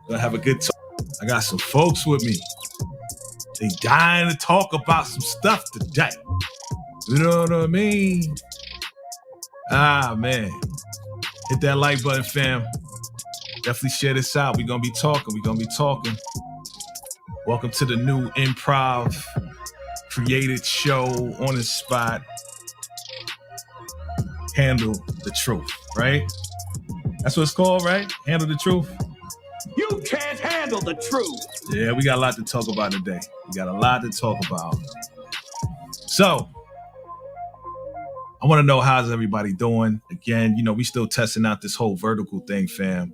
Gonna have a good talk. I got some folks with me. They dying to talk about some stuff today. You know what I mean? Ah, man. Hit that like button, fam. Definitely share this out. We're gonna be talking. Welcome to the new improv created show on the spot. Handle the truth, right? That's what it's called, right? Handle the truth. You can't handle the truth. Yeah, we got a lot to talk about today. So, I want to know how's everybody doing. Again, we still testing out this whole vertical thing, fam.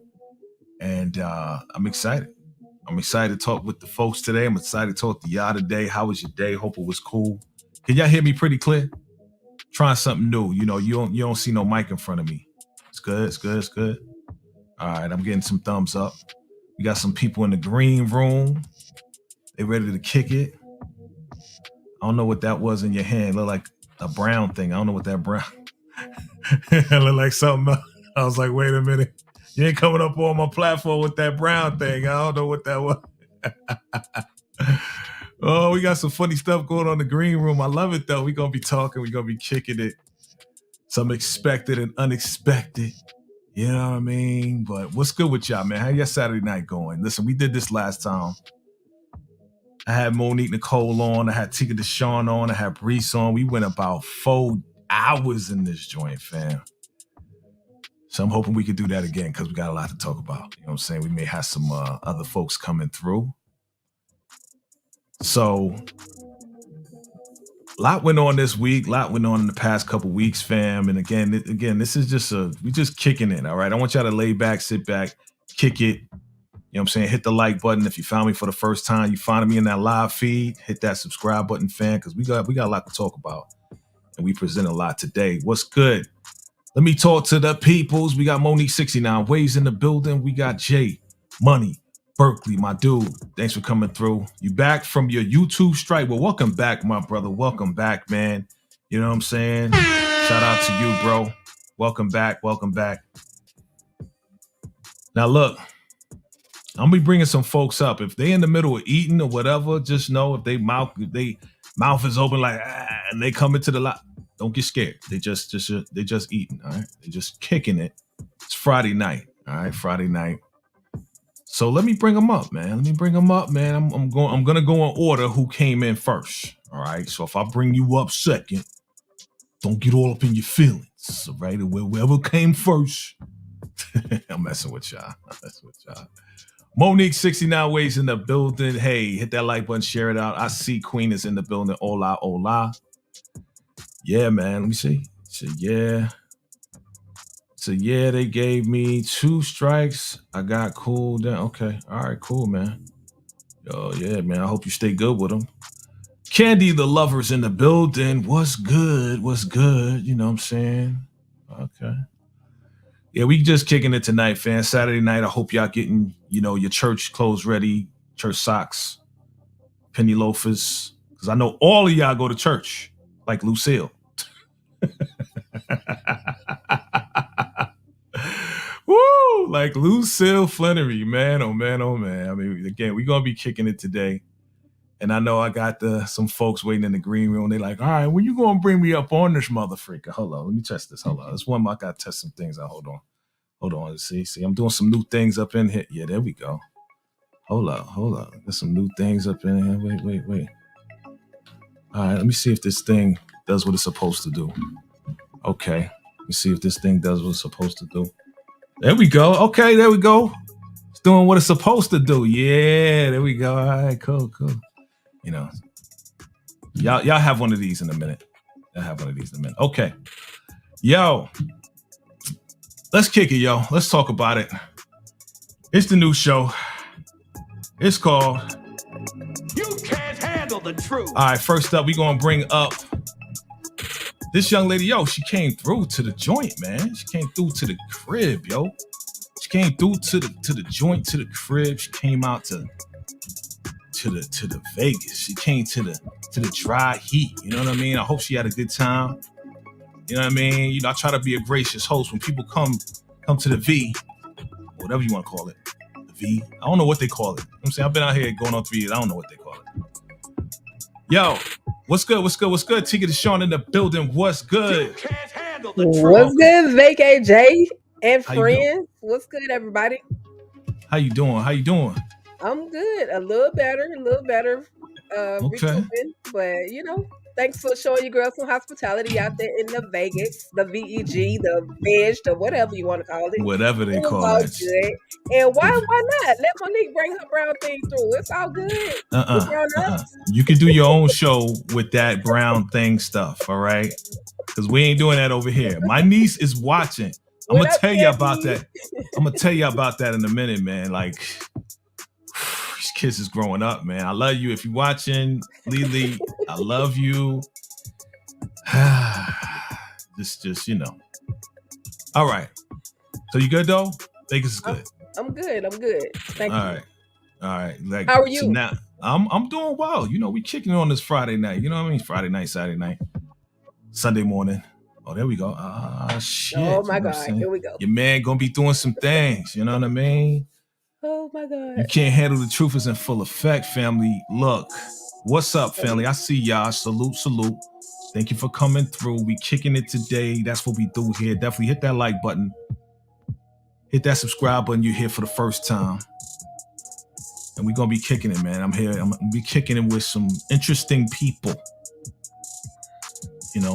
And I'm excited. I'm excited to talk with the folks today. I'm excited to talk to y'all today. How was your day? Hope it was cool. Can y'all hear me pretty clear? Trying something new. You don't see no mic in front of me. It's good. All right, I'm getting some thumbs up. We got some people in the green room. They ready to kick it. I don't know what that was in your hand. It looked like a brown thing. I don't know what that brown. It looked like something else. I was like, wait a minute. You ain't coming up on my platform with that brown thing. I don't know what that was. Oh, we got some funny stuff going on in the green room. I love it, though. We're going to be talking. We're going to be kicking it. Some expected and unexpected. You know what I mean? But what's good with y'all, man? How your Saturday night going? Listen, we did this last time. I had Monique Nicole on. I had Tika Deshawn on. I had Brees on. We went about 4 hours in this joint, fam. So I'm hoping we could do that again because we got a lot to talk about. You know what I'm saying? We may have some other folks coming through. So a lot went on this week. A lot went on in the past couple weeks, fam. And again, this is just we just kicking it, all right? I want y'all to lay back, sit back, kick it. You know what I'm saying? Hit the like button. If you found me for the first time, you finding me in that live feed, hit that subscribe button, fam, because we got a lot to talk about. And we present a lot today. What's good? Let me talk to the peoples. We got Monique 69 Ways in the building. We got Jay Money Berkeley, my dude. Thanks for coming through. You back from your YouTube strike? Well, welcome back, my brother. Welcome back, man. You know what I'm saying? Shout out to you, bro. Welcome back. Now, look, I'm gonna be bringing some folks up. If they in the middle of eating or whatever, just know if they mouth is open like and they come into the lot. Don't get scared. They just eating, all right? They just kicking it. It's Friday night, all right? Friday night. So let me bring them up, man. I'm gonna go in order who came in first, all right? So if I bring you up second, don't get all up in your feelings, all right? Whoever came first, I'm messing with y'all. Monique 69 Ways in the building. Hey, hit that like button, share it out. I see Queen is in the building. Hola. Yeah, man. Let me see. So yeah, they gave me 2 strikes. I got cool down. Okay. All right, cool, man. Yo, yeah, man. I hope you stay good with them. Candy the Lovers in the building. What's good? You know what I'm saying? Okay. Yeah, we just kicking it tonight, fam. Saturday night. I hope y'all getting, your church clothes ready, church socks, penny loafers. Because I know all of y'all go to church, like Lucille. Woo! Like Lucille Flannery, man. Oh man. I mean, again, we're gonna be kicking it today. And I know I got some folks waiting in the green room. They like, all right, when you gonna bring me up on this motherfucker? Hold on, let me test this. Hold on. This one I gotta test some things out. Hold on. See, I'm doing some new things up in here. Yeah, there we go. Hold up. There's some new things up in here. Wait. All right, let me see if this thing does what it's supposed to do. Okay. Let me see if this thing does what it's supposed to do. There we go. Okay, there we go. It's doing what it's supposed to do. Yeah, there we go. All right, cool. Y'all have one of these in a minute. Okay. Yo, let's kick it, yo. Let's talk about it. It's the new show. It's called You Can't Handle the Truth. All right, first up, we're going to bring up this young lady. Yo, she came through to the joint, man. She came through to the crib, yo. She came through to the joint, to the crib. She came out to the Vegas. She came to the dry heat. You know what I mean? I hope she had a good time. You know what I mean? I try to be a gracious host when people come to the V, whatever you want to call it, the V. I don't know what they call it. I'm saying I've been out here going on 3 years. I don't know what they call it. Yo, what's good? What's good? What's good? Tika Deshaun in the building. What's You good? can't handle the truth. What's good, Vacay-Jaytv and How you doing? friends? What's good, everybody? How you doing? How you doing? I'm good. A little better. Okay. Recouping. But, thanks for showing your girls some hospitality out there in the Vegas, the VEG, the Veg, the whatever you want to call it. Whatever they It was call all that. good. And why not? Let Monique bring her brown thing through. It's all good. We're grown ups. You can do your own show with that brown thing stuff, all right? Because we ain't doing that over here. My niece is watching. I'm What gonna up, tell you Candy? about that. I'm gonna tell you about that in a minute, man. Like these kids is growing up, man. I love you. If you're watching, Lily, I love you. just All right. So you good though? Vegas is good. I'm good. Thank you. All right. Like, How are you? So now I'm doing well. We kicking it on this Friday night. You know what I mean? Friday night, Saturday night, Sunday morning. Oh, there we go. Shit. Oh my you know what I'm God. saying? Here we go. Your man gonna be doing some things. You know what I mean? Oh my God. You can't handle the truth is in full effect, family. Look, what's up, family? I see y'all. Salute. Thank you for coming through. We kicking it today. That's what we do here. Definitely hit that like button. Hit that subscribe button. You're here for the first time. And we're gonna be kicking it, man. I'm here. I'm gonna be kicking it with some interesting people.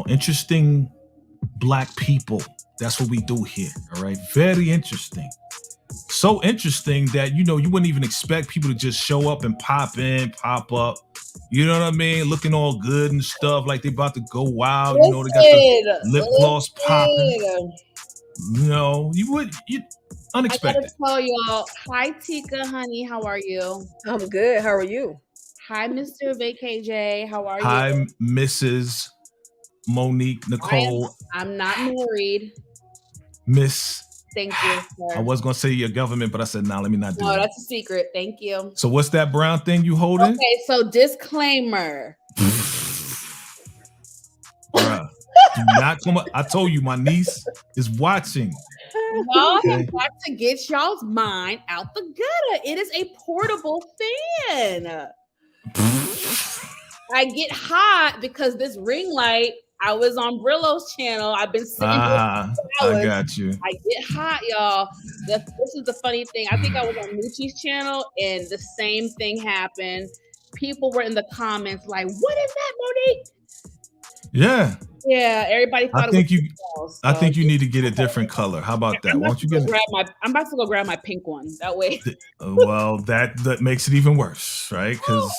Interesting Black people. That's what we do here. All right. Very interesting. So interesting that you wouldn't even expect people to just show up and pop up. You know what I mean? Looking all good and stuff, like they about to go wild. They got the lip gloss popping. You unexpected. I gotta tell y'all, hi Tika, honey, how are you? I'm good. How are you? Hi, Mr. Vacay-J, how are Hi, you? Mrs. Monique Nicole. I'm not married. Miss. Thank you, sir. I was gonna say your government, but I said, nah, let me not do No, that. that's a secret. Thank you. So what's that brown thing you holding? Okay, so disclaimer. Bruh, do not come up. I told you my niece is watching. Y'all have got to get y'all's mind out the gutter. It is a portable fan. I get hot because this ring light, I was on Brillo's channel. I've been sitting here for hours. I got you. I get hot, y'all. This is the funny thing. I think I was on Moochie's channel and the same thing happened. People were in the comments like, what is that, Monique? Yeah. Yeah, everybody thought I think you need to get a different color. How about that? Why don't you get I'm about to go grab my pink one. That way. Well, that makes it even worse, right? Because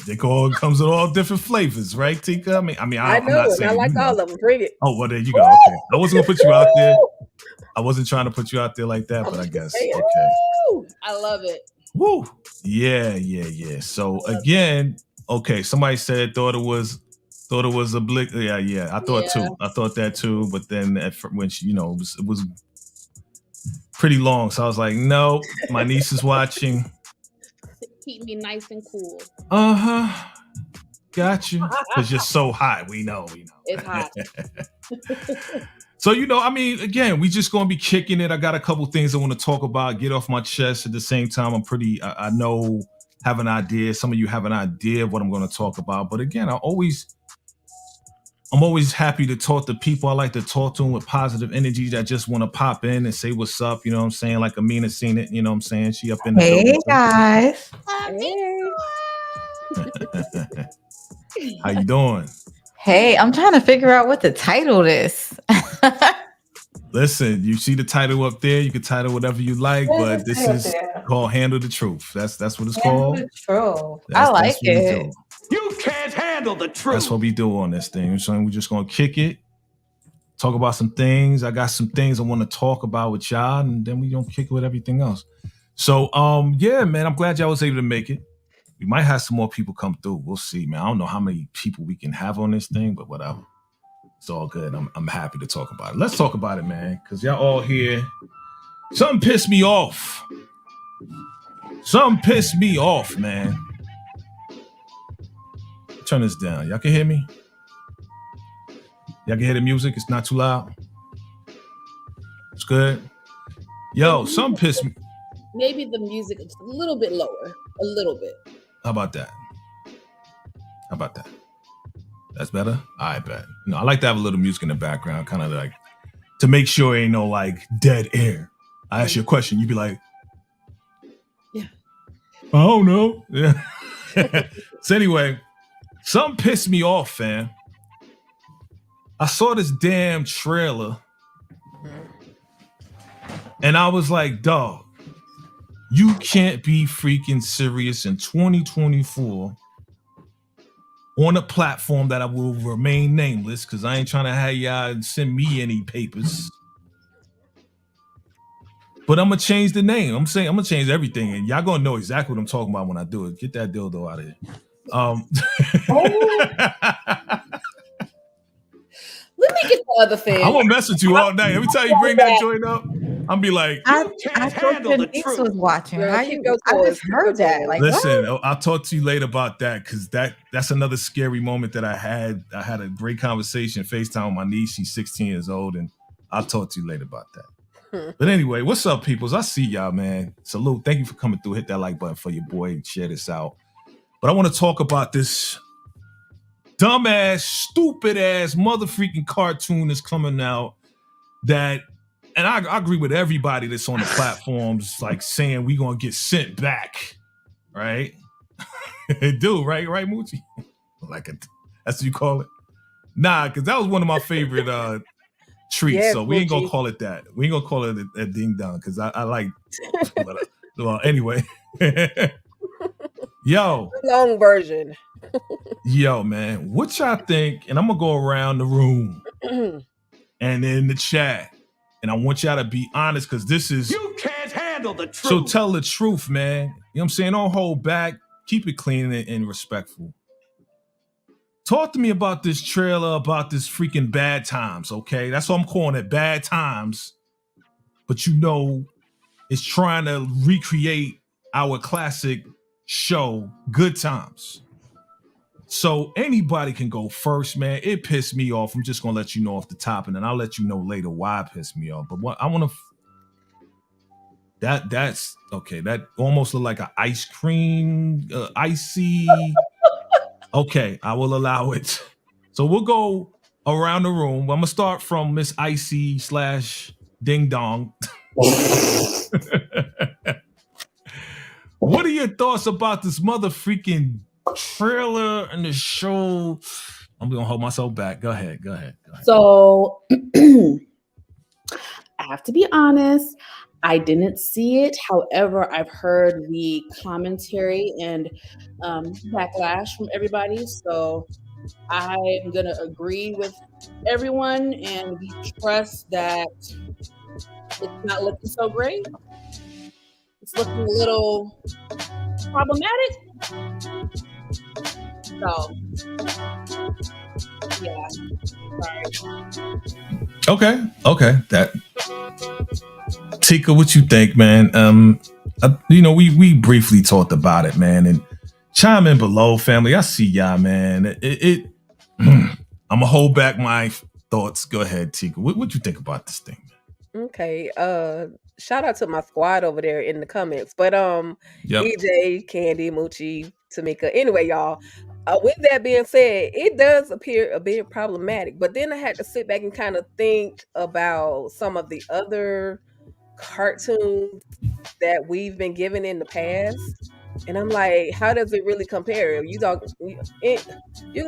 it comes with all different flavors, right, Tika? I mean, I know it. I like all of them. Bring it. Oh, well, there you go. Okay. I wasn't gonna put you out there. I wasn't trying to put you out there like that, but I guess. Okay. I love it. Woo. Yeah. So again, okay, somebody said thought it was a blick. Yeah. I thought too. I thought that too. But then when she, it was pretty long. So I was like, no, my niece is watching. Keep me nice and cool. Got you. Because you're so hot. We know. It's hot. So, again, we just going to be kicking it. I got a couple things I want to talk about, get off my chest. At the same time, I know, have an idea. Some of you have an idea of what I'm going to talk about. But again, I'm always happy to talk to people. I like to talk to them with positive energy that just want to pop in and say what's up. You know what I'm saying? Like Amina seen it. You know what I'm saying? She up in the building. Hey, guys. How you doing? Hey, I'm trying to figure out what to title this. Listen, you see the title up there. You can title whatever you like, but this is called Handle the Truth. That's what it's called. The truth. I like it. You can't handle the truth. That's what we do on this thing. So we're just gonna kick it, talk about some things. I got some things I want to talk about with y'all, and then we gonna kick it with everything else. So yeah, man, I'm glad y'all was able to make it. We might have some more people come through. We'll see, man. I don't know how many people we can have on this thing, but whatever. It's all good. I'm happy to talk about it. Let's talk about it, man, because y'all all here. Something pissed me off. Man. Turn this down. Y'all can hear me? Y'all can hear the music? It's not too loud? It's good? Yo, something pissed me. maybe the music is a little bit lower, a little bit. How about that? That's better? I bet. No, I like to have a little music in the background, kind of like to make sure ain't no like dead air. I ask you a question, you be like, yeah, I don't know. Yeah. So anyway, something pissed me off, fam. I saw this damn trailer and I was like, dog, you can't be freaking serious in 2024 on a platform that I will remain nameless because I ain't trying to have y'all send me any papers. But I'm gonna change the name. I'm gonna change everything, and y'all gonna know exactly what I'm talking about when I do it. Get that dildo out of here. Let me get the other thing. I'm gonna mess with you all night. Every time you bring that joint up, I'm be like, I thought your niece was watching. Girl, How keep you? your I toys, just keep heard your that. toys. Like, listen, what? I'll talk to you later about that because that's another scary moment that I had. I had a great conversation, FaceTime with my niece. She's 16 years old, and I'll talk to you later about that. But anyway, what's up, peoples? I see y'all, man. Salute. Thank you for coming through. Hit that like button for your boy and share this out. But I want to talk about this dumbass, stupid ass, mother freaking cartoon that's coming out that, and I agree with everybody that's on the platforms, like saying we gonna get sent back, right? Do right, Moochie? Like that's what you call it? Nah, because that was one of my favorite treats. Yes, so we ain't gonna Moochie. call it that. We ain't gonna call it a ding dong because I like. Well, anyway, yo, Long version. yo, man, what y'all think? And I'm gonna go around the room and in the chat, and I want y'all to be honest because this is. You can't handle the truth. So tell the truth, man. You know what I'm saying? Don't hold back. Keep it clean and respectful. Talk to me about this trailer, about this freaking Bad Times, okay? That's what I'm calling it, Bad Times. But you know, it's trying to recreate our classic show, Good Times. So anybody can go first, man. It pissed me off. I'm just gonna let you know off the top, and then I'll let you know later why it pissed me off. But what I want to that's okay. That almost looked like an ice cream, icy. Okay, I will allow it. So we'll go around the room. I'm gonna start from Miss Icy / Ding Dong. What are your thoughts about this mother freaking trailer and the show? I'm gonna hold myself back. Go ahead. So I have to be honest. I didn't see it. However, I've heard the commentary and backlash from everybody. So I'm going to agree with everyone, and we trust that it's not looking so great. It's looking a little problematic. So, yeah. Sorry. Okay. That Tika, what you think, man? We briefly talked about it, man, and chime in below, family. I see y'all, man. I'm gonna hold back my thoughts. Go ahead, Tika. What you think about this thing? Okay. Shout out to my squad over there in the comments. But Yep. EJ, Candy, Moochie, Tamika. Anyway, y'all. With that being said, it does appear a bit problematic. But then I had to sit back and kind of think about some of the other cartoons that we've been given in the past. And I'm like, how does it really compare? You can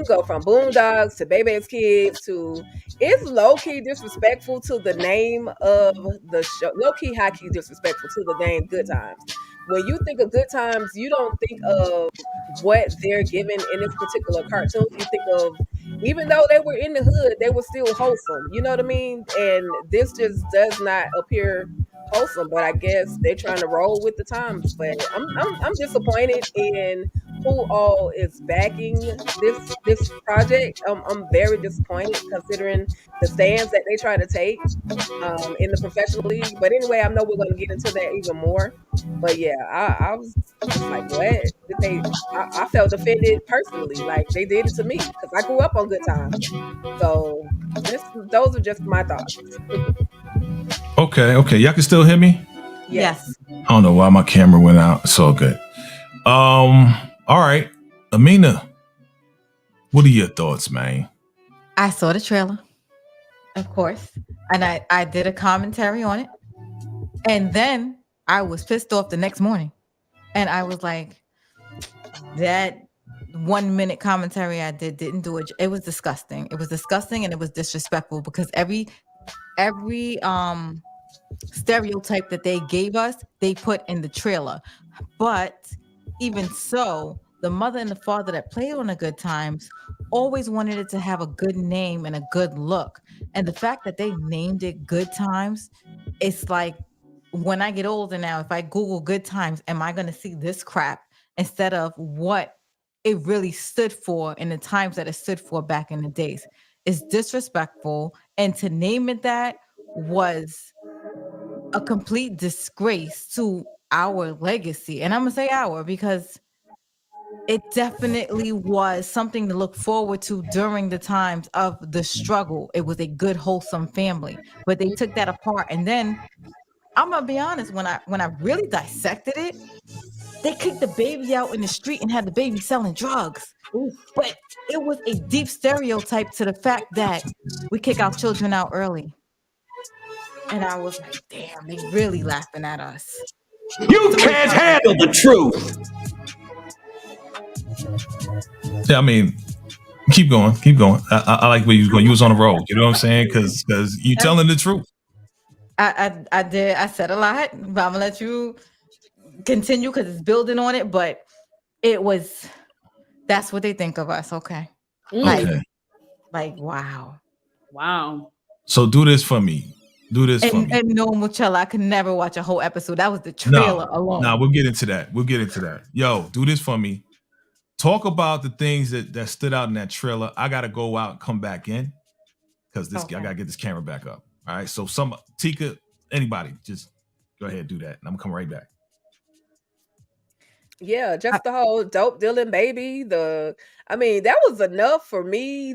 go from Boondocks to Baby's Kids to it's low key disrespectful to the name of the show. Low key, high key disrespectful to the name Good Times. When you think of Good Times, you don't think of what they're given in this particular cartoon. You think of even though they were in the hood, they were still wholesome. You know what I mean? And this just does not appear wholesome, but I guess they're trying to roll with the times. But I'm disappointed in who all is backing this project. I'm very disappointed considering the stands that they try to take in the professional league. But anyway, I know we're going to get into that even more. But yeah, I was just like, what did they? I felt offended personally, like they did it to me because I grew up on Good Times. So those are just my thoughts. Okay. Y'all can still hear me? Yes. I don't know why my camera went out. It's all good. All right. Amina, what are your thoughts, man? I saw the trailer, of course, and I did a commentary on it, and then I was pissed off the next morning, and I was like, that 1 minute commentary I didn't do it. It was disgusting. It was disgusting, and it was disrespectful because every stereotype that they gave us, they put in the trailer. But even so, the mother and the father that played on the Good Times always wanted it to have a good name and a good look. And the fact that they named it Good Times, it's like when I get older now, if I Google Good Times, am I going to see this crap instead of what it really stood for in the times that it stood for back in the days? It's disrespectful. And to name it that was a complete disgrace to our legacy. And I'm going to say our because it definitely was something to look forward to during the times of the struggle. It was a good, wholesome family, but they took that apart. And then I'm going to be honest, when I really dissected it, they kicked the baby out in the street and had the baby selling drugs. Oof. But it was a deep stereotype to the fact that we kick our children out early. And I was like, damn, they really laughing at us. You can't handle the truth. Yeah, I mean, keep going. I like where you was going. You was on the road. You know what I'm saying? Because you telling the truth. I did. I said a lot, but I'm gonna let you continue because it's building on it. But it was. That's what they think of us. Okay. Okay. Like wow. Wow. So do this for me. And no, Muchella, I could never watch a whole episode. That was the trailer alone. No, we'll get into that. Yo, do this for me. Talk about the things that stood out in that trailer. I gotta go out and come back in because I gotta get this camera back up. All right. So Tika, anybody, just go ahead and do that. And I'm gonna come right back. Yeah, just the whole dope dealing baby. I mean, that was enough for me.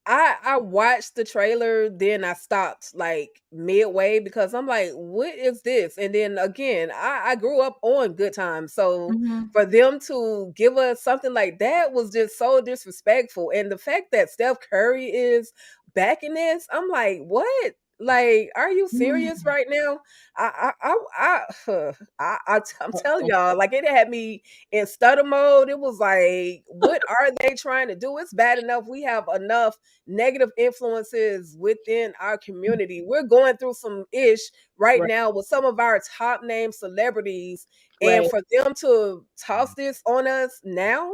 I watched the trailer, then I stopped like midway because I'm like, what is this? And then again, I grew up on Good Times. So for them to give us something like that was just so disrespectful. And the fact that Steph Curry is back in this, I'm like, what? Like, are you serious right now? I'm telling y'all, like it had me in stutter mode. It was like, what are they trying to do? It's bad enough we have enough negative influences within our community. We're going through some ish right now with some of our top name celebrities, and for them to toss this on us now,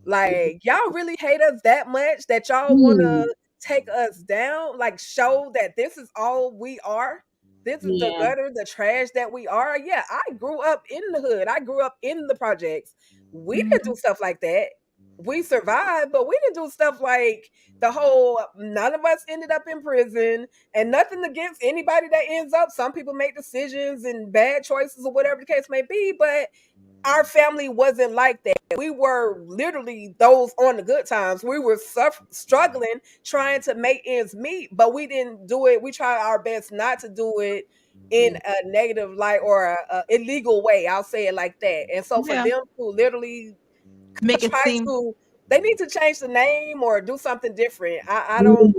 like y'all really hate us that much that y'all want to take us down, like show that this is all we are. This is the gutter, the trash that we are. Yeah, I grew up in the hood. I grew up in the projects. We didn't do stuff like that. We survived, but we didn't do stuff like the whole none of us ended up in prison, and nothing against anybody that ends up. Some people make decisions and bad choices or whatever the case may be, but our family wasn't like that. We were literally those on the Good Times. We were struggling, trying to make ends meet, but we didn't do it. We tried our best not to do it in a negative light or a illegal way. I'll say it like that. And so for them to literally make it seem they need to change the name or do something different. I don't,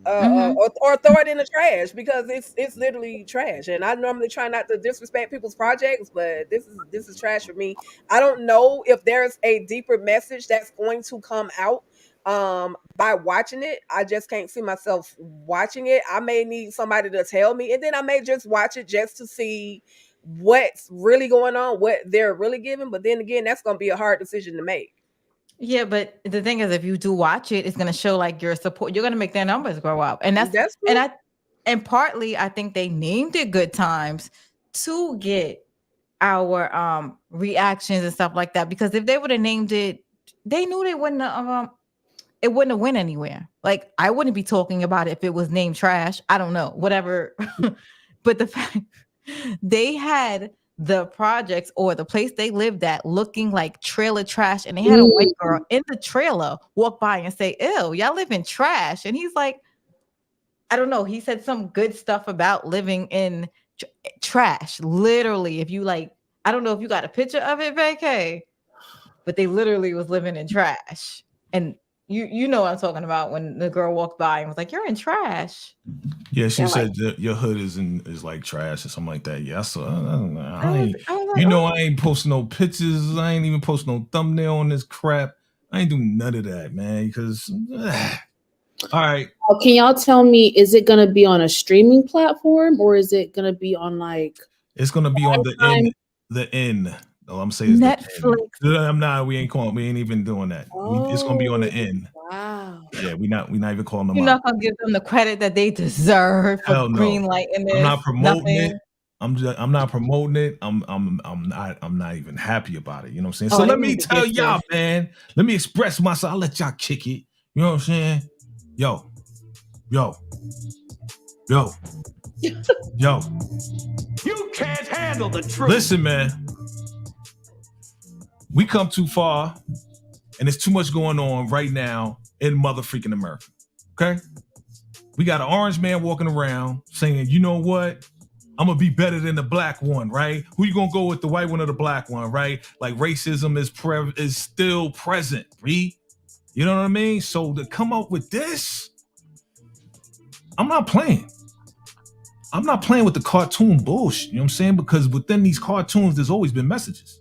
or throw it in the trash because it's literally trash. And I normally try not to disrespect people's projects, but this is trash for me. I don't know if there's a deeper message that's going to come out by watching it. I just can't see myself watching it. I may need somebody to tell me, and then I may just watch it just to see what's really going on, what they're really giving. But then again, that's going to be a hard decision to make. Yeah, but the thing is, if you do watch it, it's going to show like your support. You're going to make their numbers grow up, and that's and partly I think they named it Good Times to get our reactions and stuff like that. Because if they would have named it, they knew they wouldn't it wouldn't have went anywhere. Like I wouldn't be talking about it if it was named Trash. I don't know, whatever. But the fact they had the projects or the place they lived at looking like trailer trash, and they had a white girl in the trailer walk by and say, "Ew, y'all live in trash." And he's like, I don't know, he said some good stuff about living in trash. Literally, if you like, I don't know if you got a picture of it, Vacay, but they literally was living in trash. And you know what I'm talking about when the girl walked by and was like, "You're in trash." Yeah, she They're said like, your hood is like trash or something like that. Yeah, so I was like, you know, oh. I ain't posting no pictures. I ain't even posting no thumbnail on this crap. I ain't doing none of that, man. Because all right, Can y'all tell me, is it going to be on a streaming platform or is it going to be on like it's gonna be on the end. Prime? The end. All I'm saying is the end. Netflix. I'm not. We ain't calling. We ain't even doing that. It's gonna be on the Oh, end. wow. Yeah, we not even calling them You're out. not gonna give them the credit that they deserve for Hell no. green light in I'm this. not promoting it. Nothing. I'm not promoting it. I'm not even happy about it. You know what I'm saying? Oh, So they let me need to tell get y'all, this. man. Let me express myself. I'll let y'all kick it. You know what I'm saying? Yo. You can't handle the truth. Listen, man. We come too far, and there's too much going on right now in motherfucking America. Okay? We got an orange man walking around saying, you know what? I'm gonna be better than the black one, right? Who you gonna go with, the white one or the black one, right? Like racism is still present, you know what I mean? So to come up with this, I'm not playing. I'm not playing with the cartoon bullshit, you know what I'm saying? Because within these cartoons, there's always been messages.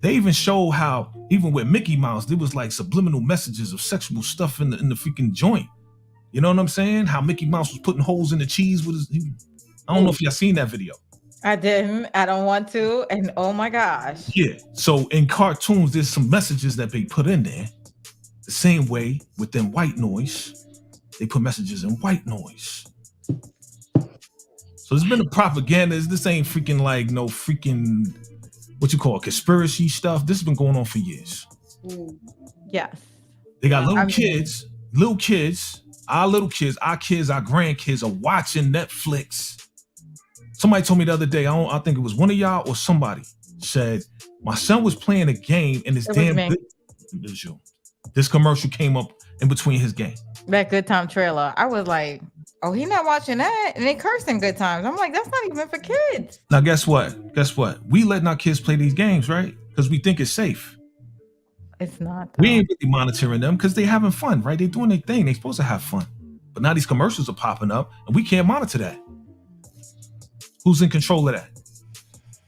They even show how, even with Mickey Mouse, there was like subliminal messages of sexual stuff in the freaking joint. You know what I'm saying? How Mickey Mouse was putting holes in the cheese with his. I don't know if y'all seen that video. I didn't. I don't want to. And oh my gosh. Yeah. So in cartoons, there's some messages that they put in there. The same way within white noise, they put messages in white noise. So there's been a propaganda. This ain't freaking like no freaking what you call conspiracy stuff. This has been going on for years. Yes. They got little kids, our grandkids are watching Netflix. Somebody told me the other day, I think it was one of y'all or somebody said, my son was playing a game and this commercial came up in between his game. That Good Time trailer. I was like, oh, he not watching that. And they cursing Good Times. I'm like, that's not even for kids. Now, guess what? We letting our kids play these games, right? Because we think it's safe. It's not. We ain't really monitoring them because they having fun, right? They doing their thing. They supposed to have fun. But now these commercials are popping up and we can't monitor that. Who's in control of that?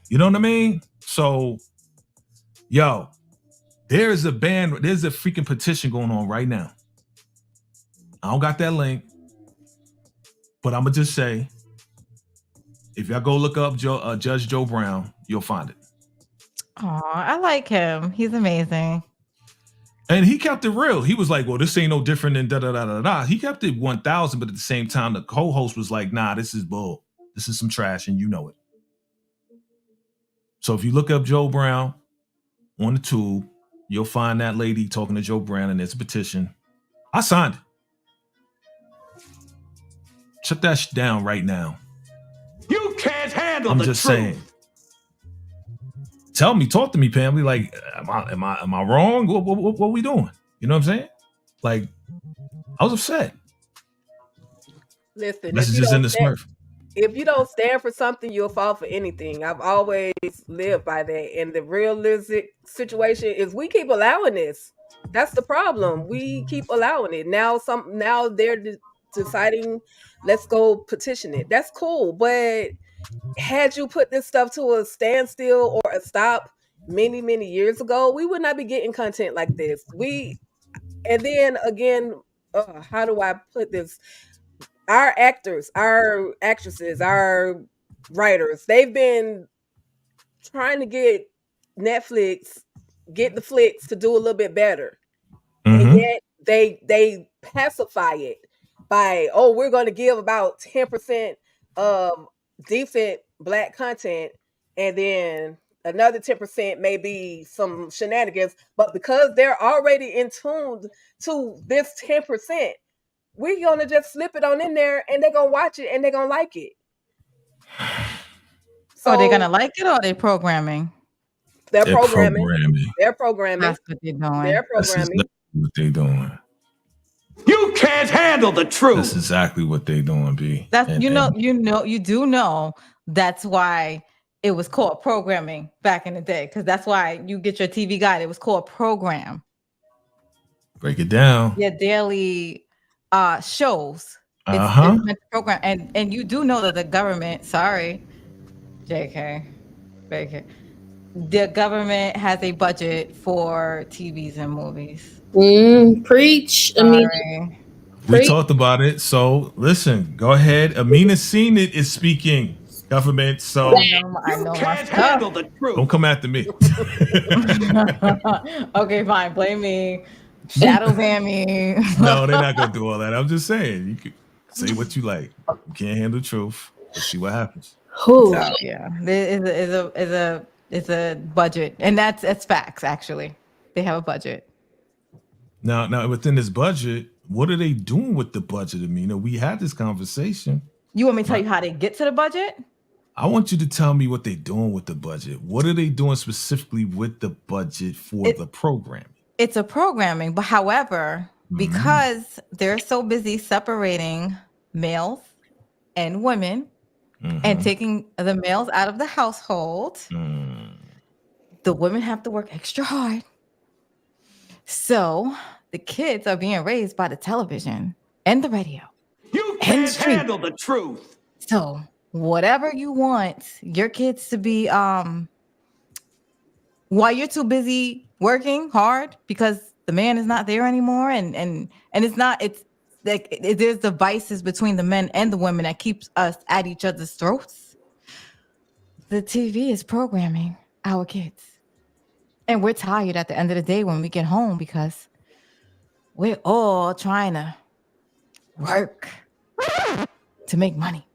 You know what I mean? So, yo, there's a freaking petition going on right now. I don't got that link, but I'm gonna just say, if y'all go look up Judge Joe Brown, you'll find it. Oh, I like him. He's amazing. And he kept it real. He was like, well, this ain't no different than da-da-da-da-da. He kept it 1,000, but at the same time, the co-host was like, nah, this is bull. This is some trash, and you know it. So if you look up Joe Brown on the tube, you'll find that lady talking to Joe Brown, and it's a petition. I signed it. Shut that shit down right now. You can't handle I'm the just truth. saying. Talk to me, Pam. Like, am I wrong? What are we doing? You know what I'm saying? Like, I was upset. Listen, Messages in the Smurf. if you don't stand for something, you'll fall for anything. I've always lived by that. And the realistic situation is we keep allowing this. That's the problem. We keep allowing it. Now they're deciding, let's go petition it. That's cool. But had you put this stuff to a standstill or a stop many, many years ago, we would not be getting content like this. And then again, how do I put this? Our actors, our actresses, our writers, they've been trying to get the flicks to do a little bit better. Mm-hmm. And yet they pacify it by, we're going to give about 10% of decent black content, and then another 10% may be some shenanigans. But because they're already in tune to this 10%, we're going to just slip it on in there, and they're going to watch it, and they're going to like it. So are they going to like it, or are they programming? They're programming. They're programming. That's what they're doing. They're programming. What they're doing. You can't handle the That's truth. exactly what they doing, B. That's And- you do know that's why it was called programming back in the day, because that's why you get your TV guide. It was called program. break it down. Your daily shows. Uh-huh. It's meant to program, and you do know that the government. Sorry, JK, the government has a budget for TVs and movies. Preach. I mean, Sorry. We preach. talked about it. So listen, go ahead. Amina Seen It is speaking. Government. So I You know my can't stuff. handle the truth. don't come after me. Okay, fine. Blame me. Shadow ban me. No, they're not gonna do all that. I'm just saying, you can say what you like. You can't handle the truth. Let's see what happens. Whew. So, yeah, there is a budget, and that's facts. Actually, they have a budget. Now within this budget, what are they doing with the budget, Amina? We had this conversation. You want me to tell you how they get to the budget? I want you to tell me what they're doing with the budget. What are they doing specifically with the budget for the programming? It's a programming, but however, because they're so busy separating males and women and taking the males out of the household, the women have to work extra hard. So the kids are being raised by the television and the radio. You And can't street. handle the truth. So whatever you want your kids to be, while you're too busy working hard because the man is not there anymore, and it's like there's devices between the men and the women that keeps us at each other's throats. The TV is programming our kids, and we're tired at the end of the day when we get home because we're all trying to work to make money.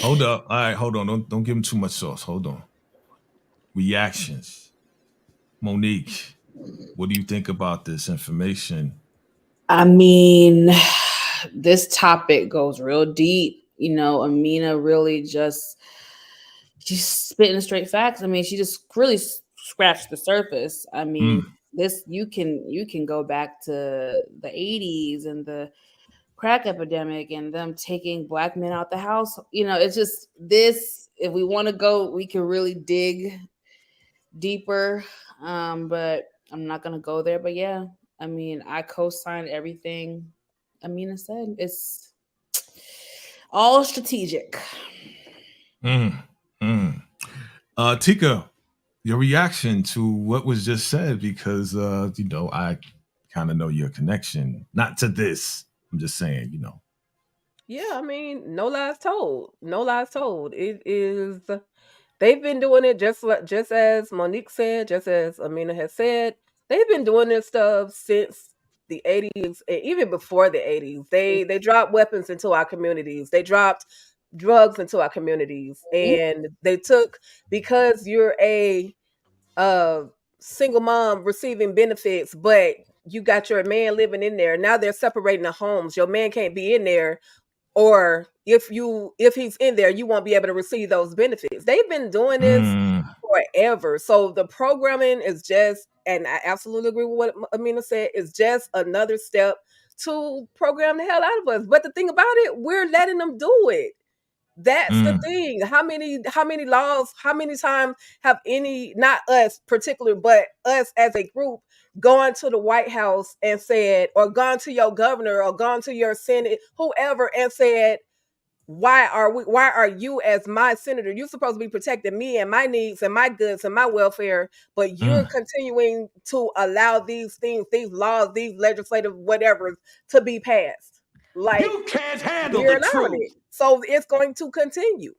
Hold up. All right, hold on. Don't give them too much sauce. Hold on. Reactions. Monique, what do you think about this information? I mean, this topic goes real deep. You know, Amina really she's spitting straight facts. I mean, she just really scratched the surface. I mean, this you can go back to the 80s and the crack epidemic and them taking Black men out the house. You know, it's just this. If we want to go, we can really dig deeper. But I'm not gonna go there. But yeah, I mean, I co-signed everything Amina said. It's all strategic. Tika, your reaction to what was just said, because I kind of know your connection, not to this. I'm just saying, Yeah, I mean, no lies told. No lies told. It is. They've been doing it just as Monique said, just as Amina has said. They've been doing this stuff since the 80s, and even before the 80s. They dropped weapons into our communities. They dropped drugs into our communities, and they took, because you're a single mom receiving benefits, but you got your man living in there. Now they're separating the homes. Your man can't be in there, or if he's in there, you won't be able to receive those benefits. They've been doing this forever. So the programming is just, and I absolutely agree with what Amina said, is just another step to program the hell out of us. But the thing about it, we're letting them do it. That's the thing. How many laws, how many times have not us particular, but us as a group gone to the White House and said, or gone to your governor or gone to your Senate, whoever, and said, why are you as my senator, you're supposed to be protecting me and my needs and my goods and my welfare, but you're continuing to allow these things, these laws, these legislative whatever to be passed. Like, You can't handle you're the allowing truth. it. So it's going to continue.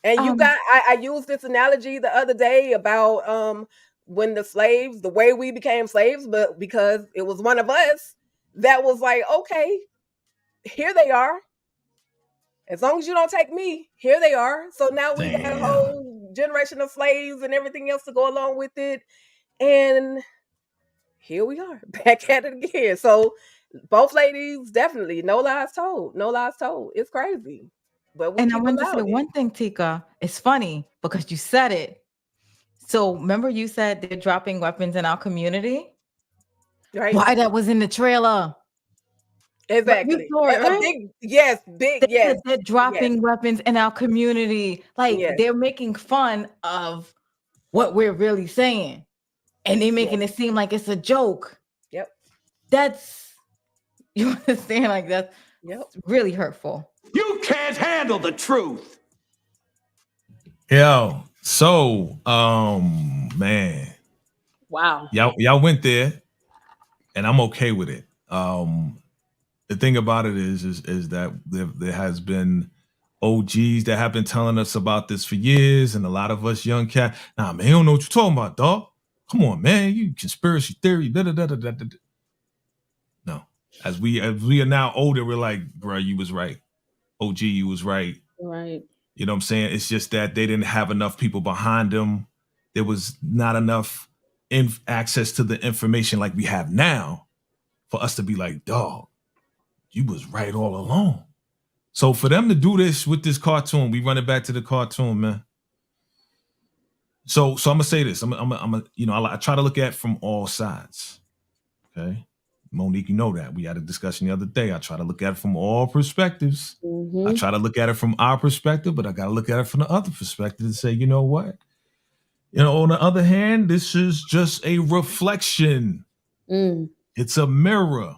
And I used this analogy the other day about when the way we became slaves, but because it was one of us that was like, okay, here they are. As long as you don't take me, here they are. So now we got a whole generation of slaves and everything else to go along with it. And here we are, back at it again. So both ladies, definitely, no lies told. No lies told. It's crazy. But I wanted to say one thing, Tika. It's funny because you said it. So remember you said they're dropping weapons in our community? Right. why that was in the trailer. Exactly. saw it, A right? big yes, big yes. They're dropping weapons in our community. Like Yes. they're making fun of what we're really saying. And they're making it seem like it's a joke. Yep. That's you understand? Like that's really hurtful. You can't handle the truth. Yo, so man. Wow. Y'all went there, and I'm okay with it. The thing about it is that there has been OGs that have been telling us about this for years, and a lot of us young cat, nah, man, you don't know what you're talking about, dog. Come on, man, you conspiracy theory. Da, da, da, da, da, da. No, as we are now older, we're like, bro, you was right. OG, you was right. Right. You know what I'm saying? It's just that they didn't have enough people behind them. There was not enough access to the information like we have now for us to be like, dog, you was right all along. So for them to do this with this cartoon, we run it back to the cartoon, man. So I'm gonna say this. I try to look at it from all sides. Okay. Monique, you know that. We had a discussion the other day. I try to look at it from all perspectives. Mm-hmm. I try to look at it from our perspective, but I gotta look at it from the other perspective and say, you know what? On the other hand, this is just a reflection. It's a mirror.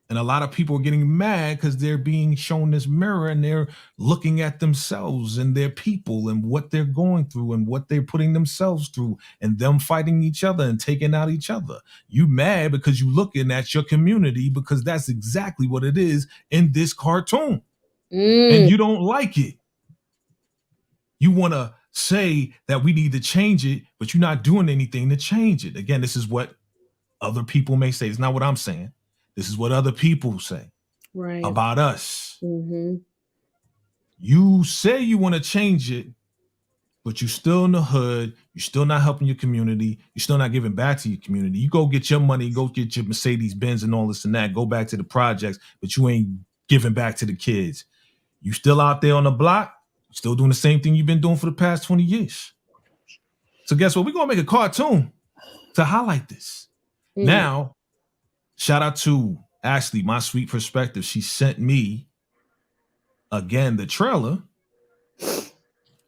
And a lot of people are getting mad because they're being shown this mirror and they're looking at themselves and their people and what they're going through and what they're putting themselves through and them fighting each other and taking out each other. You mad because you looking at your community because that's exactly what it is in this cartoon. And you don't like it. You want to say that we need to change it, but you're not doing anything to change it. Again, this is what other people may say. It's not what I'm saying. This is what other people say about us. Mm-hmm. You say you want to change it, but you're still in the hood. You're still not helping your community. You're still not giving back to your community. You go get your money, go get your Mercedes Benz and all this and that. Go back to the projects, but you ain't giving back to the kids. You still out there on the block, still doing the same thing you've been doing for the past 20 years. So guess what? We're going to make a cartoon to highlight this. Now, shout out to Ashley, my sweet perspective. She sent me again the trailer,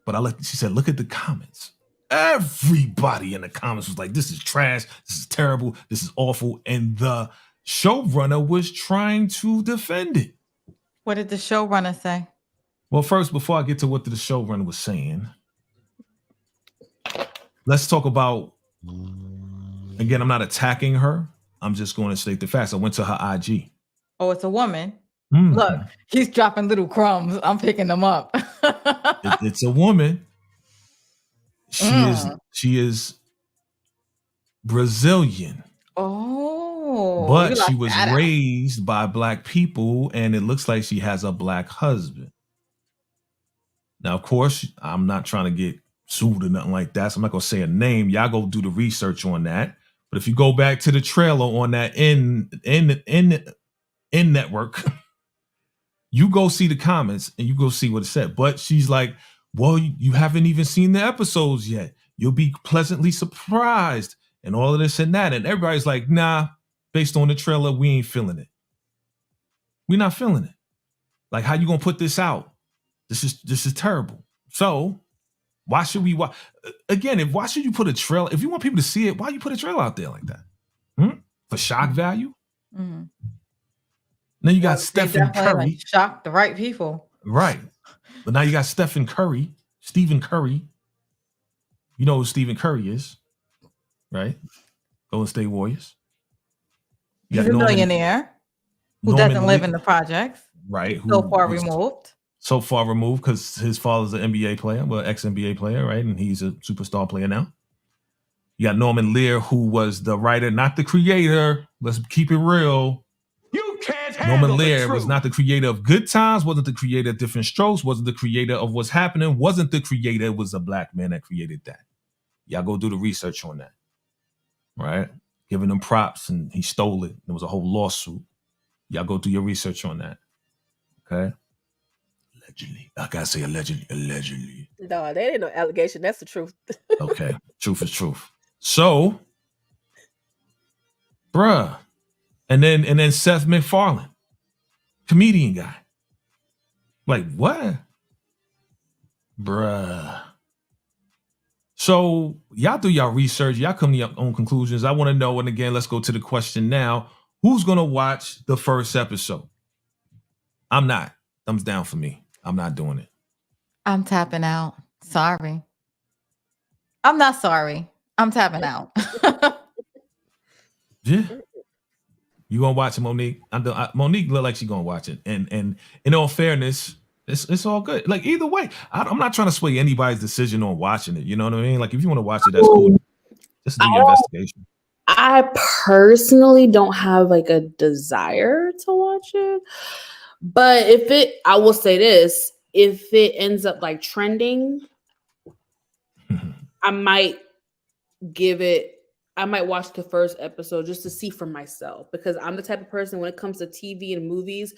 but she said, look at the comments. Everybody in the comments was like, this is trash, this is terrible, this is awful. And the showrunner was trying to defend it. What did the showrunner say? Well, first, before I get to what the showrunner was saying, let's talk about, again, I'm not attacking her. I'm just going to state the facts. I went to her IG. Oh, it's a woman. Look, he's dropping little crumbs. I'm picking them up. It's a woman. She is Brazilian. Oh, but she was raised by Black people, and it looks like she has a Black husband. Now, of course, I'm not trying to get sued or nothing like that, so I'm not going to say a name. Y'all go do the research on that. But if you go back to the trailer on that in network, you go see the comments and you go see what it said. But she's like, well, you haven't even seen the episodes yet. You'll be pleasantly surprised and all of this and that. And everybody's like, nah, based on the trailer, we ain't feeling it. We're not feeling it. Like, how you gonna put this out? This is terrible. So why should we watch? Again, why should you put a trailer? If you want people to see it, why you put a trailer out there like that? For shock value? Mm-hmm. Then you got Stephen Curry. Like shock the right people. Right. But now you got Stephen Curry. You know who Stephen Curry is, right? Golden State Warriors. He's a millionaire who doesn't live in the projects. Right. So far removed. So far removed because his father's an NBA player, well, ex-NBA player, right? And he's a superstar player now. You got Norman Lear, who was the writer, not the creator. Let's keep it real. You can't handle Norman Lear the truth. was not the creator of Good Times, wasn't the creator of Different Strokes, wasn't the creator of What's Happening, wasn't the creator, it was a Black man that created that. Y'all go do the research on that, right? Giving him props and he stole it. There was a whole lawsuit. Y'all go do your research on that, okay? Allegedly. I gotta say allegedly. No, that ain't no allegation. That's the truth. Okay, truth is truth. So, bruh, And then Seth MacFarlane, comedian guy. Like, what? Bruh. So y'all do y'all research. Y'all come to your own conclusions. I want to know, and again, let's go to the question now. Who's going to watch the first episode? I'm not. Thumbs down for me. I'm not doing it. I'm tapping out. Sorry. I'm not sorry. I'm tapping out. Yeah. You gonna watch it, Monique? Monique look like she gonna watch it. And in all fairness, it's all good. Like either way, I'm not trying to sway anybody's decision on watching it. You know what I mean? Like if you want to watch it, that's cool. Just do your investigation. I personally don't have like a desire to watch it. But I will say this, if it ends up like trending, I might watch the first episode just to see for myself, because I'm the type of person, when it comes to TV and movies,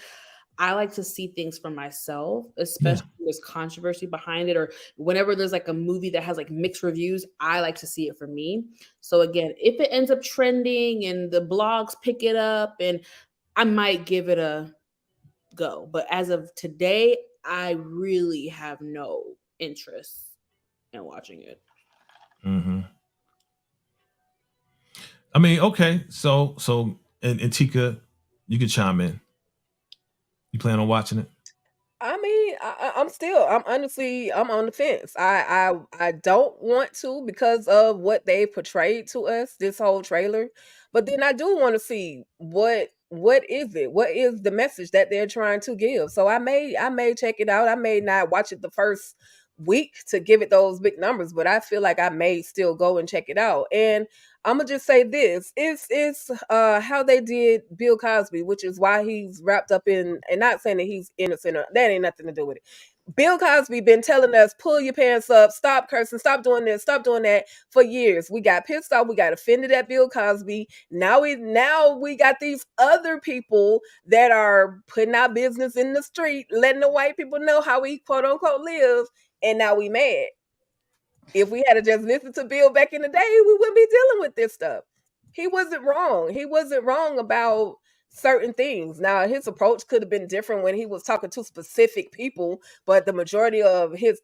I like to see things for myself, especially when there's controversy behind it, or whenever there's like a movie that has like mixed reviews, I like to see it for me. So again, if it ends up trending and the blogs pick it up, and I might give it a go. But as of today, I really have no interest in watching it. Mm-hmm. I mean, okay, so and Tika, you can chime in. You plan on watching it? I mean, I'm honestly, I'm on the fence. I don't want to, because of what they portrayed to us, this whole trailer. But then I do want to see what is it? What is the message that they're trying to give? So I may check it out. I may not watch it the first week to give it those big numbers, but I feel like I may still go and check it out. And I'm gonna just say this: it's how they did Bill Cosby, which is why he's wrapped up in, and not saying that he's innocent, or that ain't nothing to do with it. Bill Cosby been telling us, pull your pants up, stop cursing, stop doing this, stop doing that for years. We got pissed off, we got offended at Bill Cosby. Now we got these other people that are putting our business in the street, letting the white people know how we quote unquote live, and now we mad. If we had just listened to Bill back in the day, we wouldn't be dealing with this stuff. He wasn't wrong. He wasn't wrong about certain things. Now, his approach could have been different when he was talking to specific people, but the majority of his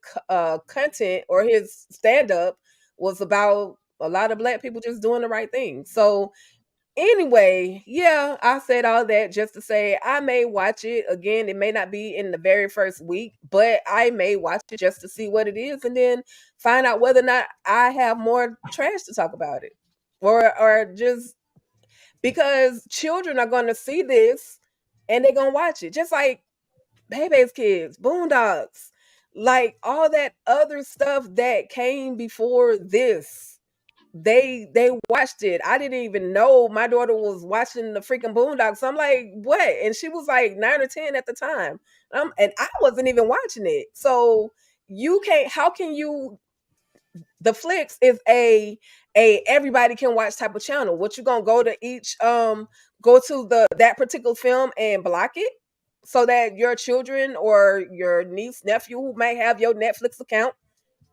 content or his stand-up was about a lot of Black people just doing the right thing. So anyway, yeah, I said all that just to say I may watch it again. It may not be in the very first week, but I may watch it just to see what it is, and then find out whether or not I have more trash to talk about it, or just because children are going to see this and they're going to watch it, just like Baby's Kids, Boondocks, like all that other stuff that came before this. They watched it. I didn't even know my daughter was watching the freaking Boondocks. I'm like, what? And she was like 9 or 10 at the time. And I wasn't even watching it. So you can't, how can you, the Flicks is a everybody can watch type of channel. What you gonna go to each go to that particular film and block it so that your children or your niece, nephew who may have your Netflix account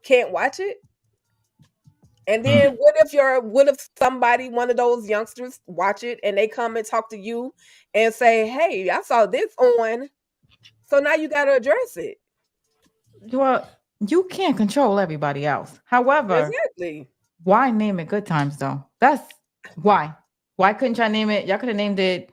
can't watch it? And then what if somebody, one of those youngsters, watch it and they come and talk to you and say, hey, I saw this on, so now you got to address it. Well, you can't control everybody else. However, exactly. Why name it Good Times though? That's why. Why couldn't y'all name it? Y'all could have named it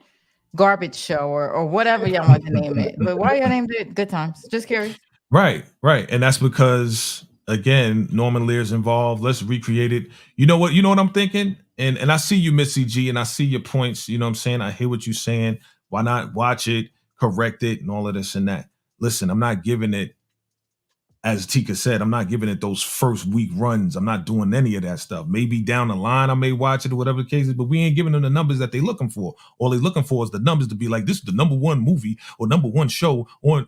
Garbage Show or whatever y'all want to name it. But why y'all named it Good Times? Just curious. Right. And that's because, again, Norman Lear's involved. Let's recreate it. You know what I'm thinking? And I see you, Missy G, and I see your points. You know what I'm saying? I hear what you're saying. Why not watch it, correct it, and all of this and that? Listen, I'm not giving it, as Tika said, I'm not giving it those first week runs. I'm not doing any of that stuff. Maybe down the line I may watch it or whatever the case is, but we ain't giving them the numbers that they're looking for. All they're looking for is the numbers to be like, this is the number one movie or number one show on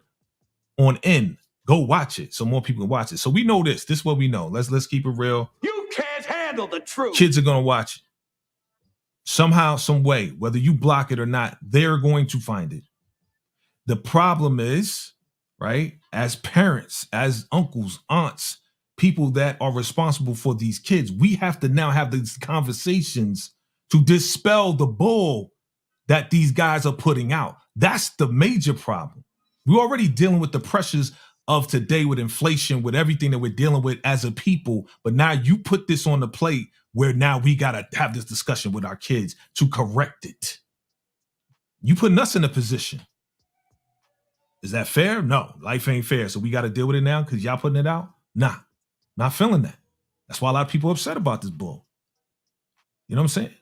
N. Go watch it so more people can watch it. So we know this. This is what we know. Let's keep it real. You can't handle the truth. Kids are gonna watch it. Somehow, some way, whether you block it or not, they're going to find it. The problem is, right, as parents, as uncles, aunts, people that are responsible for these kids, we have to now have these conversations to dispel the bull that these guys are putting out. That's the major problem. We're already dealing with the pressures of today with inflation, with everything that we're dealing with as a people. But now you put this on the plate where now we got to have this discussion with our kids to correct it. You putting us in a position. Is that fair? No, life ain't fair. So we got to deal with it now because y'all putting it out? Nah, not feeling that. That's why a lot of people are upset about this bull. You know what I'm saying?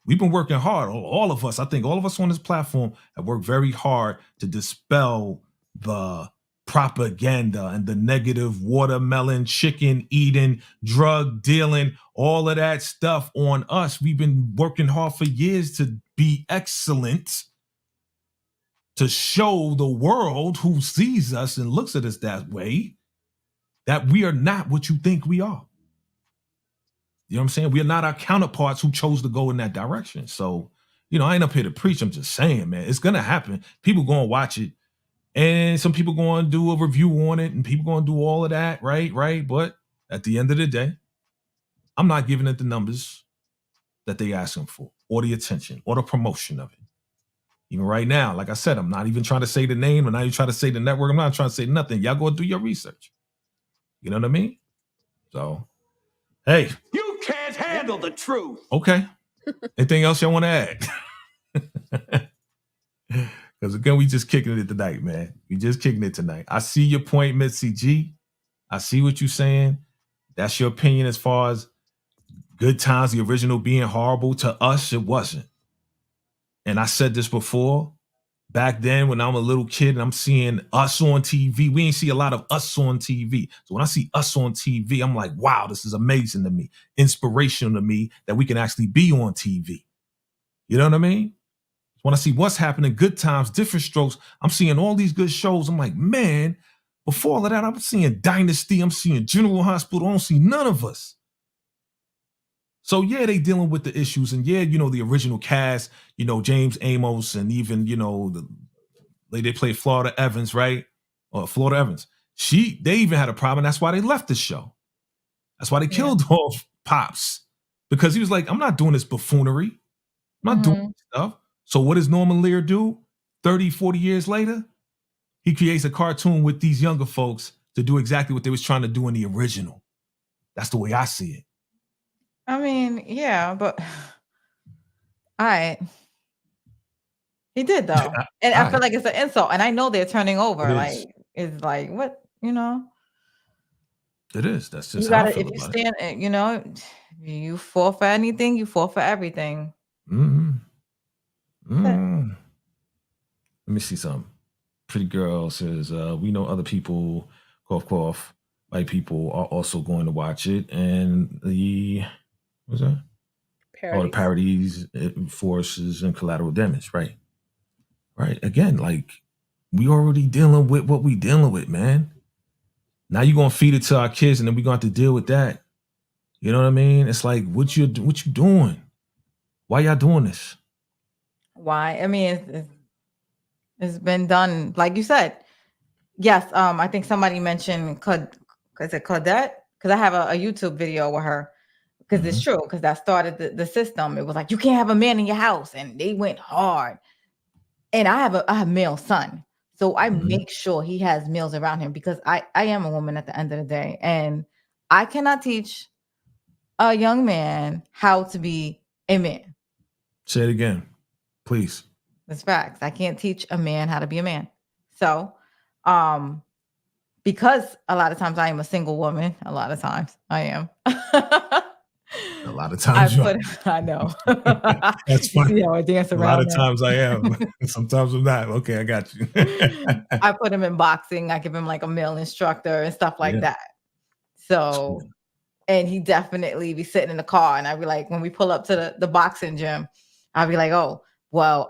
We've been working hard. All of us, I think all of us on this platform have worked very hard to dispel the propaganda and the negative watermelon, chicken eating, drug dealing, all of that stuff on us. We've been working hard for years to be excellent, to show the world who sees us and looks at us that way, that we are not what you think we are. You know what I'm saying? We are not our counterparts who chose to go in that direction. So, I ain't up here to preach. I'm just saying, man, it's going to happen. People going to watch it. And some people going to do a review on it. And people going to do all of that. Right. But at the end of the day, I'm not giving it the numbers that they asking for, or the attention, or the promotion of it. Even right now, like I said, I'm not even trying to say the name. I'm not even trying to say the network. I'm not trying to say nothing. Y'all go do your research. You know what I mean? So, hey. You can't handle the truth. Okay. Anything else y'all want to add? Because again, we just kicking it tonight, man. We just kicking it tonight. I see your point, Mitzi G. I see what you're saying. That's your opinion as far as Good Times, the original, being horrible. To us, it wasn't. And I said this before. Back then, when I'm a little kid and I'm seeing us on TV, we ain't see a lot of us on TV. So when I see us on TV, I'm like, wow, this is amazing to me. Inspirational to me that we can actually be on TV. You know what I mean? When I see what's happening, Good Times, Different Strokes, I'm seeing all these good shows. I'm like, man, before all of that, I'm seeing Dynasty. I'm seeing General Hospital. I don't see none of us. So, yeah, they dealing with the issues. And, yeah, the original cast, James Amos and even, the lady they played Florida Evans, right? Or Florida Evans. They even had a problem. That's why they left the show. That's why they killed off Pops. Because he was like, I'm not doing this buffoonery. I'm not doing this stuff. So what does Norman Lear do 30, 40 years later? He creates a cartoon with these younger folks to do exactly what they was trying to do in the original. That's the way I see it. I mean, yeah, but all right. He did though. And I feel like it's an insult. And I know they're turning over. It's like, what, It is. That's just you how gotta, I feel if you about stand, you fall for anything, you fall for everything. Let me see something. Pretty Girl says, we know other people, cough, cough, white people are also going to watch it. And what's that? All the parodies, forces, and collateral damage. Right. Again, like, we already dealing with what we dealing with, man. Now you're going to feed it to our kids and then we're going to have to deal with that. You know what I mean? It's like, what you doing? Why y'all doing this? Why? I mean, it's been done, like you said. Yes, I think somebody mentioned, is it Claudette? Because I have a YouTube video with her. Because it's true, because that started the system. It was like, you can't have a man in your house. And they went hard. And I have a male son. So I make sure he has males around him because I am a woman at the end of the day. And I cannot teach a young man how to be a man. Say it again, please. That's facts. I can't teach a man how to be a man. So, because a lot of times I am a single woman, a lot of times I am. A lot of times I know. That's funny. I dance around. A lot of times I am. Sometimes I'm not. Okay, I got you. I put him in boxing. I give him like a male instructor and stuff like that. So, and he definitely be sitting in the car, and I'd be like, when we pull up to the boxing gym, I'd be like, oh, well,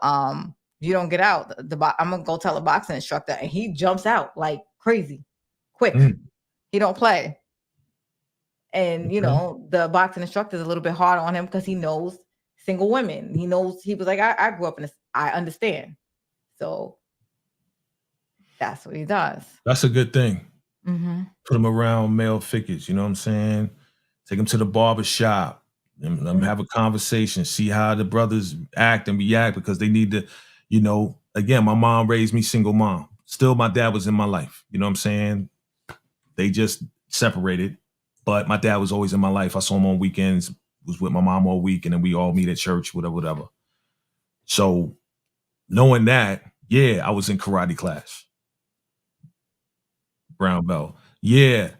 you don't get out. I'm gonna go tell the boxing instructor, and he jumps out like crazy, quick. He don't play. And, the boxing instructor is a little bit hard on him because he knows single women. He knows, he was like, I grew up in this, I understand. So that's what he does. That's a good thing. Put him around male figures, you know what I'm saying? Take him to the barber shop. Let them have a conversation, see how the brothers act and react, because they need to, again, my mom raised me single mom. Still, my dad was in my life. You know what I'm saying? They just separated, but my dad was always in my life. I saw him on weekends, was with my mom all week, and then we all meet at church, whatever. So knowing that, yeah, I was in karate class, brown belt. Yeah,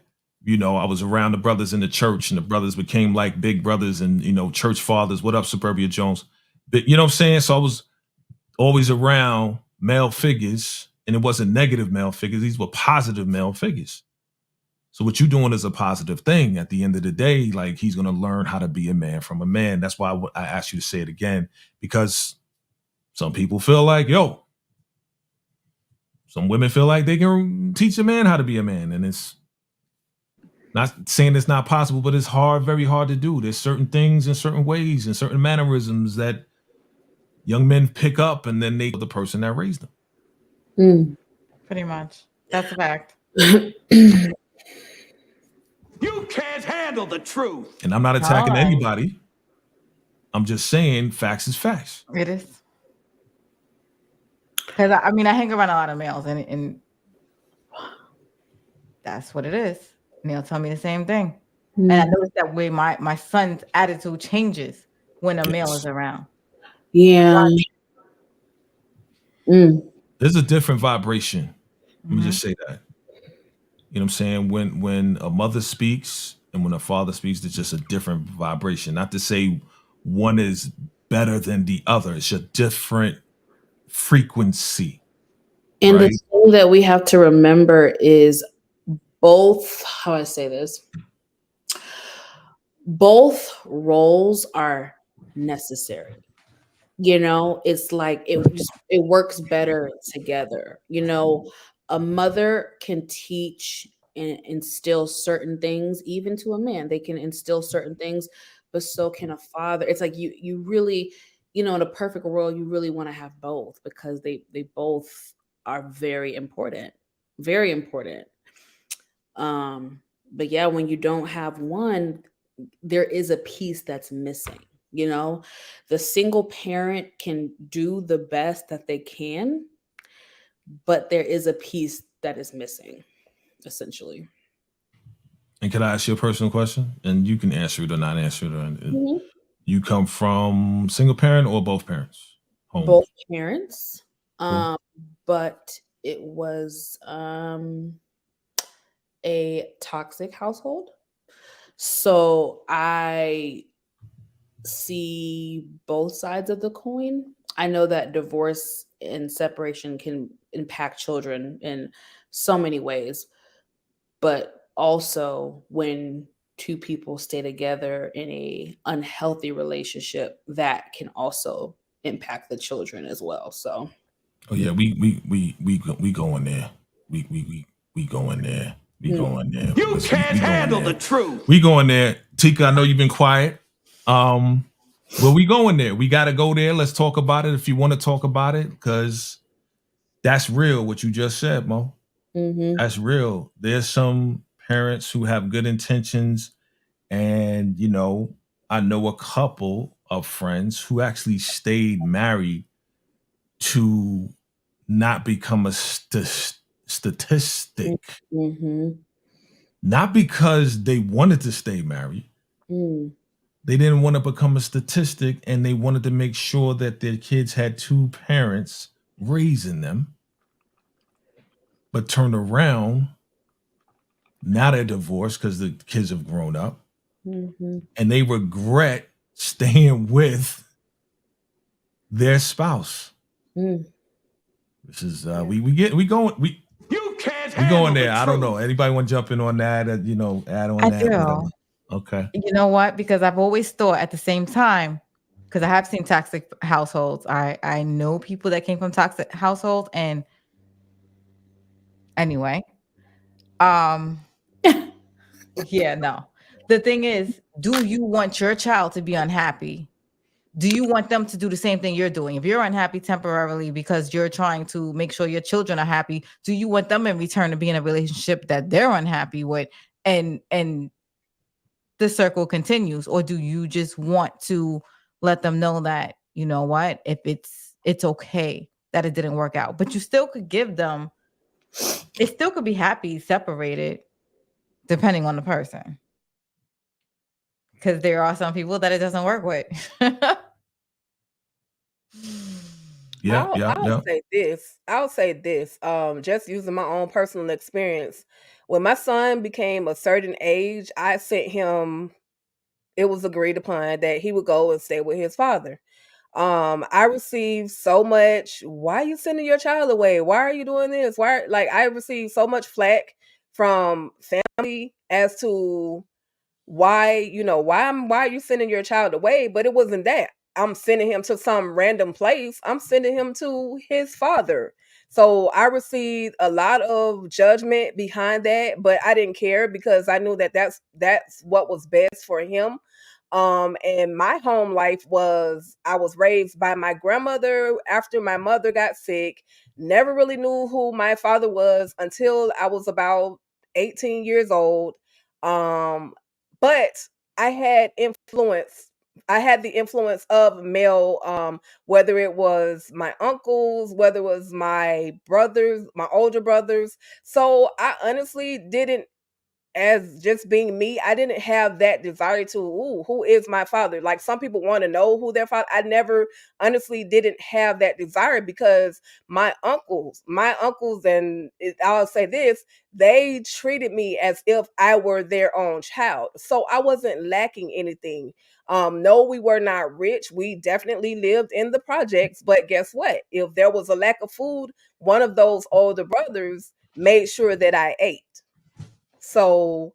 I was around the brothers in the church, and the brothers became like big brothers and, church fathers. What up, Suburbia Jones? But you know what I'm saying? So I was always around male figures, and it wasn't negative male figures. These were positive male figures. So what you're doing is a positive thing. At the end of the day, like, he's going to learn how to be a man from a man. That's why I asked you to say it again, because some people feel like, some women feel like they can teach a man how to be a man. And it's not saying it's not possible, but it's hard, very hard to do. There's certain things and certain ways and certain mannerisms that young men pick up, and then they the person that raised them. Pretty much. That's a fact. You can't handle the truth. And I'm not attacking anybody. I'm just saying facts is facts. It is. Because I hang around a lot of males, and that's what it is. And they'll tell me the same thing. And I noticed that way my son's attitude changes when a male is around. Yeah. There's a different vibration. Let me just say that. You know what I'm saying? When a mother speaks and when a father speaks, there's just a different vibration. Not to say one is better than the other. It's a different frequency. And the thing that we have to remember is both roles are necessary. It's like it works better together. A mother can teach and instill certain things, even to a man. They can instill certain things, but so can a father. It's like you really, in a perfect world, you really want to have both, because they both are very important. Very important. But yeah, when you don't have one, there is a piece that's missing. The single parent can do the best that they can, but there is a piece that is missing, essentially. And can I ask you a personal question? And you can answer it or not answer it. You come from single parent or both parents? Home? Both parents. But it was a toxic household. So I see both sides of the coin. I know that divorce and separation can impact children in so many ways, but also when two people stay together in a unhealthy relationship, that can also impact the children as well. So, oh yeah, we going there. We going there. We going there. You can't handle the truth. We going there. Tika, I know you've been quiet. Well, we going there. We got to go there. Let's talk about it if you want to talk about it, because that's real, what you just said, Mo. That's real. There's some parents who have good intentions, and, I know a couple of friends who actually stayed married to not become a statistic. Not because they wanted to stay married. They didn't want to become a statistic, and they wanted to make sure that their kids had two parents raising them. But turned around, now they're divorced because the kids have grown up. And they regret staying with their spouse. This is we going there. I don't know. Anybody want to jump in on that? Add on that. Do. Okay. You know what? Because I've always thought at the same time, because I have seen toxic households. I know people that came from toxic households, and anyway, yeah, no. The thing is, do you want your child to be unhappy? Do you want them to do the same thing you're doing? If you're unhappy temporarily because you're trying to make sure your children are happy, do you want them in return to be in a relationship that they're unhappy with and the circle continues, or do you just want to let them know that, you know what, if it's okay that it didn't work out, but you still could give them, it still could be happy separated depending on the person, because there are some people that it doesn't work with. Yeah, yeah, I'll yeah. say this. I'll say this. Just using my own personal experience. When my son became a certain age, I sent him. It was agreed upon that he would go and stay with his father. I received so much. Why are you sending your child away? Why are you doing this? Why? Like I received so much flack from family as to why are you sending your child away? But it wasn't that. I'm sending him to some random place. I'm sending him to his father. So I received a lot of judgment behind that, but I didn't care because I knew that that's what was best for him. And my home life was, I was raised by my grandmother after my mother got sick. Never really knew who my father was until I was about 18 years old. Um, but I had influence. I had the influence of male, whether it was my uncles, whether it was my brothers, my older brothers. So I honestly didn't, as just being me, I didn't have that desire to, ooh, who is my father? Like some people want to know who their father. I never honestly didn't have that desire because my uncles, and I'll say this, they treated me as if I were their own child. So I wasn't lacking anything. No, we were not rich. We definitely lived in the projects, but guess what? If there was a lack of food, one of those older brothers made sure that I ate. So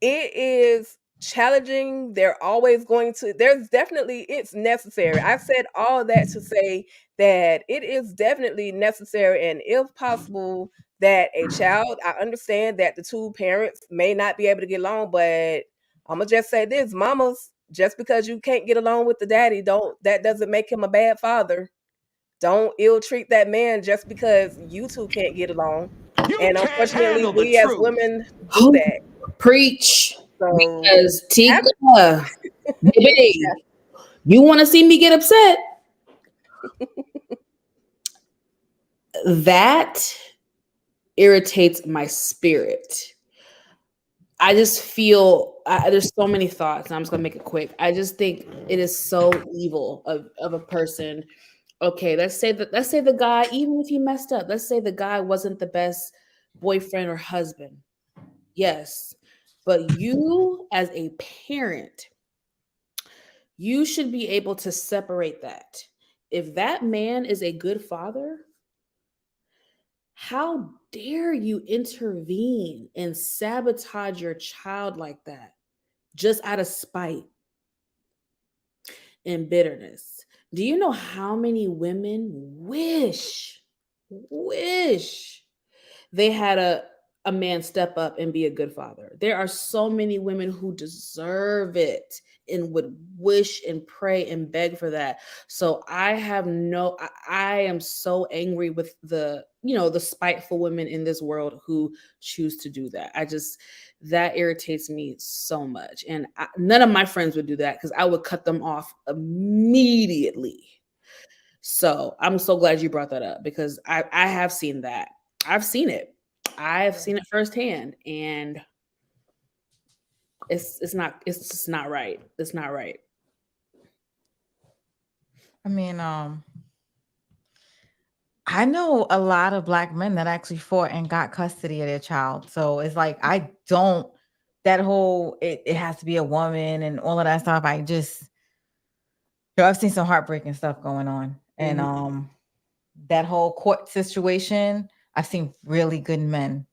it is challenging. They're always going to, there's definitely, it's necessary. I said all that to say that it is definitely necessary and if possible that a child, I understand that the two parents may not be able to get along, but I'm gonna just say this, mamas, just because you can't get along with the daddy, that doesn't make him a bad father. Don't ill treat that man just because you two can't get along. You And can't unfortunately, handle the we as truth. women do that. Preach. So Because I, Tika, baby, you want to see me get upset? That irritates my spirit. I just feel there's so many thoughts, and I'm just gonna make it quick. I just think it is so evil of a person. Okay, let's say the guy, even if he messed up, let's say the guy wasn't the best boyfriend or husband. Yes, but you as a parent, you should be able to separate that. If that man is a good father, how dare you intervene and sabotage your child like that just out of spite and bitterness? Do you know how many women wish they had a man step up and be a good father? There are so many women who deserve it and would wish and pray and beg for that. So I am so angry with the spiteful women in this world who choose to do that. That irritates me so much. And none of my friends would do that because I would cut them off immediately. So I'm so glad you brought that up because I have seen that. I've seen it. I've seen it firsthand, and it's just not right. It's not right. I mean, I know a lot of Black men that actually fought and got custody of their child. So it's like I don't, that whole it has to be a woman and all of that stuff. I've seen some heartbreaking stuff going on. And that whole court situation, I've seen really good men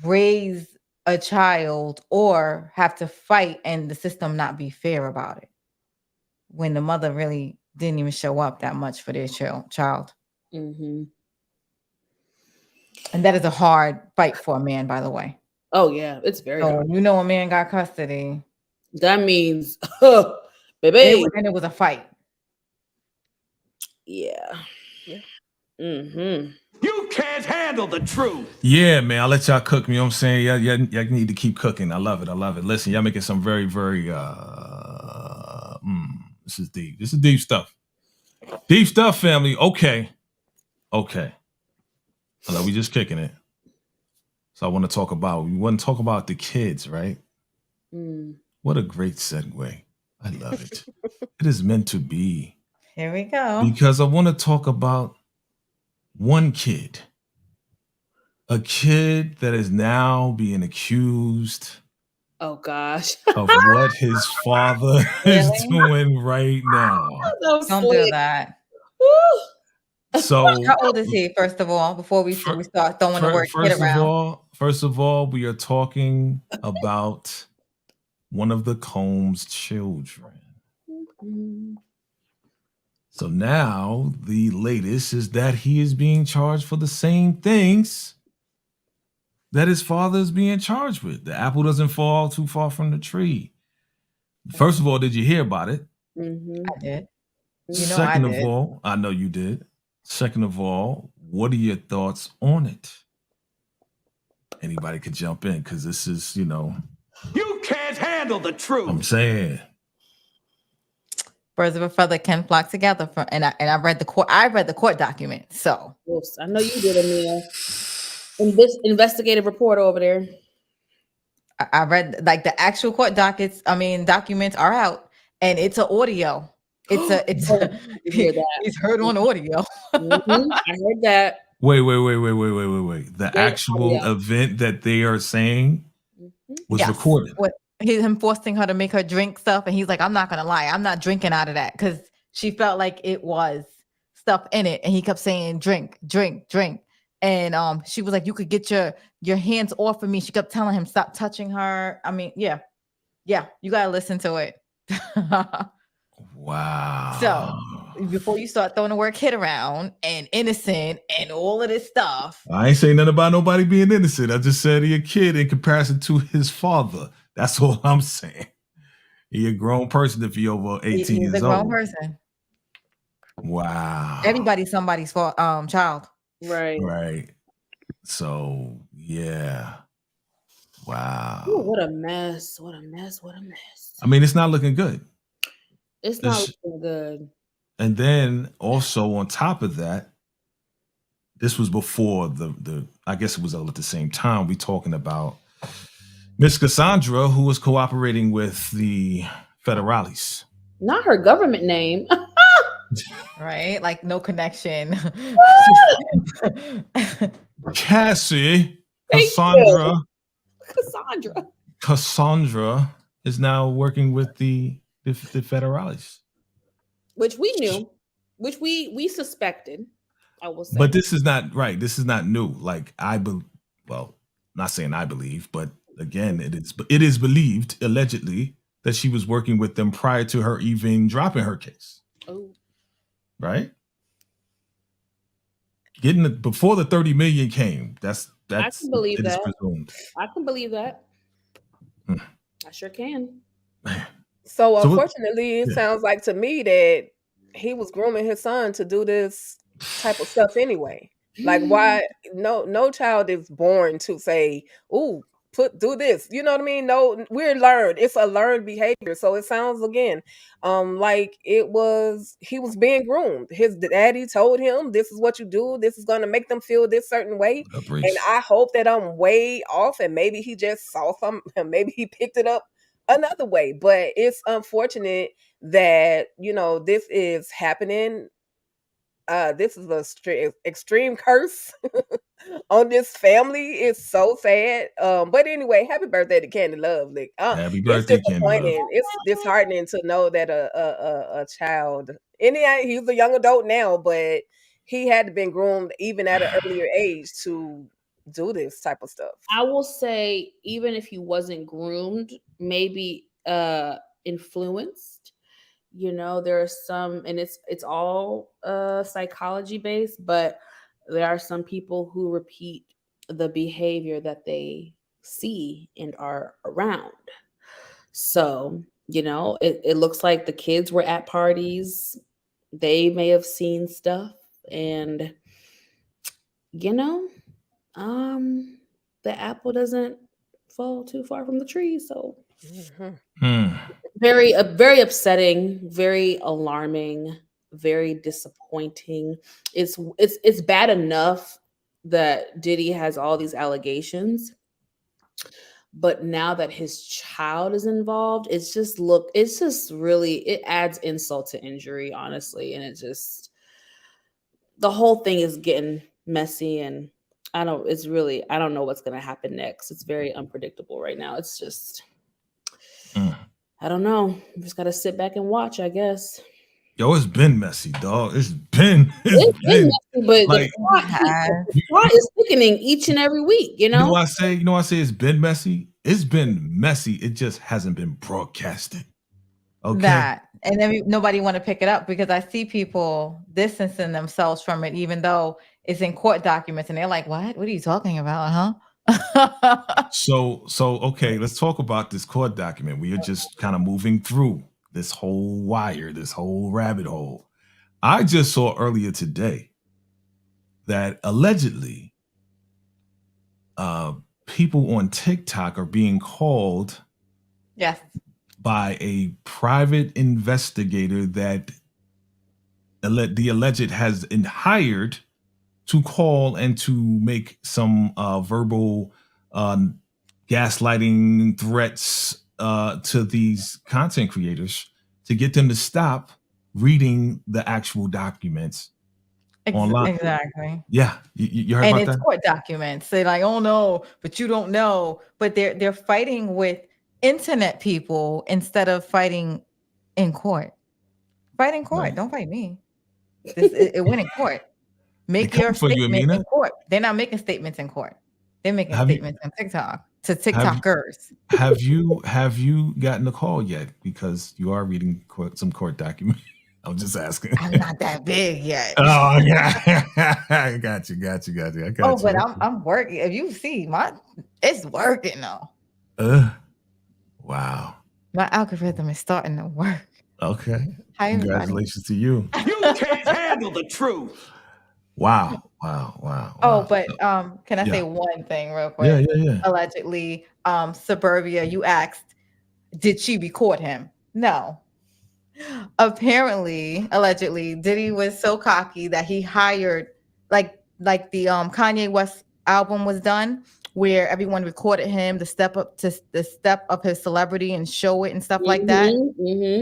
raise a child or have to fight and the system not be fair about it when the mother really didn't even show up that much for their child. Mm-hmm. And that is a hard fight for a man, by the way. Oh yeah, it's very hard. You know, a man got custody. That means, baby, And it was a fight. yeah. Yeah. Mm-hmm. You can't handle the truth. Yeah, man. I'll let y'all cook. You know what I'm saying? Y'all need to keep cooking. I love it. I love it. Listen, y'all making some very, very this is deep. This is deep stuff. Deep stuff, family. Okay. Hello, we just kicking it. So I want to talk about the kids, right? What a great segue. I love it. It is meant to be. Here we go. Because I want to talk about one kid. A kid that is now being accused Oh gosh. of what his father is Really? doing right now. Don't do that. Woo. So How old is he, first of all, before we start throwing the word kid around? First of all, we are talking about one of the Combs children. So now the latest is that he is being charged for the same things that his father is being charged with. The apple doesn't fall too far from the tree. First of all, did you hear about it? I did. Second of all, I know you did. Second of all, what are your thoughts on it? Anybody could jump in because this is, You can't handle the truth. I'm saying. Birds of a feather can flock together. And I read the court document. So Oops, I know you did, Amina. In this investigative report over there. I read like the actual court documents are out, and it's an audio. It's he's heard on audio. I heard that. Wait. The actual event that they are saying was recorded. Him forcing her to make her drink stuff, and he's like, I'm not gonna lie, I'm not drinking out of that, because she felt like it was stuff in it, and he kept saying drink. And she was like, you could get your hands off of me. She kept telling him stop touching her. I mean, yeah, you gotta listen to it. Wow. So before you start throwing the word kid around and innocent and all of this stuff. I ain't saying nothing about nobody being innocent. I just said he a kid in comparison to his father. That's all I'm saying. He a grown person if he over 18 years old. He's a grown person. Wow. Everybody's somebody's child. Right. So yeah. Wow. Ooh, what a mess. I mean, it's not looking good. It's not looking good. And then also on top of that, this was before the I guess it was all at the same time. We talking about Miss Cassandra, who was cooperating with the federales. Not her government name. Right? Like no connection. Cassie, Cassandra is now working with the federales. Which we knew, which we suspected, I will say. But this is not right. This is not new. Like not saying I believe, but again, it is believed, allegedly, that she was working with them prior to her even dropping her case. Oh. Right? Getting it before the 30 million came. That's I can believe that. Presumed. I can believe that. I sure can. So unfortunately, it sounds like to me that he was grooming his son to do this type of stuff anyway. Like, why? No child is born to say, "Ooh, do this." You know what I mean? No, we're learned. It's a learned behavior. So it sounds again, like he was being groomed. His daddy told him, "This is what you do. This is going to make them feel this certain way." And I hope that I'm way off, and maybe he just saw something, and maybe he picked it up another way. But it's unfortunate that this is happening. This is a extreme curse on this family. It's so sad. But anyway, happy birthday to Candy Love. Like, happy birthday, Candy Love. It's disheartening to know that a child, and he's a young adult now, but he had to been groomed even at an earlier age to do this type of stuff. I will say, even if he wasn't groomed, maybe influenced. There are some, and it's all psychology based, but there are some people who repeat the behavior that they see and are around. So, it looks like the kids were at parties. They may have seen stuff, and you know, the apple doesn't fall too far from the tree. So Mhm. very upsetting, very alarming, very disappointing. It's bad enough that Diddy has all these allegations, but now that his child is involved, it's just really, it adds insult to injury, honestly, and it just, the whole thing is getting messy, and I don't know what's going to happen next. It's very unpredictable right now. It's just, Mm. I don't know. We just got to sit back and watch, I guess. Yo, it's been messy, dog. It's been It's been messy, but like the you, plot is thickening each and every week, you know why I say, it's been messy? It's been messy. It just hasn't been broadcasted. Okay. That, and then nobody want to pick it up because I see people distancing themselves from it, even though it's in court documents, and they're like, "What? What are you talking about, huh?" So okay, let's talk about this court document. We are just kind of moving through this whole wire, this whole rabbit hole. I just saw earlier today that allegedly people on TikTok are being called Yes. by a private investigator that the alleged has been hired to call and to make some verbal gaslighting threats to these content creators to get them to stop reading the actual documents online. Exactly. Yeah, you heard And about it's that? court documents. They're like, "Oh no, but you don't know." But they're fighting with internet people instead of fighting in court. Fight in court. Right. Don't fight me. It went in court. They Make your coming for you, statement Amina. in court. They're not making statements in court. They're making Have you statements on TikTok to have you TikTokers. have you gotten a call yet? Because you are reading some court document. I'm just asking. I'm not that big yet. Oh yeah, I got you. I got Oh, but you. I'm working. If you see it's working though. Wow. My algorithm is starting to work. Okay. Hi, everybody. Congratulations to you. You can't handle the truth. Wow. Oh, but can I Yeah. say one thing real Yeah. quick? Allegedly, Suburbia, you asked, did she record him? No. Apparently, allegedly, Diddy was so cocky that he hired like the Kanye West album was done, where everyone recorded him the step of his celebrity and show it and stuff like that.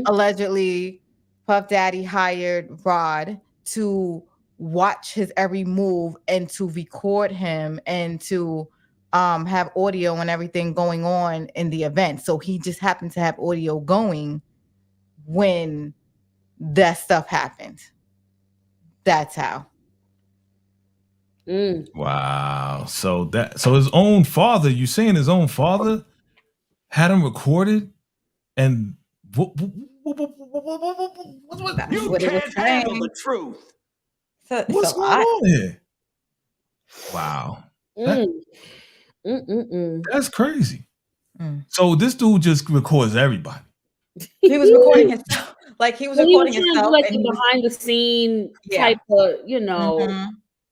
Allegedly, Puff Daddy hired Rod to watch his every move and to record him and to have audio and everything going on in the event. So he just happened to have audio going when that stuff happened. That's how. Wow. So his own father, you saying his own father had him recorded and That's You what it was can't handle saying. the truth. So it's what's a going lot. on here? Wow. That's crazy. So this dude just records everybody. He was recording himself. Like he was Well, he was recording trying to do himself like and the he was behind the scene Yeah. type of,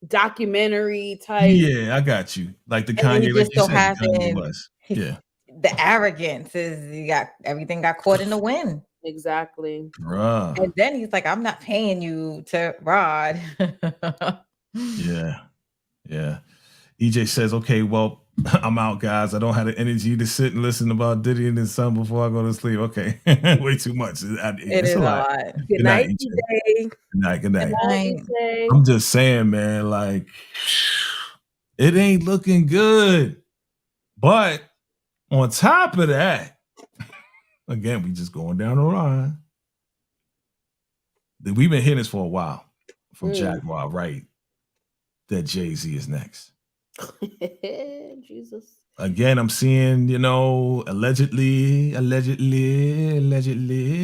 documentary type. Yeah, I got you. Like the And then Kanye, he like just you so said, the Kanye happened was. Yeah. the arrogance is everything got caught in the wind. Exactly. Bruh. And then he's like, I'm not paying you to Rod. Yeah. EJ says, okay, well, I'm out, guys. I don't have the energy to sit and listen about Diddy and his son before I go to sleep. Okay. Way too much. It is a lot. Good night, EJ. Good night. Right. I'm just saying, man, like, it ain't looking good. But on top of that, again, we just going down the line. We've been hearing this for a while from Jaguar, right? That Jay-Z is next. Jesus. Again, I'm seeing, allegedly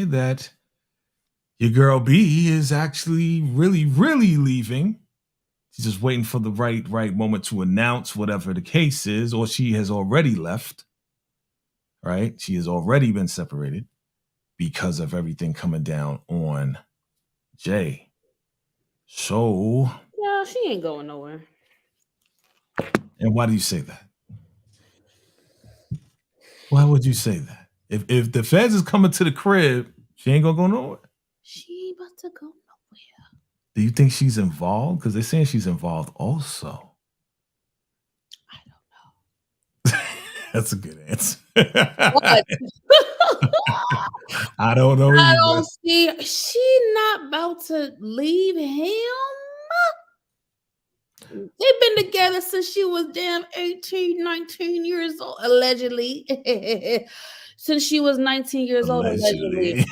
that your girl B is actually really, really leaving. She's just waiting for the right moment to announce whatever the case is, or she has already left. Right? She has already been separated because of everything coming down on Jay. So Yeah, she ain't going nowhere. And why do you say that? Why would you say that? If the feds is coming to the crib, she ain't gonna go nowhere. She about to go nowhere. Do you think she's involved? Because they're saying she's involved also. I don't know. That's a good answer. What? I don't know. I either. don't see. She not about to leave him. They've been together since she was damn 18, 19 years old, allegedly. Since she was 19 years old, allegedly.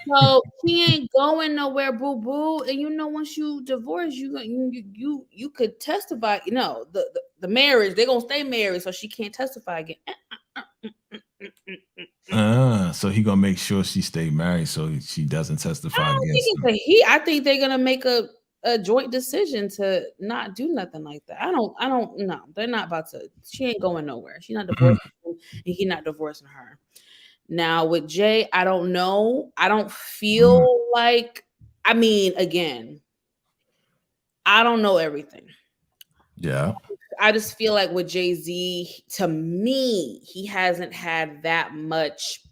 So she ain't going nowhere, boo boo. And you know, once you divorce, you could testify. You know, the marriage, they're gonna stay married, so she can't testify again. So he gonna make sure she stay married so she doesn't testify against him. I think they're gonna make a joint decision to not do nothing like that. I don't know. They're not about to. She ain't going nowhere. She's not divorcing him, and he's not divorcing her. Now with Jay, I don't know. I don't feel like. I mean, again, I don't know everything. Yeah. I just feel like with Jay-Z, to me, he hasn't had that much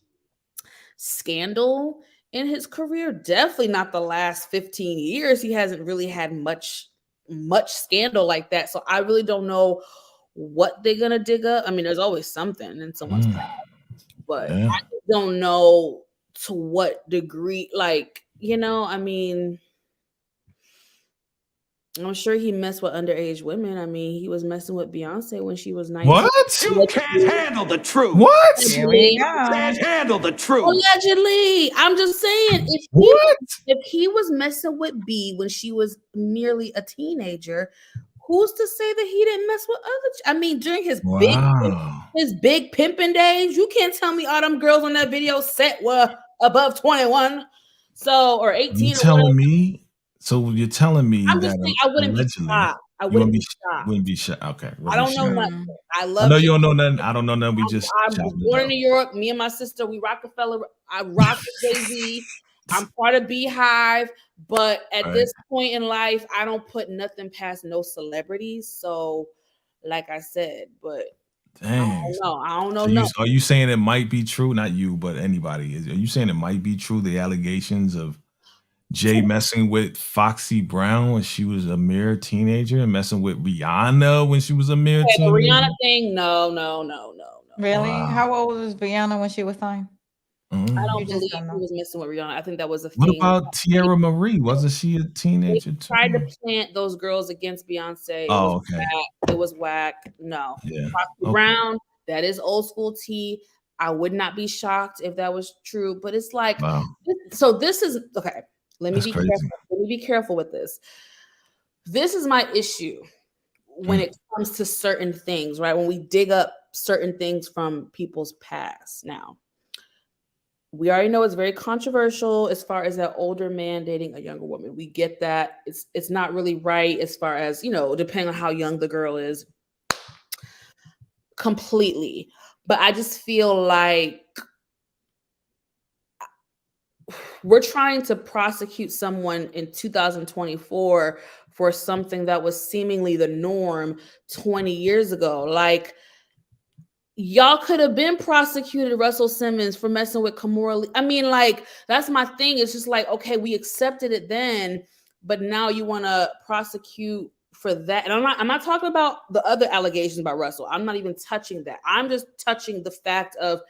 scandal in his career. Definitely not the last 15 years. He hasn't really had much scandal like that. So I really don't know what they're gonna dig up. I mean, there's always something in someone's past, but I just don't know to what degree. Like, you know, I mean, I'm sure he messed with underage women. I mean, he was messing with Beyonce when she was 19. What? You can't handle the truth. What? Here we You can't go. handle the truth. Allegedly. I'm just saying, if he was messing with B when she was merely a teenager, who's to say that he didn't mess with other? I mean, during his big pimping days, you can't tell me all them girls on that video set were above 21, so or 18. You telling me? So you're telling me I'm that just saying, I wouldn't be shocked. I wouldn't be shocked. Wouldn't be shocked. Okay. I don't know nothing. I know you don't know nothing. I don't know nothing. We just. I was born in New York. Me and my sister, we Rockefeller. I rock with Jay-Z. I'm part of Beehive, but at this point in life, I don't put nothing past no celebrities. So, like I said, but dang, I don't know. Are you saying it might be true? Not you, but anybody. Are you saying it might be true? The allegations of Jay messing with Foxy Brown when she was a mere teenager and messing with Rihanna when she was a mere teenager? The Rihanna thing, no. Really? Wow. How old was Rihanna when she was signed? I don't believe he was messing with Rihanna. I think that was a thing. What about Tierra Marie? Wasn't she a teenager too? Tried to plant those girls against Beyonce. It was whack. No. Yeah. Foxy Brown, that is old school tea. I would not be shocked if that was true, but it's like, so this is okay. Let me be careful with this. This is my issue when it comes to certain things, right? When we dig up certain things from people's past. Now, we already know it's very controversial as far as that older man dating a younger woman. We get that. It's not really right as far as, you know, depending on how young the girl is. Completely. But I just feel like we're trying to prosecute someone in 2024 for something that was seemingly the norm 20 years ago. Like, y'all could have been prosecuted Russell Simmons for messing with Kimora. I mean, like, that's my thing. It's just like, okay, we accepted it then, but now you want to prosecute for that. And I'm not talking about the other allegations about Russell. I'm not even touching that. I'm just touching the fact of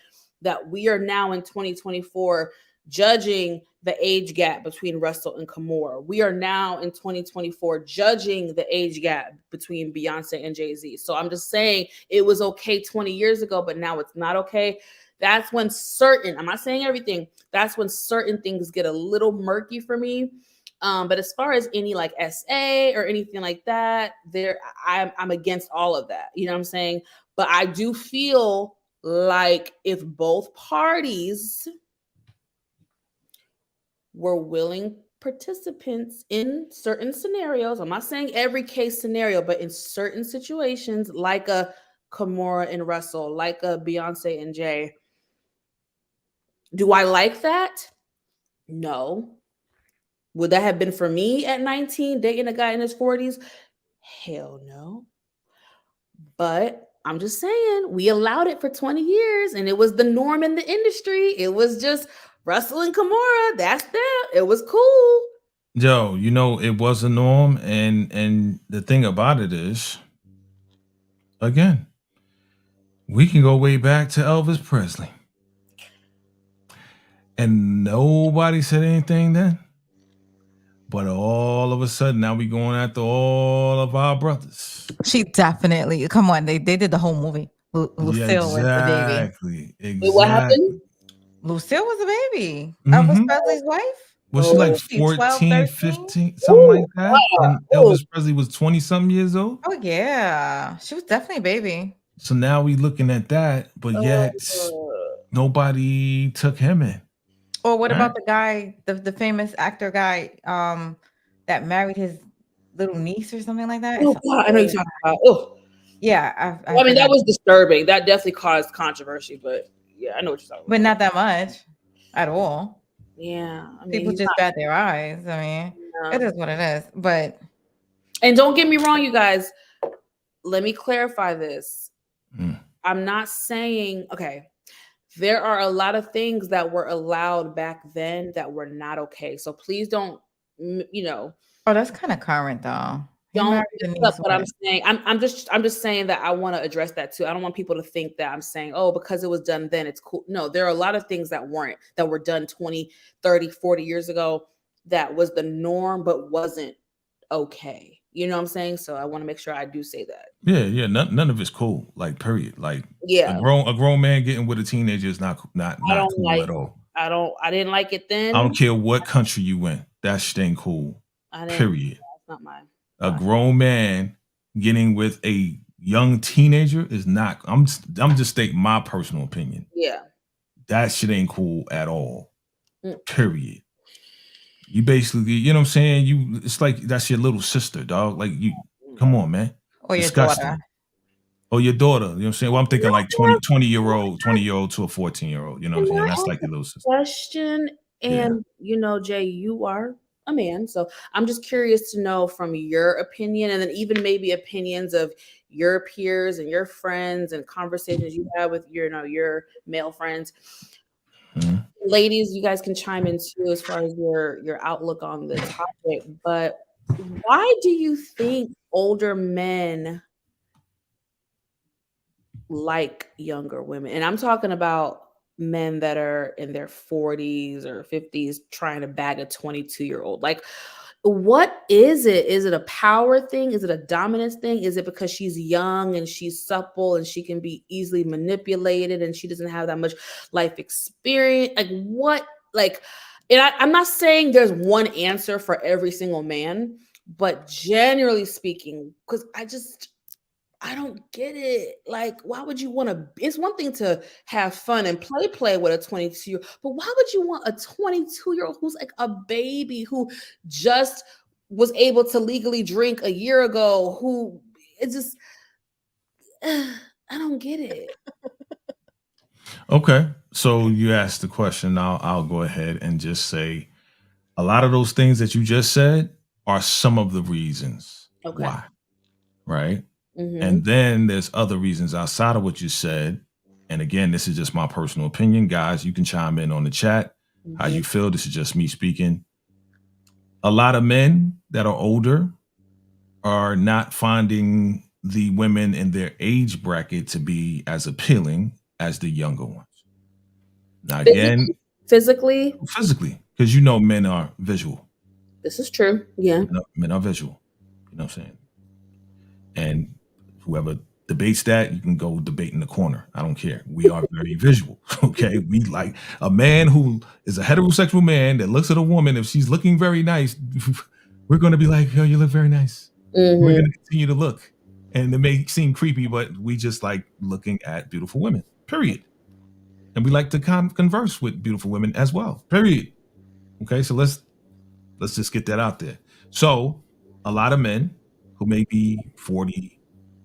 that we are now in 2024 judging the age gap between Russell and Kimora. We are now in 2024 judging the age gap between Beyonce and Jay-Z. So I'm just saying it was okay 20 years ago, but now it's not okay. That's when I'm not saying everything, that's when certain things get a little murky for me. But as far as any like SA or anything like that, I'm against all of that. You know what I'm saying? But I do feel like if both parties were willing participants in certain scenarios, I'm not saying every case scenario, but in certain situations, like a Kimora and Russell, like a Beyonce and Jay. Do I like that? No. Would that have been for me at 19, dating a guy in his 40s? Hell no. But I'm just saying, we allowed it for 20 years and it was the norm in the industry. It was just Russell and Kimura. That's that. It was cool. Yo, it was a norm, and the thing about it is, again, we can go way back to Elvis Presley. And nobody said anything then. But all of a sudden, now we going after all of our brothers. She definitely, come on, they did the whole movie. Lucille was the baby. Exactly. Wait, what happened? Lucille was a baby. Elvis Presley's wife. Was she like 14, 15, something like that? And Elvis Presley was 20-something years old? Oh, yeah. She was definitely a baby. So now we looking at that, but yet nobody took him in. Or what about the guy, the famous actor guy that married his little niece or something like that? Oh, God, I know you're talking about. Oh. Yeah. I mean, that was disturbing. That definitely caused controversy, but yeah, I know what you're talking about. But not that much at all. Yeah. I mean, people just bat their eyes. I mean, it is what it is. But and don't get me wrong, you guys. Let me clarify this. I'm not saying, okay, there are a lot of things that were allowed back then that were not okay. So please don't, Oh, that's kind of current though. Don't up what I'm saying. I'm just saying that I want to address that too. I don't want people to think that I'm saying, oh, because it was done then it's cool. No, there are a lot of things that were done 20, 30, 40 years ago that was the norm, but wasn't okay. You know what I'm saying? So I want to make sure I do say that. Yeah. None of it's cool. Like, period. Like, yeah, a grown man getting with a teenager is not cool at all. I didn't like it then. I don't care what country you in. That shit ain't cool. Period. That's not mine. A grown man getting with a young teenager is not. I'm just stating my personal opinion. Yeah, that shit ain't cool at all. Period. You basically, you know what I'm saying? It's like that's your little sister, dog. Like come on, man. Or your daughter. Or your daughter. You know what I'm saying? Well, I'm thinking like 20-year-old to a 14-year-old. You know what I'm saying? That's like your little sister. Question, and Jay, you are a man, so I'm just curious to know from your opinion, and then even maybe opinions of your peers and your friends and conversations you have with your male friends. Mm-hmm. Ladies, you guys can chime in too as far as your outlook on the topic. But why do you think older men like younger women? And I'm talking about men that are in their 40s or 50s trying to bag a 22-year-old. Like, what is it? Is it a power thing? Is it a dominance thing? Is it because she's young and she's supple and she can be easily manipulated and she doesn't have that much life experience? Like, what? Like, and I'm not saying there's one answer for every single man, but generally speaking, because I don't get it. Like, why would you want to? It's one thing to have fun and play with a 22-year-old, but why would you want a 22-year-old who's like a baby who just was able to legally drink a year ago? Who it's just, I don't get it. Okay, so you asked the question. I'll go ahead and just say a lot of those things that you just said are some of the reasons why, right? Mm-hmm. And then there's other reasons outside of what you said. And again, this is just my personal opinion. Guys, you can chime in on the chat. Mm-hmm. How you feel. This is just me speaking. A lot of men that are older are not finding the women in their age bracket to be as appealing as the younger ones. Now, again, physically, because men are visual. This is true. Yeah. Men are visual. You know what I'm saying? And whoever debates that, you can go debate in the corner. I don't care. We are very visual. Okay. We like a man who is a heterosexual man that looks at a woman. If she's looking very nice, we're going to be like, yo, you look very nice. Mm-hmm. We're going to continue to look. And it may seem creepy, but we just like looking at beautiful women, period. And we like to converse with beautiful women as well, period. Okay. So let's just get that out there. So a lot of men who may be 40,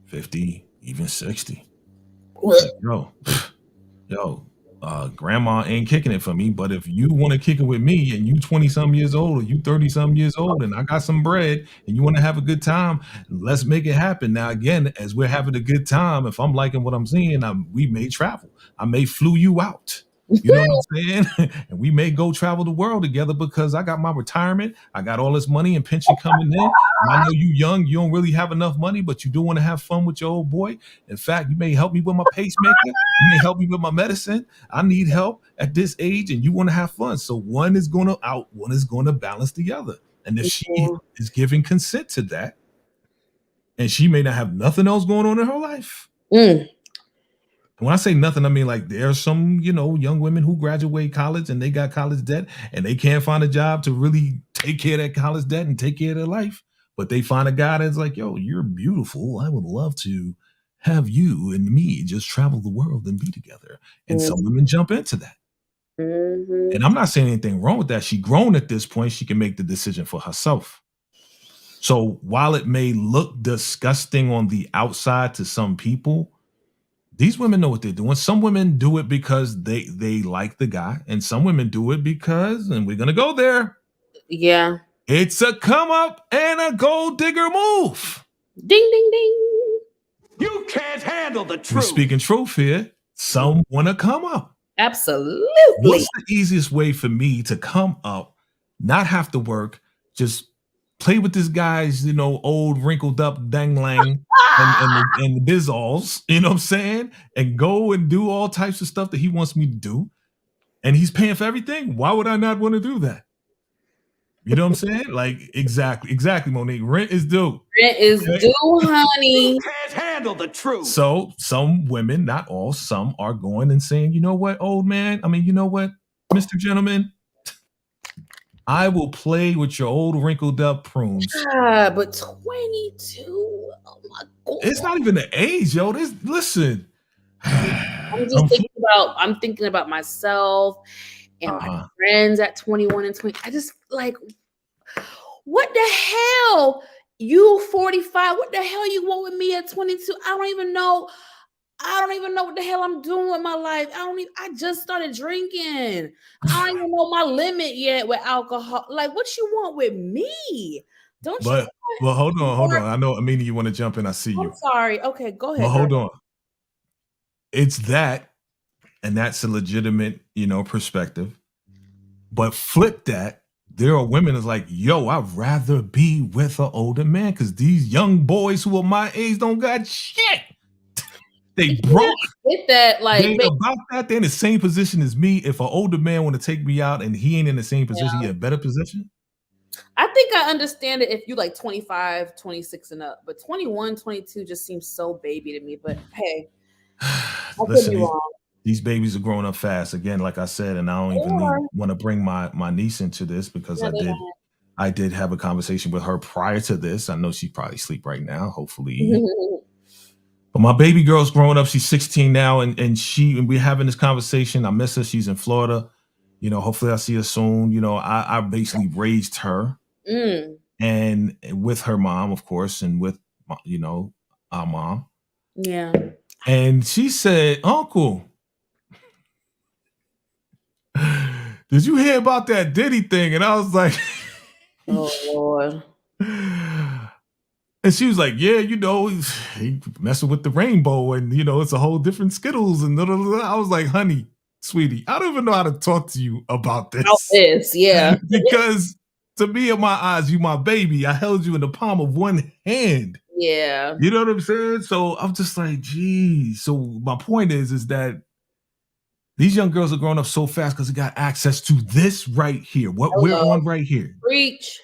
50, even 60. Like, yo, grandma ain't kicking it for me. But if you want to kick it with me and you 20 some years old or you 30 some years old and I got some bread and you want to have a good time, let's make it happen. Now, again, as we're having a good time, if I'm liking what I'm seeing, we may travel. I may flew you out. You know what I'm saying? And we may go travel the world together because I got my retirement. I got all this money and pension coming in. And I know you young, you don't really have enough money, but you do want to have fun with your old boy. In fact, you may help me with my pacemaker. You may help me with my medicine. I need help at this age, and you want to have fun. So one is going to one is going to balance the other. And if she is giving consent to that, and she may not have nothing else going on in her life. When I say nothing, I mean like there are some, young women who graduate college and they got college debt and they can't find a job to really take care of that college debt and take care of their life. But they find a guy that's like, yo, you're beautiful. I would love to have you and me just travel the world and be together. And some women jump into that. And I'm not saying anything wrong with that. She grown at this point. She can make the decision for herself. So while it may look disgusting on the outside to some people, these women know what they're doing. Some women do it because they like the guy, and some women do it because, and we're gonna go there. Yeah. It's a come up and a gold digger move. Ding, ding, ding. You can't handle the We're truth. speaking truth here. Some want to come up. Absolutely. What's the easiest way for me to come up, not have to work, just play with this guy's, old wrinkled up dangling and the bizalls, you know what I'm saying? And go and do all types of stuff that he wants me to do. And he's paying for everything. Why would I not want to do that? You know what I'm saying? Like, exactly, Monique. Rent is due. Rent is due, honey. You can't handle the truth. So some women, not all, some are going and saying, you know what, old man? I mean, you know what, Mr. Gentleman? I will play with your old wrinkled up prunes. But 22, oh my God. It's not even the age, yo. Listen. I'm thinking about myself and my friends at 21 and 20. I just like, what the hell? You 45, what the hell you want with me at 22? I don't even know what the hell I'm doing with my life. I just started drinking. I don't even know my limit yet with alcohol. Like, what you want with me? Don't you? Well, hold on. I know, Amina, you want to jump in. I see you. I'm sorry. Okay, go ahead. Well, hold on. It's that, and that's a legitimate, perspective. But flip that. There are women that's like, yo, I'd rather be with an older man because these young boys who are my age don't got shit. They broke. Get that, like, they about that. They're in the same position as me. If an older man want to take me out and he ain't in the same position, he in a better position. I think I understand it if you like 25, 26 and up, but 21, 22 just seems so baby to me. But hey, I could be wrong. These babies are growing up fast. Again, like I said, and I don't even want to bring my niece into this because I did have a conversation with her prior to this. I know she's probably asleep right now, hopefully. But my baby girl's growing up. She's 16 now, and we're having this conversation. I miss her. She's in Florida. Hopefully I'll see her soon. I basically raised her and with her mom, of course, and with, our mom. Yeah. And she said, Uncle, did you hear about that Diddy thing? And I was like, oh, Lord. And she was like, yeah, he messing with the rainbow and, it's a whole different Skittles. And I was like, honey, sweetie, I don't even know how to talk to you about this. Yeah. Because to me, in my eyes, you my baby. I held you in the palm of one hand. Yeah. You know what I'm saying? So I'm just like, geez. So my point is that these young girls are growing up so fast because they got access to this right here. What we're on right here. Preach.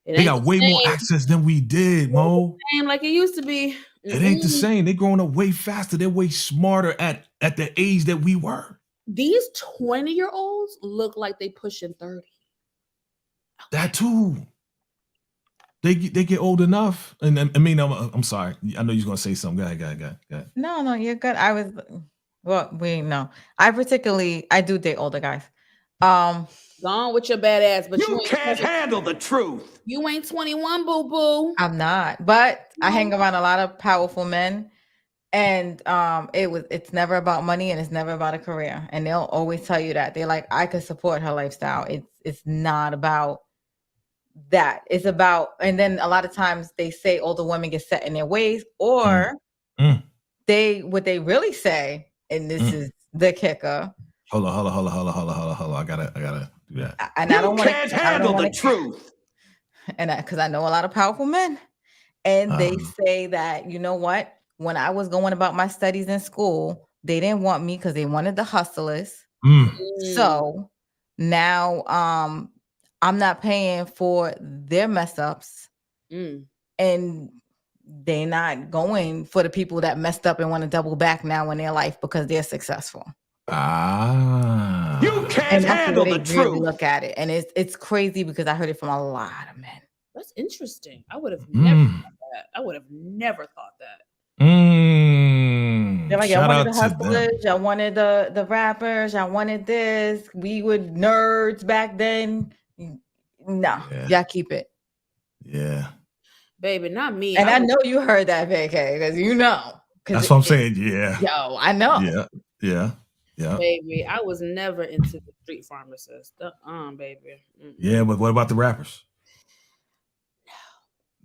They got way more access than we did, Mo. Like it used to be. It ain't the same. They're growing up way faster. They're way smarter at the age that we were. These 20-year-olds look like they pushing 30. That too. They get old enough. And I mean, I'm sorry. I know you're gonna say something. Go ahead. No, you're good. I do date older guys. Gone with your bad ass, but you can't handle the truth. You ain't 21, boo-boo. I'm not, but I hang around a lot of powerful men. And it's never about money and it's never about a career. And they'll always tell you that. They're like, I could support her lifestyle. It's not about that. It's about, and then a lot of times they say older women get set in their ways, or what they really say, and this is the kicker. Hold on. I gotta do that. And I don't want to handle the truth. And because I know a lot of powerful men, and they say that, you know what? When I was going about my studies in school, they didn't want me because they wanted the hustlers. So now I'm not paying for their mess ups, and they're not going for the people that messed up and want to double back now in their life because they're successful. You can't handle the truth. Really look at it, and it's crazy because I heard it from a lot of men. That's interesting. I would have never thought that. I would have never thought that. They're like, I wanted the hustlers, I wanted the rappers, I wanted this. We were nerds back then. No, y'all keep it. Yeah. Baby, not me. And I know you heard that, Vacay, because you know. That's what I'm saying. Yeah. Yo, I know. Yeah. Baby, I was never into the street pharmacist. Baby. Yeah, but what about the rappers?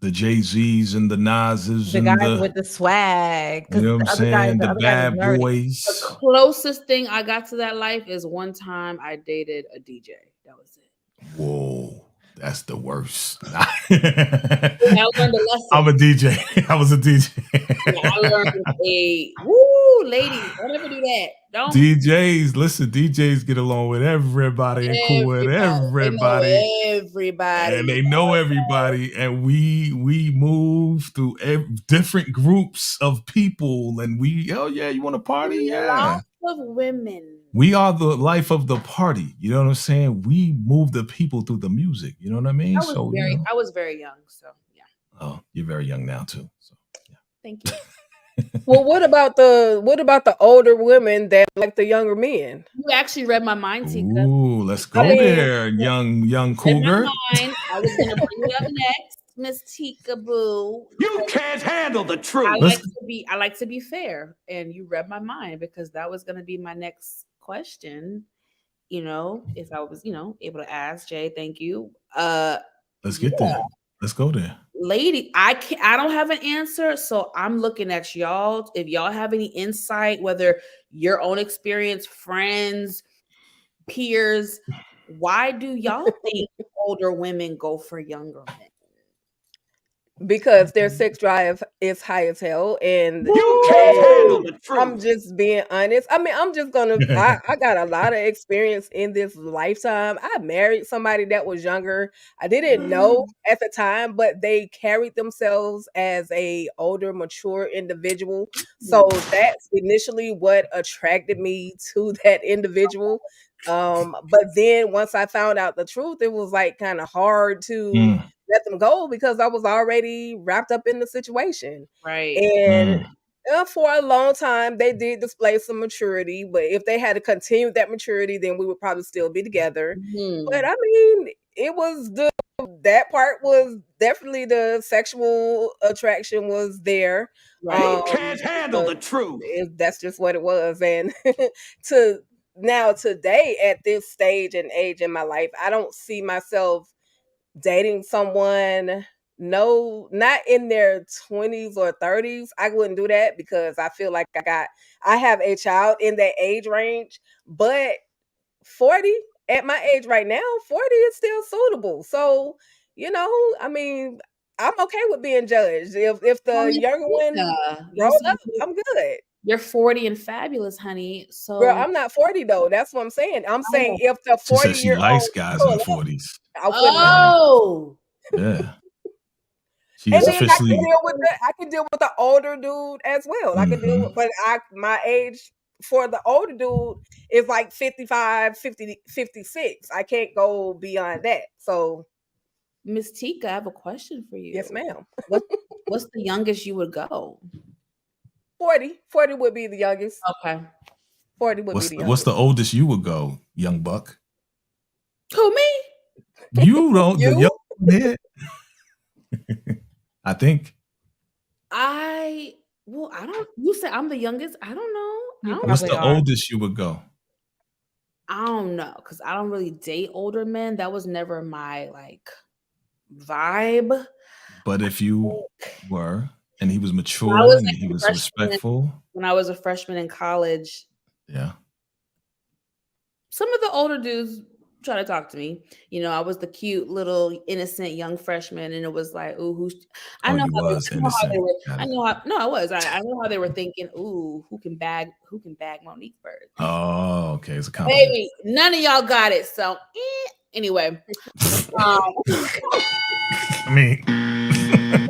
The Jay-Z's and the Nas's the and guys with the swag. You know what I'm saying? The bad boys. The closest thing I got to that life is one time I dated a DJ. That was it. Whoa, that's the worst. I learned a lesson. I'm a DJ. I was a DJ. I learned ladies, don't ever do that. Don't. DJs get along with everybody and cool with everybody. And they know everybody. And we move through different groups of people. And you want to party? Yeah. Lots of women. We are the life of the party. You know what I'm saying? We move the people through the music. You know what I mean? I was very young, so yeah. Oh, you're very young now too. So yeah. Thank you. Well, what about the older women that like the younger men? You actually read my mind, Tika. Ooh, let's go there, young cougar. I was gonna bring it up next, Miss Tika Boo. You can't handle the truth. I like to be fair, and you read my mind because that was gonna be my next question. If I was, able to ask Jay, thank you. Let's get there. Let's go there. Lady, I don't have an answer, so I'm looking at y'all. If y'all have any insight, whether your own experience, friends, peers, why do y'all think older women go for younger men? Because their sex drive is high as hell, and you can't handle the truth. I'm just being honest. I mean, I'm just gonna. I got a lot of experience in this lifetime. I married somebody that was younger. I didn't know at the time, but they carried themselves as a older, mature individual. So that's initially what attracted me to that individual. But then once I found out the truth, it was like kind of hard to let them go because I was already wrapped up in the situation. Right. And for a long time, they did display some maturity, but if they had to continue that maturity, then we would probably still be together. But I mean, that part was definitely the sexual attraction was there. Right. You can't handle the truth. That's just what it was. And today at this stage and age in my life, I don't see myself dating someone, not in their 20s or 30s. I wouldn't do that because I feel like I have a child in that age range, but 40 at my age right now, 40 is still suitable. So, I mean, I'm okay with being judged. If the younger one grows up, I'm good. You're 40 and fabulous, honey. So, girl, I'm not 40 though. That's what I'm saying. I'm saying if the 40 she likes guys in the 40s. Yeah. And then I can deal with the older dude as well. I can deal with, but my age for the older dude is like 55, 50, 56. I can't go beyond that. So, Miss Tika, I have a question for you. Yes, ma'am. What's the youngest you would go? 40. 40 would be the youngest. Okay. 40 would be the youngest. What's the oldest you would go, young buck? Who, me? You don't. The young man. I think. I Well, I don't. You said I'm the youngest. I don't know. You What's probably the are. oldest you would go? I don't know because I don't really date older men. That was never my like vibe. But if you were, and he was When I mature was and like he a was freshman, respectful, when I was a freshman in college, yeah. some of the older dudes try to talk to me. You know, I was the cute little innocent young freshman, and it was like, ooh, who's? I Oh, know you how they, was I know how they innocent. were. Got I it. know how. No, I was. I know how they were thinking. Ooh, who can bag Monique Bird? Oh, okay. It's a compliment. Baby, none of y'all got it. So anyway, I mean,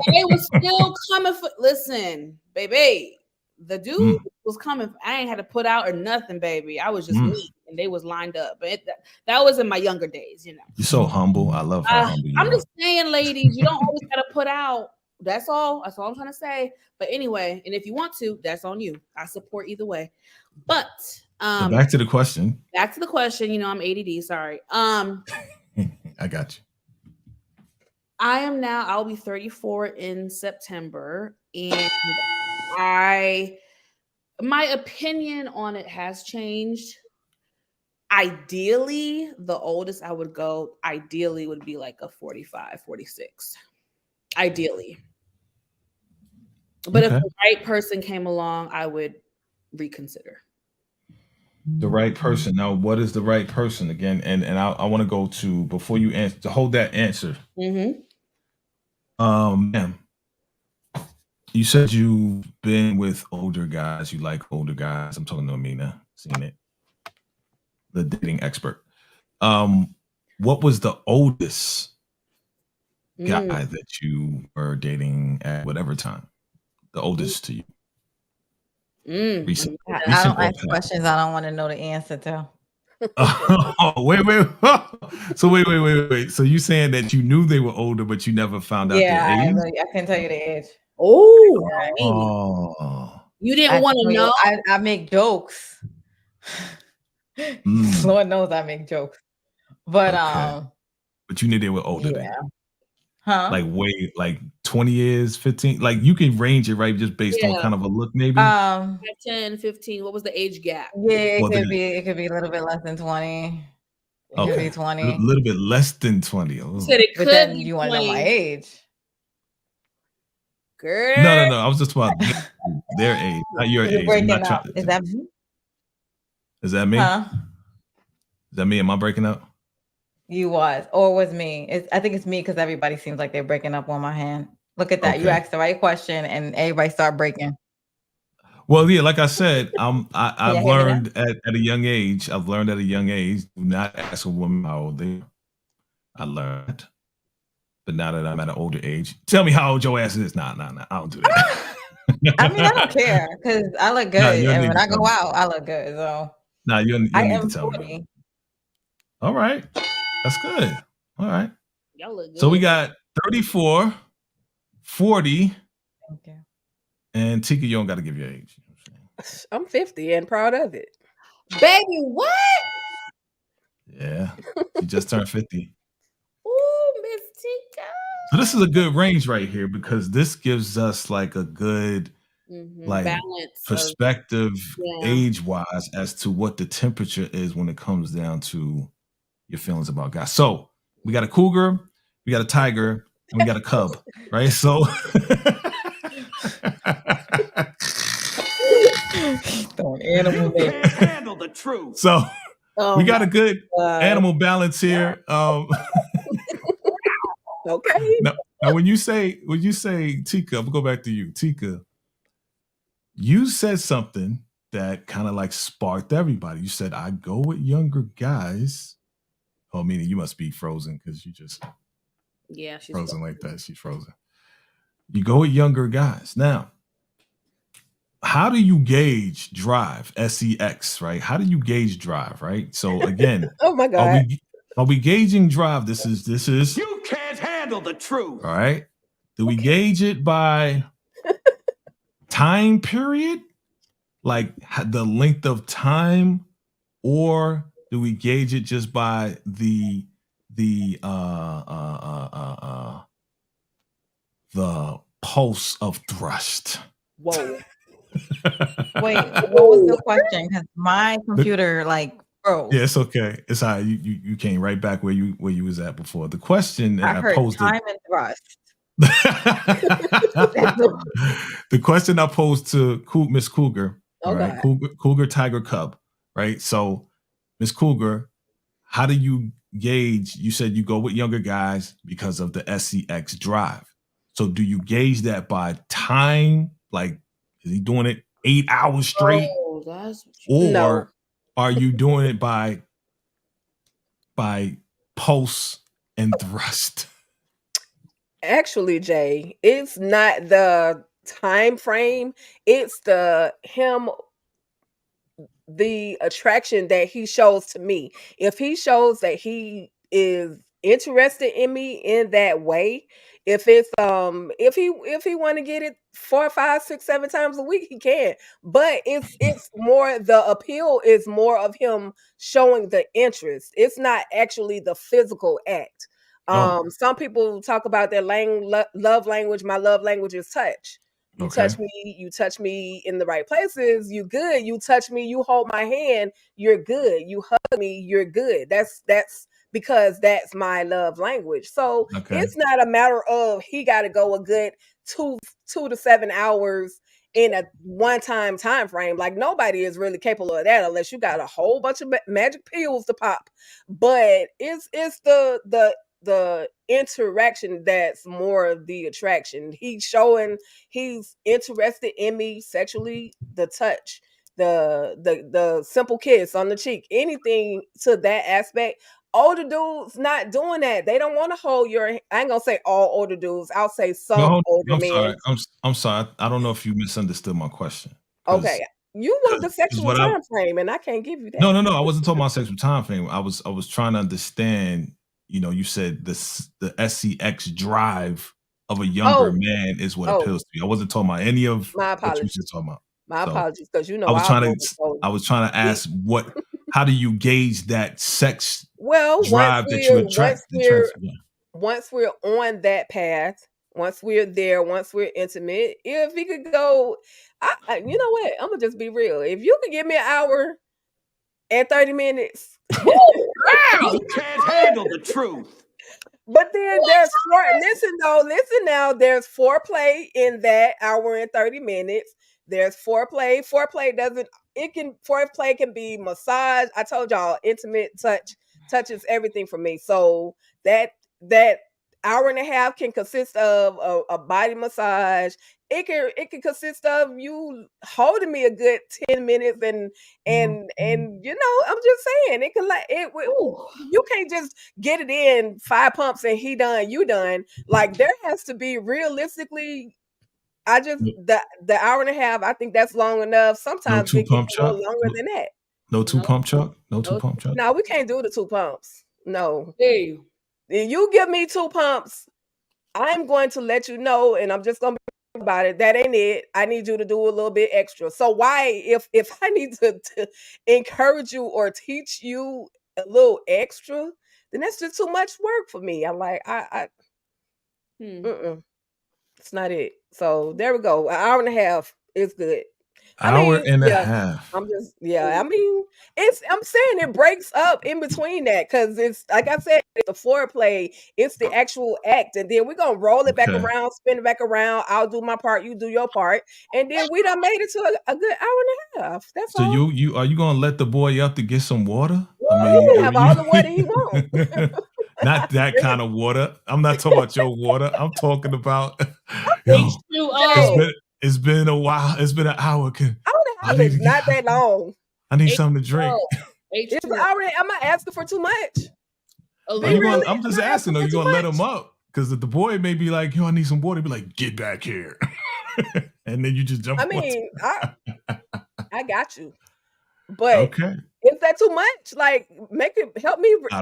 they was still coming for. Listen, baby, the dude was coming. I ain't had to put out or nothing, baby. I was just me, and they was lined up. But that was in my younger days, you know. you're so humble. I love how humble you I'm are. just saying, ladies, you don't always gotta put out. That's all. That's all I'm trying to say. But anyway, and if you want to, that's on you. I support either way. But So back to the question. back to the question. You know, I'm ADD. Sorry. I got you. I am now. I'll be 34 in September, and my opinion on it has changed. Ideally, the oldest I would go ideally would be like a 45, 46. Ideally. But if the right person came along, I would reconsider. The right person. Now, what is the right person again? And I want to go to before you answer to hold that answer. Ma'am, you said you've been with older guys. You like older guys. I'm talking to Amina, seen it. The dating expert. What was the oldest guy that you were dating at whatever time? The oldest to you. Recent I don't or ask past? questions I don't want to know the answer to. Oh, wait. So wait. So you saying that you knew they were older, but you never found out their Yeah, age? I can tell you the age. Oh, You didn't want to know? I make jokes. Lord knows I make jokes. But okay. But you knew they were older then. Huh? Like way, like 20 years, 15. Like you can range it, right? Just based on kind of a look, maybe. 10, 15. What was the age gap? Yeah, it could be a little bit less than 20. It could be 20. A little bit less than 20. You said it could but then be you want to know my 20. age. Girl. No. I was just about their age, not your age. I'm not trying. Is that me? Is that me? Huh? Is that me? Am I breaking up? You was, or was me? I think it's me because everybody seems like they're breaking up on my hand. Look at that. You asked the right question and everybody start breaking. Well, yeah, like I said, I've learned at a young age. I've learned at a young age, do not ask a woman how old they are. I learned. But now that I'm at an older age, tell me how old your ass is. Nah, I don't do that. I mean, I don't care because I look good. And when I go out, I look good. So you don't I need am to tell 40. me. All right. That's good. All right. Y'all look good. So we got 34, 40. Okay. And Tika, you don't got to give your age. I'm 50 and proud of it. Baby, what? Yeah. She just turned 50. Ooh, Miss Tika. So this is a good range right here because this gives us like a good like balance perspective age-wise as to what the temperature is when it comes down to your feelings about guys. So we got a cougar, we got a tiger, and we got a cub, right? So You can't handle the truth. So we got a good animal balance here. Okay. Now when you say Tika, I'm gonna go back to you, Tika. You said something that kind of like sparked everybody. You said, I go with younger guys. Oh, meaning you must be frozen because you just she's frozen like that. She's frozen. You go with younger guys. Now, how do you gauge drive? SEX, right? How do you gauge drive, right? So again, oh my God. Are we gauging drive? This is You can't handle the truth. All right. Do we gauge it by time period? Like the length of time, or do we gauge it just by the pulse of thrust? Whoa. Wait, what was the question? Because my computer like froze. Yeah, it's okay. It's all right. You came right back where you was at before. The question I I heard posed time and thrust. the question I posed to Miss Cougar, all right, God. Cougar Tiger Cub, right? So, Miss Cougar, how do you gauge? You said you go with younger guys because of the SCX drive. So, do you gauge that by time? Like, is he doing it 8 hours straight, Oh, that's or No. are you doing it by pulse and thrust? Actually, Jay, it's not the time frame. It's the attraction that he shows to me. If he shows that he is interested in me in that way, if he want to get it 4, 5, 6, 7 times a week, he can. But it's more, the appeal is more of him showing the interest. It's not actually the physical act. Oh, Some people talk about their love language. My love language is touch. You okay. touch me in the right places, you good. You touch me, you hold my hand, you're good. You hug me, you're good. That's because that's my love language. So Okay. it's not a matter of he got to go a good 2 to 7 hours in a one-time time frame. Like, nobody is really capable of that unless you got a whole bunch of magic pills to pop. But it's the interaction that's more of the attraction. He's showing he's interested in me sexually, the touch, the simple kiss on the cheek, anything to that aspect. Older dudes not doing that. They don't want to hold your. I ain't gonna say all older dudes. I'll say No, some older I'm men. sorry. I'm sorry. I don't know if you misunderstood my question. Okay, you want the sexual what I time frame, and I can't give you that. no, I wasn't talking about sexual time frame. I was trying to understand. You know, you said the SCX drive of a younger man is what appeals to you. I wasn't talking about any of My what you were apologies. just talking about. My So apologies, because I was trying to so I was trying to ask how do you gauge that sex well, drive that you attract? once we're on that path, once we're there, once we're intimate, if we could go, you know what? I'm gonna just be real. If you could give me an hour and 30 minutes, You can't handle the truth. but then there's listen now, there's foreplay in that hour and 30 minutes. There's foreplay. Foreplay can be massage. I told y'all, intimate touch is everything for me. So that hour and a half can consist of a body massage. It can consist of you holding me a good 10 minutes, and I'm just saying, it can, like, you can't just get it in 5 pumps and he done, you done. Like, there has to be, realistically, the hour and a half, I think that's long enough. No Sometimes two it gets pump a little chuck. longer than that. No two pump chuck. No two pump chuck. No, we can't do the 2 pumps. No. Hey. If you give me 2 pumps, I'm going to let you know, and I'm just gonna be about it. That ain't it. I need you to do a little bit extra. So why, if I need to encourage you or teach you a little extra, then that's just too much work for me. I'm like, it's not it. So there we go. An hour and a half is good. Hour and a half. I'm saying it breaks up in between that, because it's, like I said, it's the foreplay, it's the actual act, and then we're gonna roll it back around, spin it back around. I'll do my part, you do your part, and then we done made it to a good hour and a half. That's all. So you are you gonna let the boy up to get some water? He can have all the water he wants. Not that kind of water. I'm not talking about your water. I'm talking about H2O. It's been a while. It's been an hour. It's not that long. I need something to drink. It's already. I'm not asking for too much. I'm just asking. Are you gonna let him up? Because the boy may be like, "Yo, I need some water." Be like, "Get back here," and then you just jump. I mean, I got you, but okay. Is that too much? Like, help me. I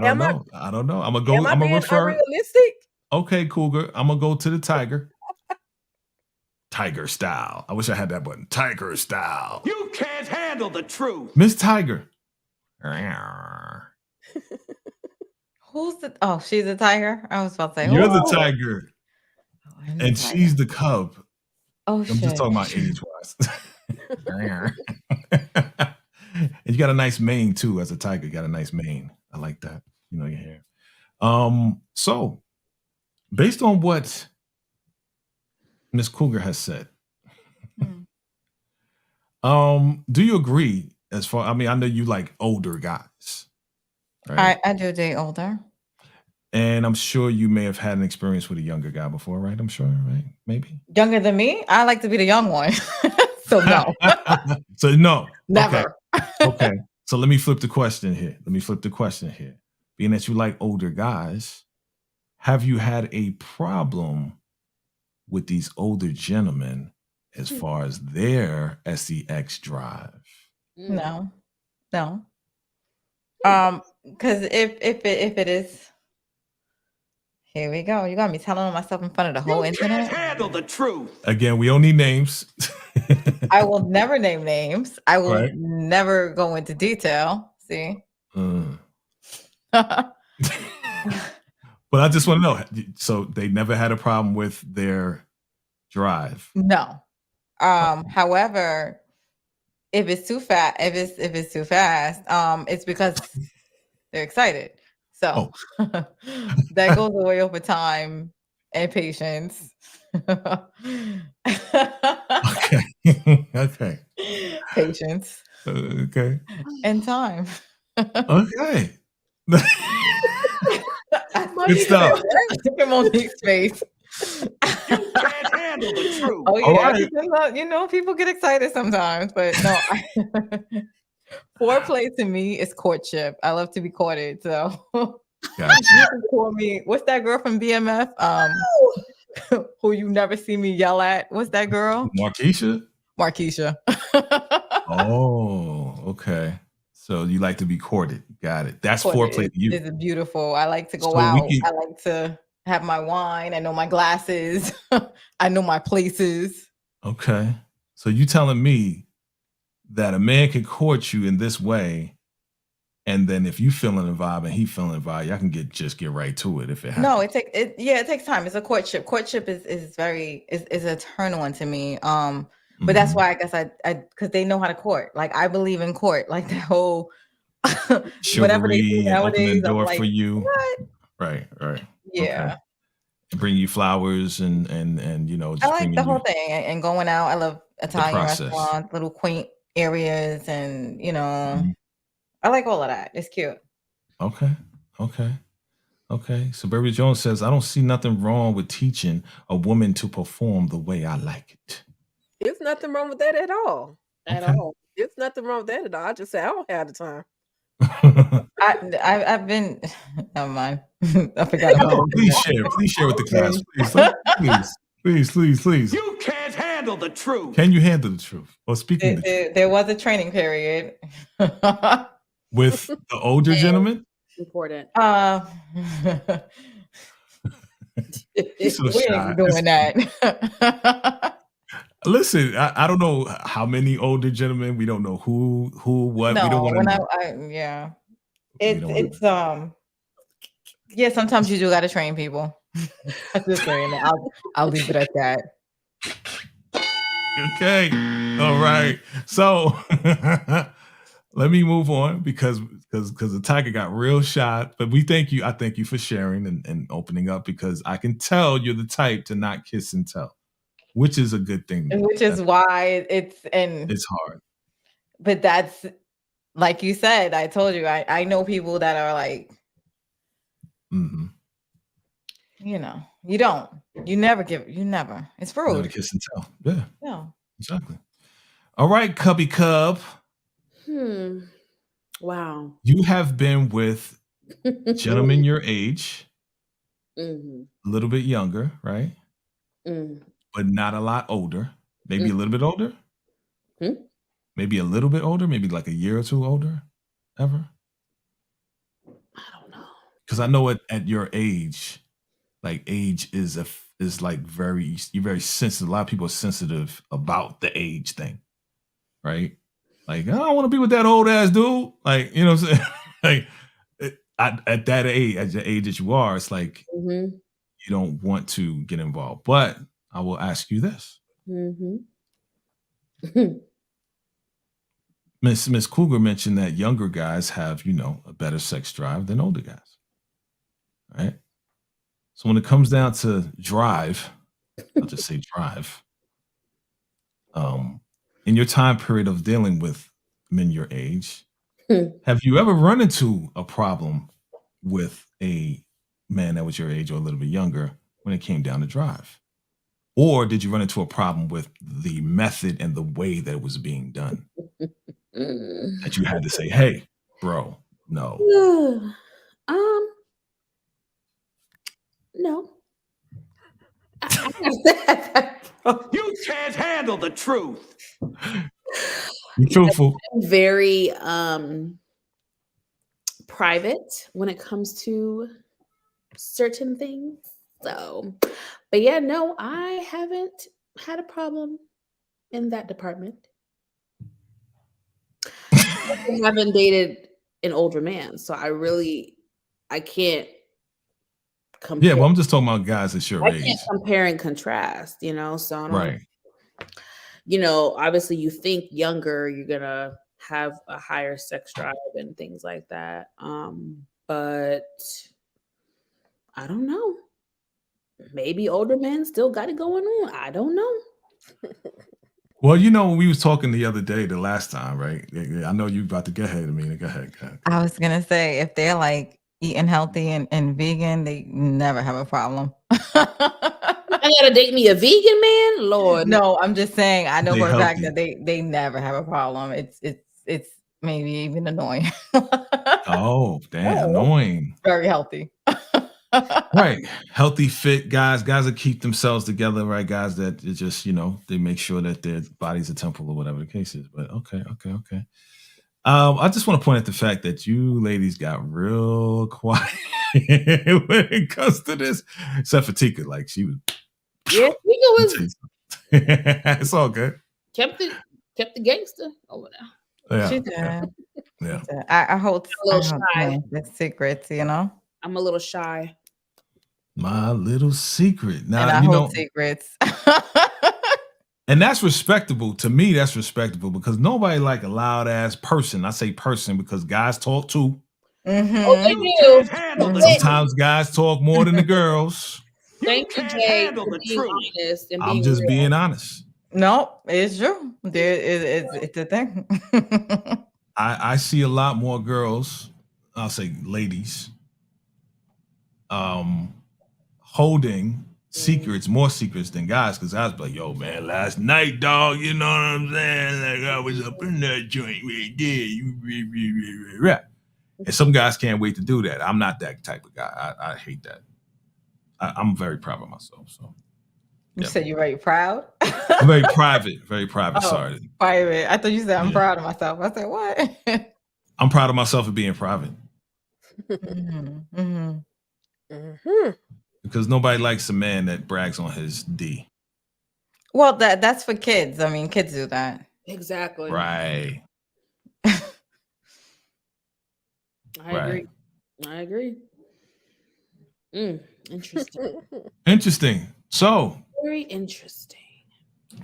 don't know. I'm gonna go. Am I being refer. Unrealistic? Okay, Cougar. I'm gonna go to the tiger. Tiger style. I wish I had that button. Tiger style. You can't handle the truth. Miss Tiger. Who's the? Oh, she's a tiger. I was about to say, you're the tiger, and she's the cub. Oh I'm just shit. talking about age-wise. And you got a nice mane too. As a tiger, you got a nice mane. I like that. Your hair. So based on what Miss Cougar has said, do you agree as far, I know you like older guys, right? I do date older. And I'm sure you may have had an experience with a younger guy before, right? I'm sure, right? Maybe. Younger than me? I like to be the young one. So no. So no. Never. Okay. So let me flip the question here. Being that you like older guys, have you had a problem with these older gentlemen as far as their sex drive? No. Because if it is, here we go. You got me telling on myself in front of the whole internet. Can't handle the truth. Again, we don't need names. I will never name names. I will Right. never go into detail. See? But I just want to know. So they never had a problem with their drive? No. However, if it's too fast, it's because they're excited. So that goes away over time and patience. Okay. Patience. Okay. And time. Okay. Good stuff. Monique's face. Can't handle the truth. Oh yeah, right. People get excited sometimes, but no. Foreplay to me is courtship. I love to be courted, so Gotcha. you can call me. What's that girl from BMF? Who you never see me yell at? What's that girl? Markeisha. Oh, okay. So you like to be courted. Got it. That's foreplay to you. It's beautiful. I like to go So out. I like to have my wine. I know my glasses. I know my places. Okay. So you telling me that a man can court you in this way, and then if you feeling the vibe and he feeling the vibe, y'all can just get right to it if it happens. No, it takes time. It's a courtship. Courtship is a turn on to me. But that's why I guess I because they know how to court. Like I believe in court. Like the whole whatever they do nowadays. Door I'm like, for you. What? Right. Yeah. Okay. Bring you flowers and just I like the whole thing and going out. I love Italian restaurants, little quaint areas, and I like all of that. It's cute. Okay. Suburbia Jones says, I don't see nothing wrong with teaching a woman to perform the way I like it. There's nothing wrong with that at all. There's nothing wrong with that at all. I just say I don't have the time. I've been. Never mind. I forgot. Please share with the class, please. You can't handle the truth. Can you handle the truth? Well, speaking of the truth, there was a training period with the older gentleman. Important. He's so we shy. ain't doing that. Listen, I don't know how many older gentlemen. We don't know who, what. No, we don't want to know. Yeah. It's yeah, sometimes you do gotta train people. I'm just saying. I'll leave it at that. Okay. All right. So let me move on because the tiger got real shot. But I thank you for sharing and opening up, because I can tell you're the type to not kiss and tell, which is a good thing. Which is why it's hard. But that's, like you said, I told you, I know people that are like, you never. It's rude. Never kiss and tell. Yeah. No. Exactly. All right, Cubby Cub. Wow. You have been with gentlemen your age, a little bit younger, right? But not a lot older. Maybe a little bit older. Maybe a little bit older. Maybe like a year or two older. Ever? I don't know. Because I know at your age, like age is like you're very sensitive. A lot of people are sensitive about the age thing, right? Like, I don't want to be with that old ass dude. Like, you know what I'm saying? Like at that age, at the age that you are, it's like you don't want to get involved. But I will ask you this. Mm-hmm. Miss Cougar mentioned that younger guys have, a better sex drive than older guys. Right? So when it comes down to drive, I'll just say drive. In your time period of dealing with men your age, have you ever run into a problem with a man that was your age or a little bit younger when it came down to drive? Or did you run into a problem with the method and the way that it was being done? That you had to say, hey, bro, no. No. You can't handle the truth. Be truthful. I'm very private when it comes to certain things. So, but yeah, no, I haven't had a problem in that department. I haven't dated an older man, so I can't compare. Yeah, well, I'm just talking about guys that's your I age. can't compare and contrast, so I don't, Right. Obviously you think younger, you're gonna have a higher sex drive and things like that. But I don't know. Maybe older men still got it going on. I don't know. Well, we was talking the other day, the last time, right? I know you about to go ahead, Amina. Go ahead. I was gonna say, if they're like eating healthy and vegan, they never have a problem. I gotta date me a vegan man, Lord. No, I'm just saying. I know They for a fact healthy. that they never have a problem. It's maybe even annoying. Oh, damn, annoying. Very healthy. Right. Healthy, fit guys that keep themselves together, right? Guys that it just, they make sure that their body's a temple or whatever the case is. But okay. I just want to point out the fact that you ladies got real quiet when it comes to this. Except for Tika, like she was. Yeah, Tika was. It's all good. Kept the gangster over there. Yeah. She did. Yeah. I hold a little shy. The secrets, I'm a little shy. My little secret. Now, and I hold secrets. And that's respectable. To me, that's respectable because nobody like a loud ass person. I say person because guys talk too. Mm-hmm. Oh, they do. Sometimes guys talk more than the girls. Thank you, Jay, for being honest. And I'm just being honest. No, it's true. It's a thing. I see a lot more girls, I'll say ladies, holding secrets, more secrets than guys, because I was like, yo, man, last night, dog, you know what I'm saying? Like I was up in that joint right there. And some guys can't wait to do that. I'm not that type of guy. I hate that. I'm very proud of myself. So you said you're very proud? I'm very private. Very private. Sorry. Private. I thought you said I'm proud of myself. I said, what? I'm proud of myself for being private. Because nobody likes a man that brags on his D. Well, that's for kids. I mean, kids do that. Exactly. Right. I agree. Interesting. Interesting. So, very interesting.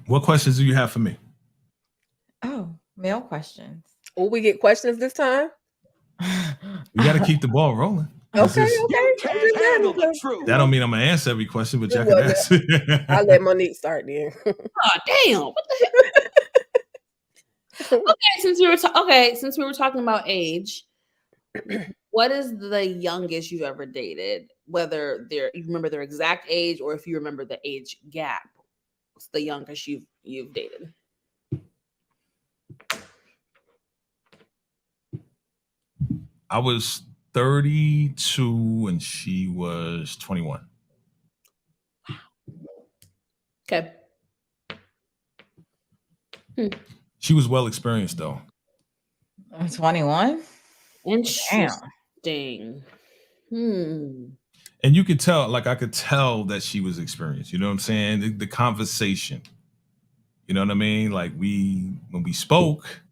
What questions do you have for me? Oh, male questions. Will we get questions this time? We got to keep the ball rolling. Okay. The that don't mean I'm gonna answer every question, but y'all can ask. I'll let Monique start then. Oh damn! What the heck? Since we were talking about age, what is the youngest you've ever dated? Whether you remember their exact age or if you remember the age gap, what's the youngest you've dated? I was 32 and she was 21. Okay. She was well experienced though. 21? Interesting. And you could tell, like I could tell that she was experienced. You know what I'm saying? The conversation. You know what I mean? Like when we spoke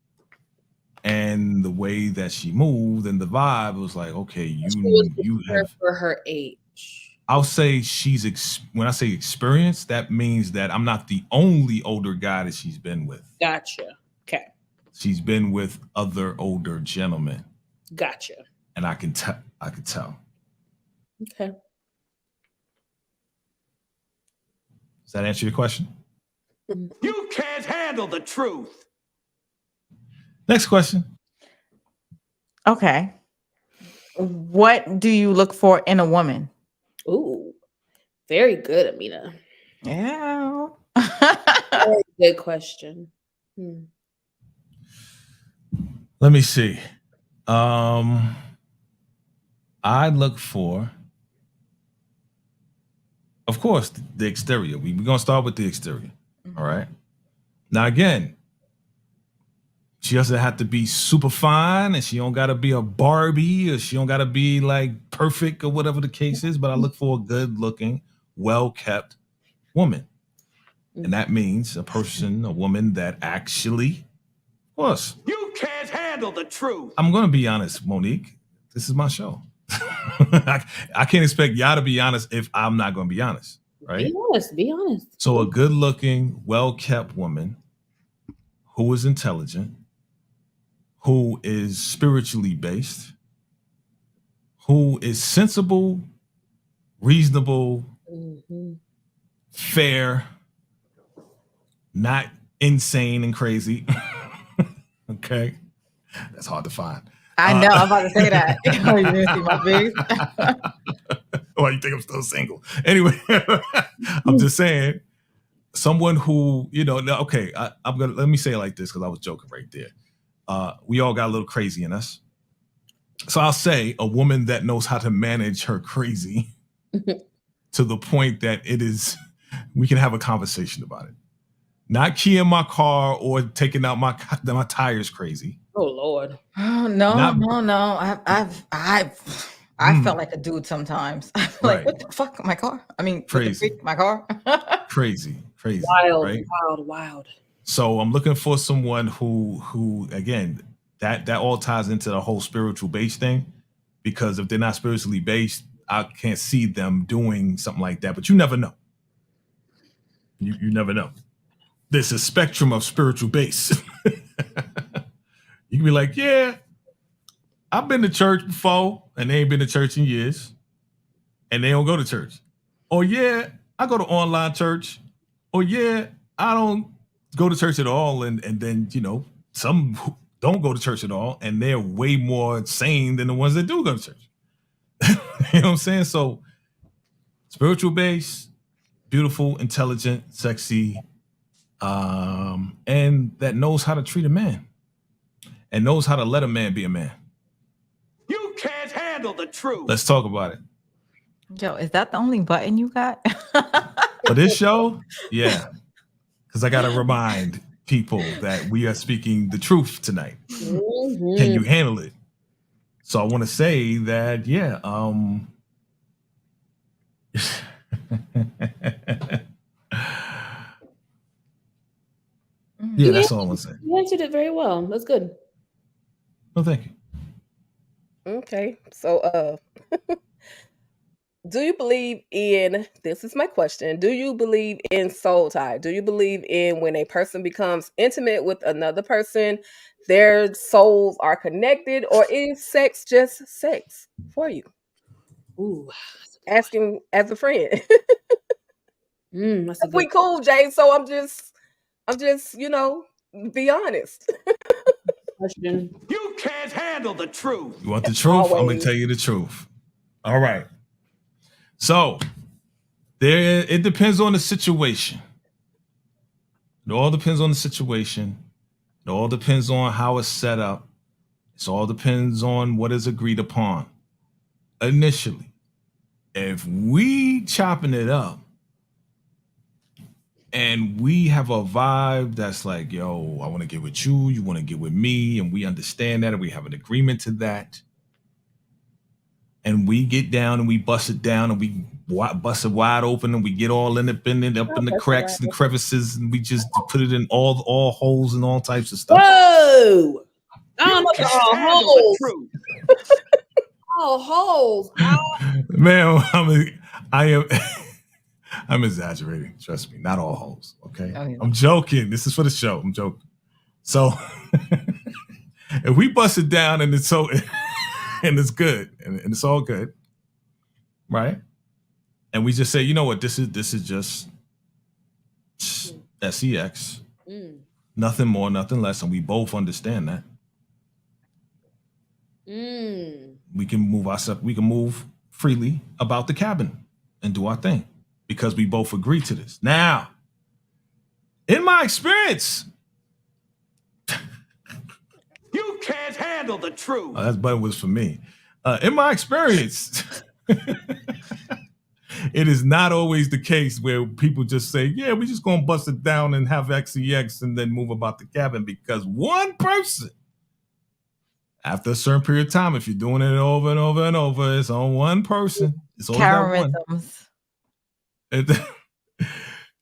and the way that she moved and the vibe was like, okay, you have for her age. I'll say when I say experienced, that means that I'm not the only older guy that she's been with. Gotcha. Okay. She's been with other older gentlemen. Gotcha. And I can tell. Okay. Does that answer your question? You can't handle the truth. Next question. Okay. What do you look for in a woman? Ooh, very good, Amina. Yeah. Very good question. Let me see. I look for, of course, the exterior. We're going to start with the exterior. All right. Now, again, she doesn't have to be super fine, and she don't got to be a Barbie, or she don't got to be like perfect or whatever the case is. But I look for a good looking, well-kept woman. And that means a woman that actually, of course. You can't handle the truth. I'm going to be honest, Monique. This is my show. I can't expect y'all to be honest if I'm not going to be honest, right? Be honest. So a good-looking, well-kept woman who is intelligent, who is spiritually based, who is sensible, reasonable, fair, not insane and crazy. Okay. That's hard to find. I know. I'm about to say that. Oh, you didn't see my face? Well, you think I'm still single. Anyway, I'm just saying, someone who, okay, let me say it like this because I was joking right there. We all got a little crazy in us. So I'll say a woman that knows how to manage her crazy to the point that we can have a conversation about it. Not keying my car or taking out my tires crazy. Oh Lord. Oh no. I felt like a dude sometimes. Like, what the fuck? My car? I mean, crazy. My car? Crazy. Wild, right? wild. So I'm looking for someone who again, that all ties into the whole spiritual base thing, because if they're not spiritually based, I can't see them doing something like that. But you never know. You never know. There's a spectrum of spiritual base. You can be like, yeah, I've been to church before, and they ain't been to church in years, and they don't go to church. Or yeah, I go to online church. Or yeah, I don't go to church at all, and then some don't go to church at all, and they're way more sane than the ones that do go to church. You know what I'm saying? So spiritual base, beautiful, intelligent, sexy, and that knows how to treat a man and knows how to let a man be a man. You can't handle the truth. Let's talk about it. Yo, is that the only button you got? For this show? Yeah. Because I got to remind people that we are speaking the truth tonight. Mm-hmm. Can you handle it? So I want to say that, yeah. Yeah, that's all I want to say. You answered it very well. That's good. Well, thank you. Okay. So, do you believe in, this is my question, do you believe in soul tie? Do you believe in when a person becomes intimate with another person, their souls are connected, or is sex just sex for you? Ooh. Asking as a friend. That's a good we cool, Jay, so I'm just, be honest. question. You can't handle the truth. You want the truth? Always. I'm going to tell you the truth. All right. So it depends on the situation. It all depends on the situation. It all depends on how it's set up. It all depends on what is agreed upon. Initially, if we chopping it up and we have a vibe that's like, yo, I want to get with you, you want to get with me, and we understand that, and we have an agreement to that, and we get down and we bust it down and we bust it wide open and we get all in it, up in the cracks and crevices, and we just put it in all holes and all types of stuff. Whoa! I don't know all holes. All holes. Man, I am. I'm exaggerating. Trust me. Not all hoes. Okay. Oh, yeah. I'm joking. This is for the show. I'm joking. So if we bust it down and it's so and it's good and it's all good, right? And we just say, you know what, this is just sex, nothing more, nothing less, and we both understand that. We can move ourselves. We can move freely about the cabin and do our thing because we both agree to this. Now, in my experience, You can't handle the truth. that button was for me. In my experience, it is not always the case where people just say, yeah, we're just going to bust it down and have XEX and then move about the cabin, because one person, after a certain period of time, if you're doing it over and over and over, it's on one person. It's always that one.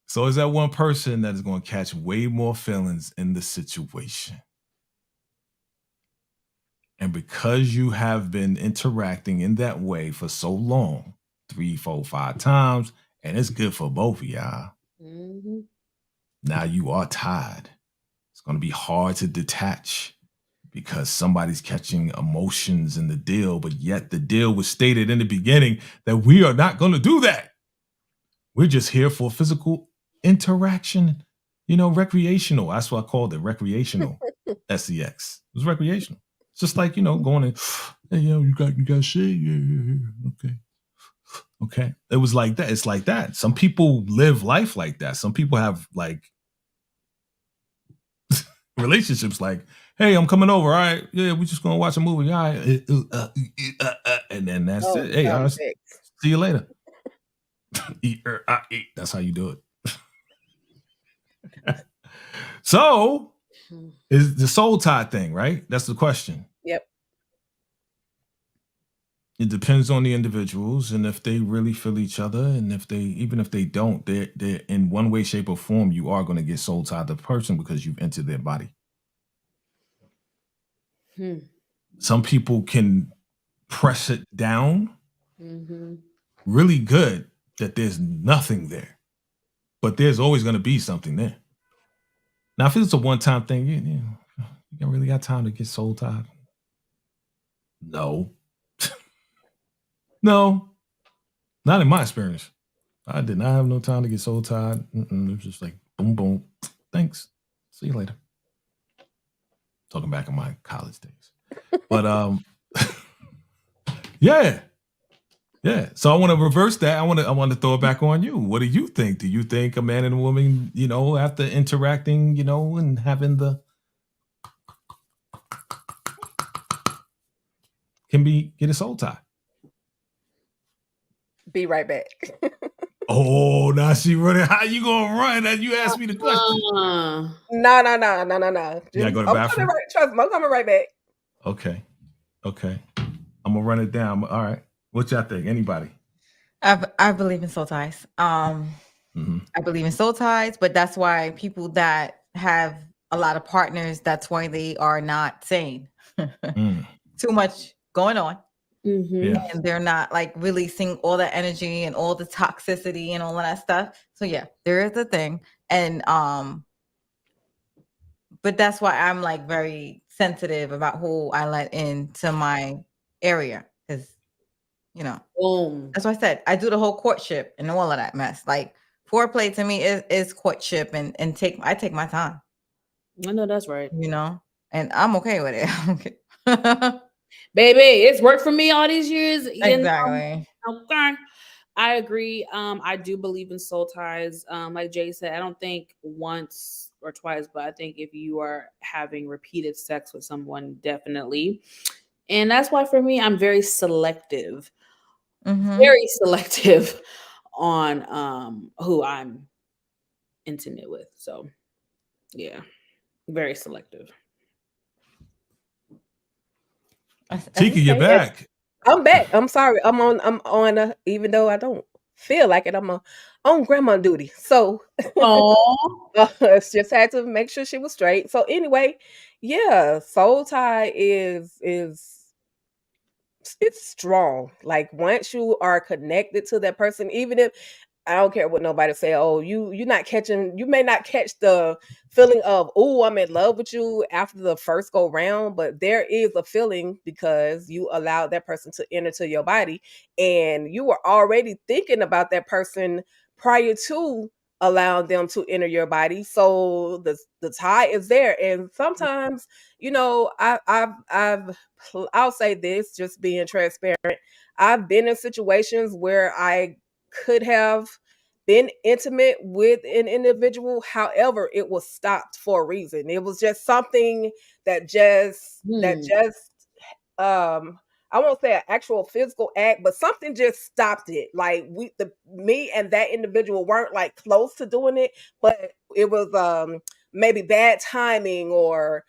It's always that one person that is going to catch way more feelings in the situation. And because you have been interacting in that way for so long, 3, 4, 5 times, and it's good for both of y'all. Now you are tired. It's going to be hard to detach because somebody's catching emotions in the deal, but yet the deal was stated in the beginning that we are not going to do that. We're just here for physical interaction, recreational. That's what I called it, recreational sex. It was recreational. It's just like, going in, hey, you got shit? Yeah. Okay. It was like that. It's like that. Some people live life like that. Some people have like relationships like, hey, I'm coming over. All right. Yeah, we're just going to watch a movie. All right. And then that's it. Hey, I'll see you later. Eat. That's how you do it. So, is the soul tie thing, right? That's the question. Yep. It depends on the individuals and if they really feel each other, and even if they don't, they're in one way, shape, or form, you are going to get soul tied to the person because you've entered their body. Some people can press it down really good that there's nothing there, but there's always going to be something there. Now, if it's a one-time thing, you really got time to get soul tied? No. No. Not in my experience. I did not have no time to get soul tied. It was just like, boom, boom. Thanks. See you later. Talking back in my college days. But yeah. So I want to reverse that. I want to throw it back on you. What do you think? Do you think a man and a woman, after interacting, and having can get a soul tie? Be right back. Oh, now she running. How you gonna run? And you asked me the question. No. You gotta go to the bathroom? Trust me, I'm coming right back. Okay. I'm gonna run it down. All right. What y'all think? Anybody? I believe in soul ties. I believe in soul ties, but that's why people that have a lot of partners, that's why they are not sane. Too much going on. Yeah. And they're not like releasing all the energy and all the toxicity and all of that stuff. So yeah, there is a thing. And but that's why I'm like very sensitive about who I let into my area. Because that's why I said I do the whole courtship and all of that mess. Like foreplay to me is courtship and I take my time. I know that's right. And I'm okay with it. Baby, it's worked for me all these years. Exactly. Okay. I agree. I do believe in soul ties. Like Jay said, I don't think once or twice, but I think if you are having repeated sex with someone, definitely. And that's why for me, I'm very selective. Very selective on who I'm intimate with. So yeah, very selective. Tika, you're back. I'm back. I'm sorry. I'm on even though I don't feel like it, I'm on grandma duty. So just had to make sure she was straight. So anyway, yeah, soul tie is it's strong. Like once you are connected to that person, even if I don't care what nobody say. Oh, you not catching. You may not catch the feeling of, oh, I'm in love with you after the first go round, but there is a feeling because you allowed that person to enter to your body, and you were already thinking about that person prior to allowing them to enter your body. So the tie is there, and sometimes I'll say this, just being transparent. I've been in situations where I could have been intimate with an individual. However, it was stopped for a reason. It was just something that just I won't say an actual physical act, but something just stopped it. Like me and that individual weren't like close to doing it, but it was maybe bad timing or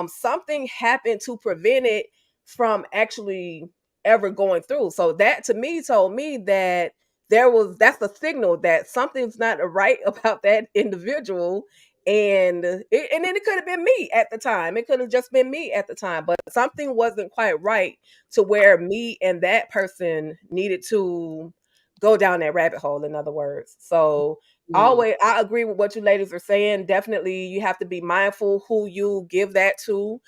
something happened to prevent it from actually ever going through. So that to me told me that that's a signal that something's not right about that individual. And then it could have been me at the time. It could have just been me at the time, but something wasn't quite right to where me and that person needed to go down that rabbit hole, in other words. So always, I agree with what you ladies are saying. Definitely, you have to be mindful who you give that to.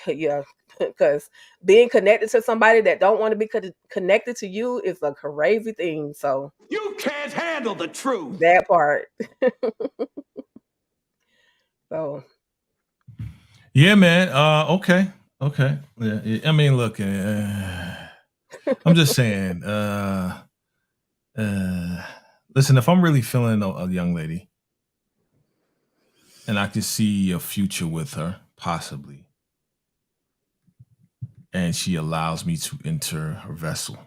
Yeah, because being connected to somebody that don't want to be connected to you is a crazy thing. So You can't handle the truth. that part. So Yeah, man. Okay. Yeah, I mean, look, I'm just saying. Listen, if I'm really feeling a young lady, and I can see a future with her, possibly, and she allows me to enter her vessel,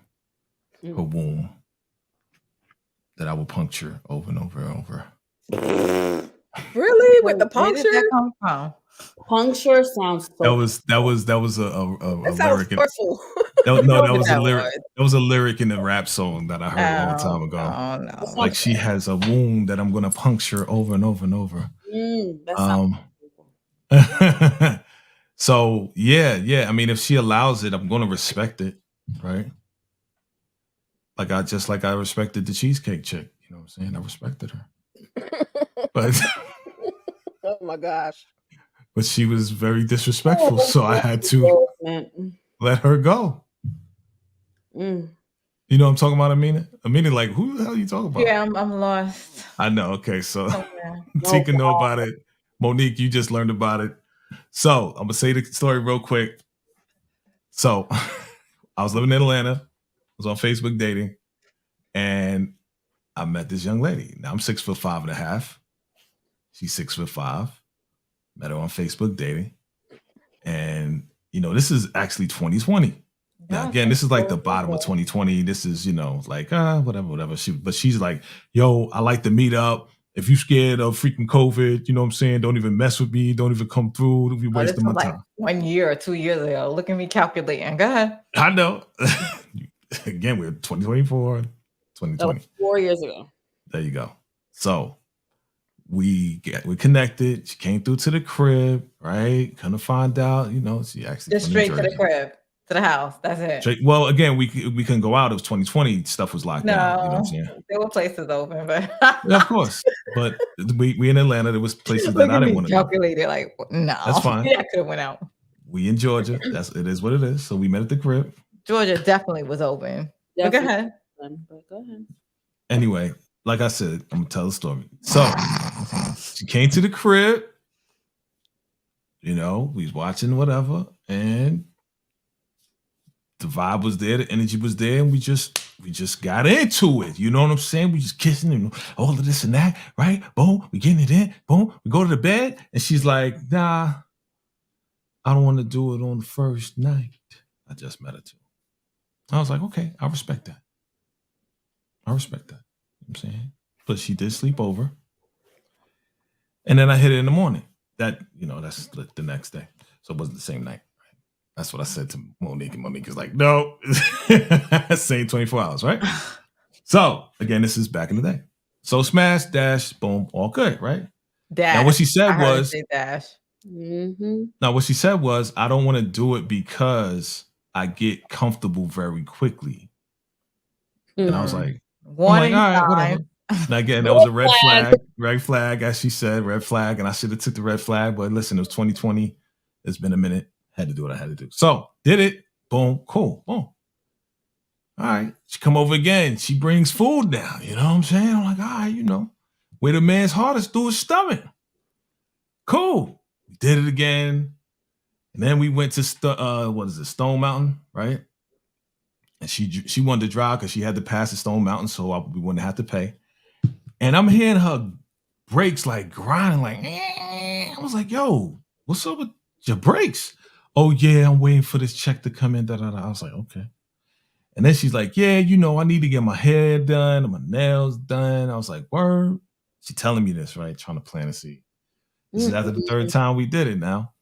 her womb, that I will puncture over and over and over. really, with the Where did that puncture? come from? Puncture sounds so. That was a That sounds lyric. forceful. No, that was a That lyric. was. That was a lyric in a rap song that I heard a long time ago. Oh no. Like she has a wound that I'm gonna puncture over and over and over. That sounds So yeah. I mean, if she allows it, I'm gonna respect it, right? Like I respected the cheesecake chick. You know what I'm saying? I respected her, but Oh my gosh. but she was very disrespectful, so I had to let her go. You know what I'm talking about, Amina? Amina, like, who the hell are you talking about? Yeah, I'm lost. I know. Okay, so somewhere. Tika know about it. Monique, you just learned about it. So I'm gonna say the story real quick. So I was living in Atlanta. I was on Facebook dating, and I met this young lady. Now I'm 6'5.5". She's 6'5". Met her on Facebook dating, and this is actually 2020. Now again, this is like the bottom of 2020. This is like whatever. She's like, yo, I like to meet up. If you scared of freaking COVID, you know what I'm saying? Don't even mess with me. Don't even come through. Don't be wasting my time. 1 year or 2 years ago. Look at me calculating. Go ahead. I know. Again, we're 2024, 2020. 4 years ago. There you go. So we connected. She came through to the crib, right? Kind of find out, she actually just straight to the crib. To the house. That's it. Well, again, we couldn't go out. It was 2020. Stuff was locked down. You know what I'm saying? There were places open, but yeah, of course. But we in Atlanta. There was places that I didn't want to calculate it. Like, no, that's fine. Yeah, I could have went out. We in Georgia. It is what it is. So we met at the crib. Georgia definitely was open. But go ahead. Anyway, like I said, I'm gonna tell the story. So she came to the crib. We was watching whatever, and the vibe was there, the energy was there, and we just got into it. You know what I'm saying? We just kissing and all of this and that, right? Boom, we getting it in. Boom, we go to the bed, and she's like, nah, I don't want to do it on the first night. I just met her too. I was like, okay, I respect that. You know what I'm saying? But she did sleep over. And then I hit it in the morning. That's the next day. So it wasn't the same night. That's what I said to Monique, and Monique is like, no, same 24 hours, right? So again, this is back in the day. So smash, dash, boom, all good, right? Dash. Now what she said was, dash. Now what she said was, I don't want to do it because I get comfortable very quickly. And I was like, warning all right, sign. whatever. And again, that was a red flag, as she said, red flag. And I should have took the red flag, but listen, it was 2020. It's been a minute. Had to do what I had to do. So did it. Boom. Cool. Boom. All right. She come over again. She brings food down. You know what I'm saying? I'm like, all right, where the man's heart is through his stomach. Cool. We did it again. And then we went to Stone Mountain, right? And she wanted to drive because she had to pass the Stone Mountain, so we wouldn't have to pay. And I'm hearing her brakes like grinding, like, I was like, yo, what's up with your brakes? Oh yeah, I'm waiting for this check to come in. I was like, okay. And then she's like, yeah, I need to get my hair done and my nails done. I was like, word. She telling me this, right? Trying to plant a seed. This is after the third time we did it now.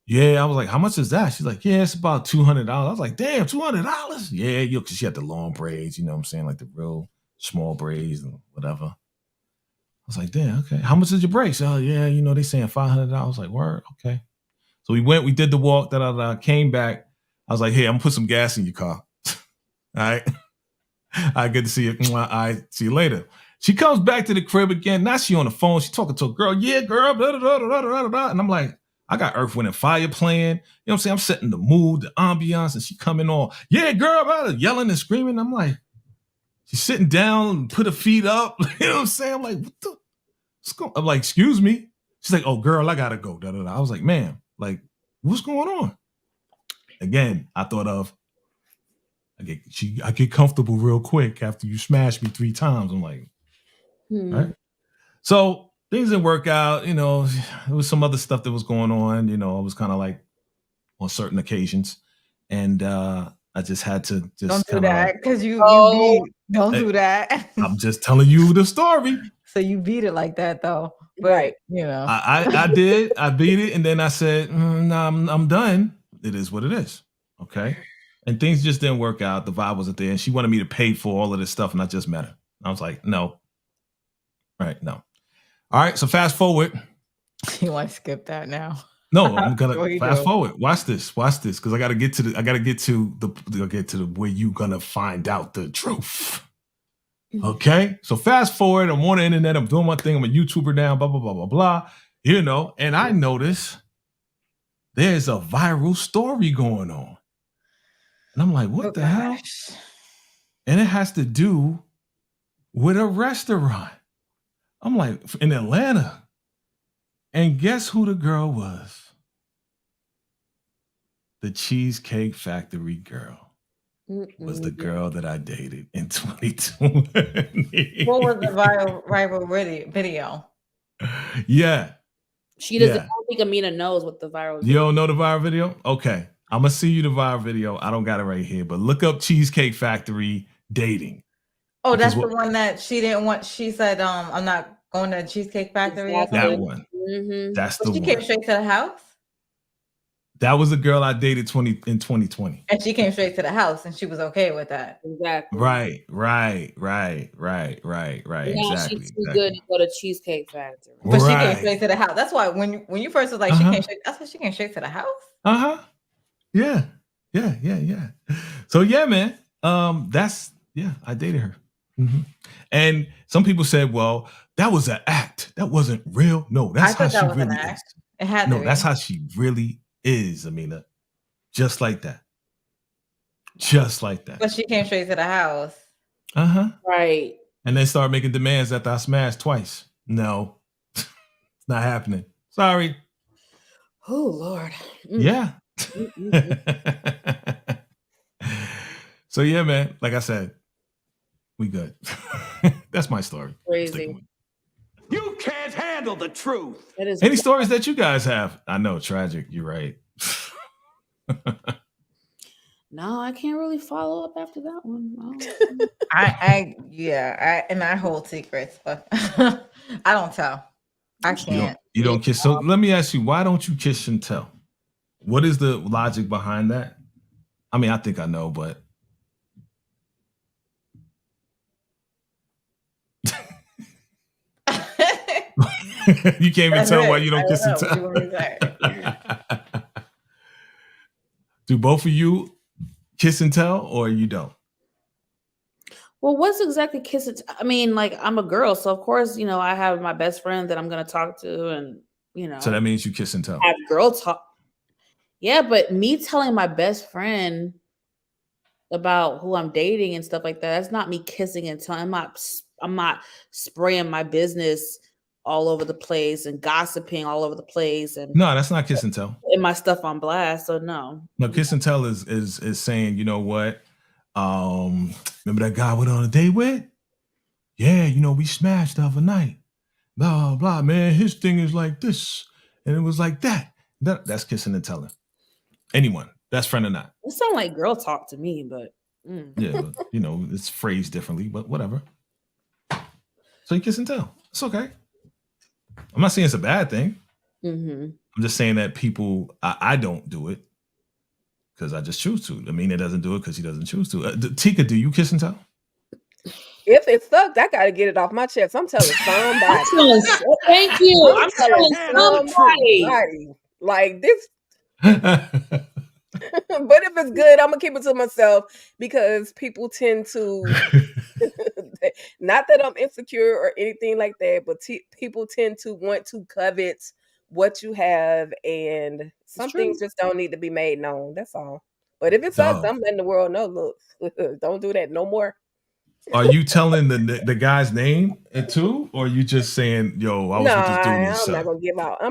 Yeah, I was like, how much is that? She's like, yeah, it's about $200. I was like, damn, $200? Yeah, because she had the long braids, you know what I'm saying? Like the real small braids and whatever. I was like, damn, okay. How much is your brakes? Oh, yeah, they saying $500. I was like, word, okay. So we did the walk, came back. I was like, hey, I'm going to put some gas in your car. All right. I good to see you. All right, see you later. She comes back to the crib again. Now she on the phone. She talking to a girl. Yeah, girl. Blah, blah, blah, blah, blah, blah. And I'm like, I got Earth, Wind, and Fire playing. You know what I'm saying? I'm setting the mood, the ambiance, and she coming on. Yeah, girl, blah, yelling and screaming. I'm like, she's sitting down and put her feet up. You know what I'm saying? I'm like, what's going? I'm like, excuse me. She's like, oh, girl, I gotta go. Da, da, da. I was like, ma'am, like, what's going on? Again, I thought of, I get comfortable real quick after you smash me 3 times. I'm like, all right. So things didn't work out. There was some other stuff that was going on. I was kind of like on certain occasions, and I just had to just don't do that because don't do that. I'm just telling you the story. So you beat it like that though, but Right. I did. I beat it, and then I said, nah, I'm done. It is what it is. Okay. And things just didn't work out. The vibe wasn't there. And she wanted me to pay for all of this stuff. And I just met her. I was like, no. Right. No. All right. So fast forward. You want to skip that now? No, I'm going to fast forward. Watch this. Cause I got to get to the where you going to find out the truth. Okay. So fast forward. I'm on the internet. I'm doing my thing. I'm a YouTuber now, blah, blah, blah, blah, blah. And I notice there's a viral story going on. And I'm like, what the hell? And it has to do with a restaurant. I'm like, in Atlanta. And guess who the girl was? The Cheesecake Factory girl. Was the girl that I dated in 2020. What was the viral video? Yeah. She doesn't. I don't think Amina knows what the viral video. You don't know the viral video? Okay. I'm going to see you the viral video. I don't got it right here, but look up Cheesecake Factory dating. Oh, that's the one that she didn't want. She said, I'm not going to Cheesecake Factory. Exactly. That one. Mm-hmm. That's the one. She came straight to the house? That was the girl I dated in 2020. And she came straight to the house and she was okay with that. Exactly. Right. Now exactly. She's too good to go to Cheesecake Factory. But she came straight to the house. That's why when you first was like, she came straight, that's why she came straight to the house. Yeah. So yeah, man. I dated her. Mm-hmm. And some people said, well, that was an act. That wasn't real. No, that's how she really is. It had to be. That's how she really is, Amina. Just like that. But she came straight to the house. Right. And then started making demands after I smashed twice. No, it's not happening. Sorry. Oh, Lord. Yeah. So yeah, man, like I said, we good. That's my story. Crazy. You can't handle the truth. Any stories that you guys have? I know, tragic. You're right. No, I can't really follow up after that one. No. And I hold secrets, but I don't tell. I can't. You don't kiss. So let me ask you, why don't you kiss and tell? What is the logic behind that? I mean, I think I know, but you can't even tell why you don't kiss and tell. Do both of you kiss and tell, or you don't? Well, what's exactly kiss it? I mean, like, I'm a girl, so of course, I have my best friend that I'm gonna talk to, and So that means you kiss and tell. have girl talk. Yeah, but me telling my best friend about who I'm dating and stuff like that, that's not me kissing and telling. I'm not spraying my business all over the place and gossiping all over the place and No, that's not kiss and tell. putting my stuff on blast. So no. No, kiss and tell is saying, you know what? Remember that guy I went on a date with? Yeah, we smashed the other night. Blah blah, man. His thing is like this, and it was like that. That's kissing and telling. Anyone, best friend or not. It sounds like girl talk to me, but yeah, but, it's phrased differently, but whatever. So you kiss and tell. It's okay. I'm not saying it's a bad thing. Mm-hmm. I'm just saying that people, I don't do it because I just choose to. Amina doesn't do it because he doesn't choose to. Tika, do you kiss and tell? If it sucked, I gotta get it off my chest. I'm telling somebody. Thank you. I'm telling somebody. Like this. But if it's good, I'm gonna keep it to myself because people tend to. Not that I'm insecure or anything like that, but people tend to want to covet what you have, and some things just don't need to be made known. That's all. But if it sucks, I'm letting the world know. Look, don't do that no more. Are you telling the guy's name too, or are you just saying, "Yo, I was with this dude"? I'm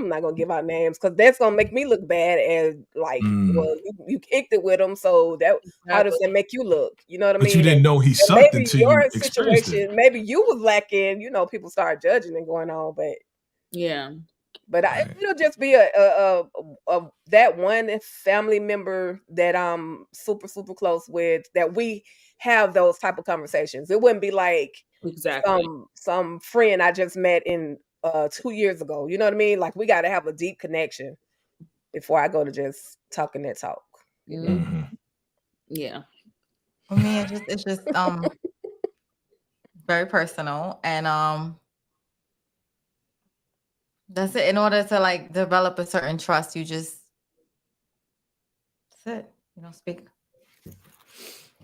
not gonna give out names because that's gonna make me look bad. As like, well, you kicked it with him, so that how does that make you look? You know what I mean? But you didn't know he sucked until you experienced it. Maybe you was lacking. People start judging and going on, but yeah. But it'll just be a that one family member that I'm super close with that we have those type of conversations. It wouldn't be like some friend I just met in 2 years ago. You know what I mean? Like we got to have a deep connection before I go to just talking that talk. Mm-hmm. Yeah. For me, it's just very personal, and that's it. In order to like develop a certain trust, that's it. You don't speak.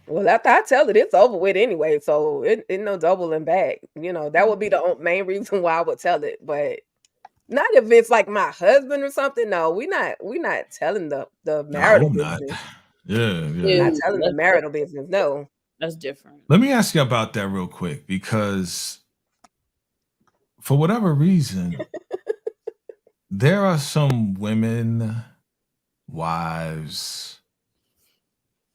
Well, after I tell it, it's over with anyway. So it no doubling back. That would be the main reason why I would tell it. But not if it's like my husband or something. No, we're not telling the marital business. Yeah. Not telling the marital business. No. That's different. Let me ask you about that real quick, because for whatever reason, there are some women, wives,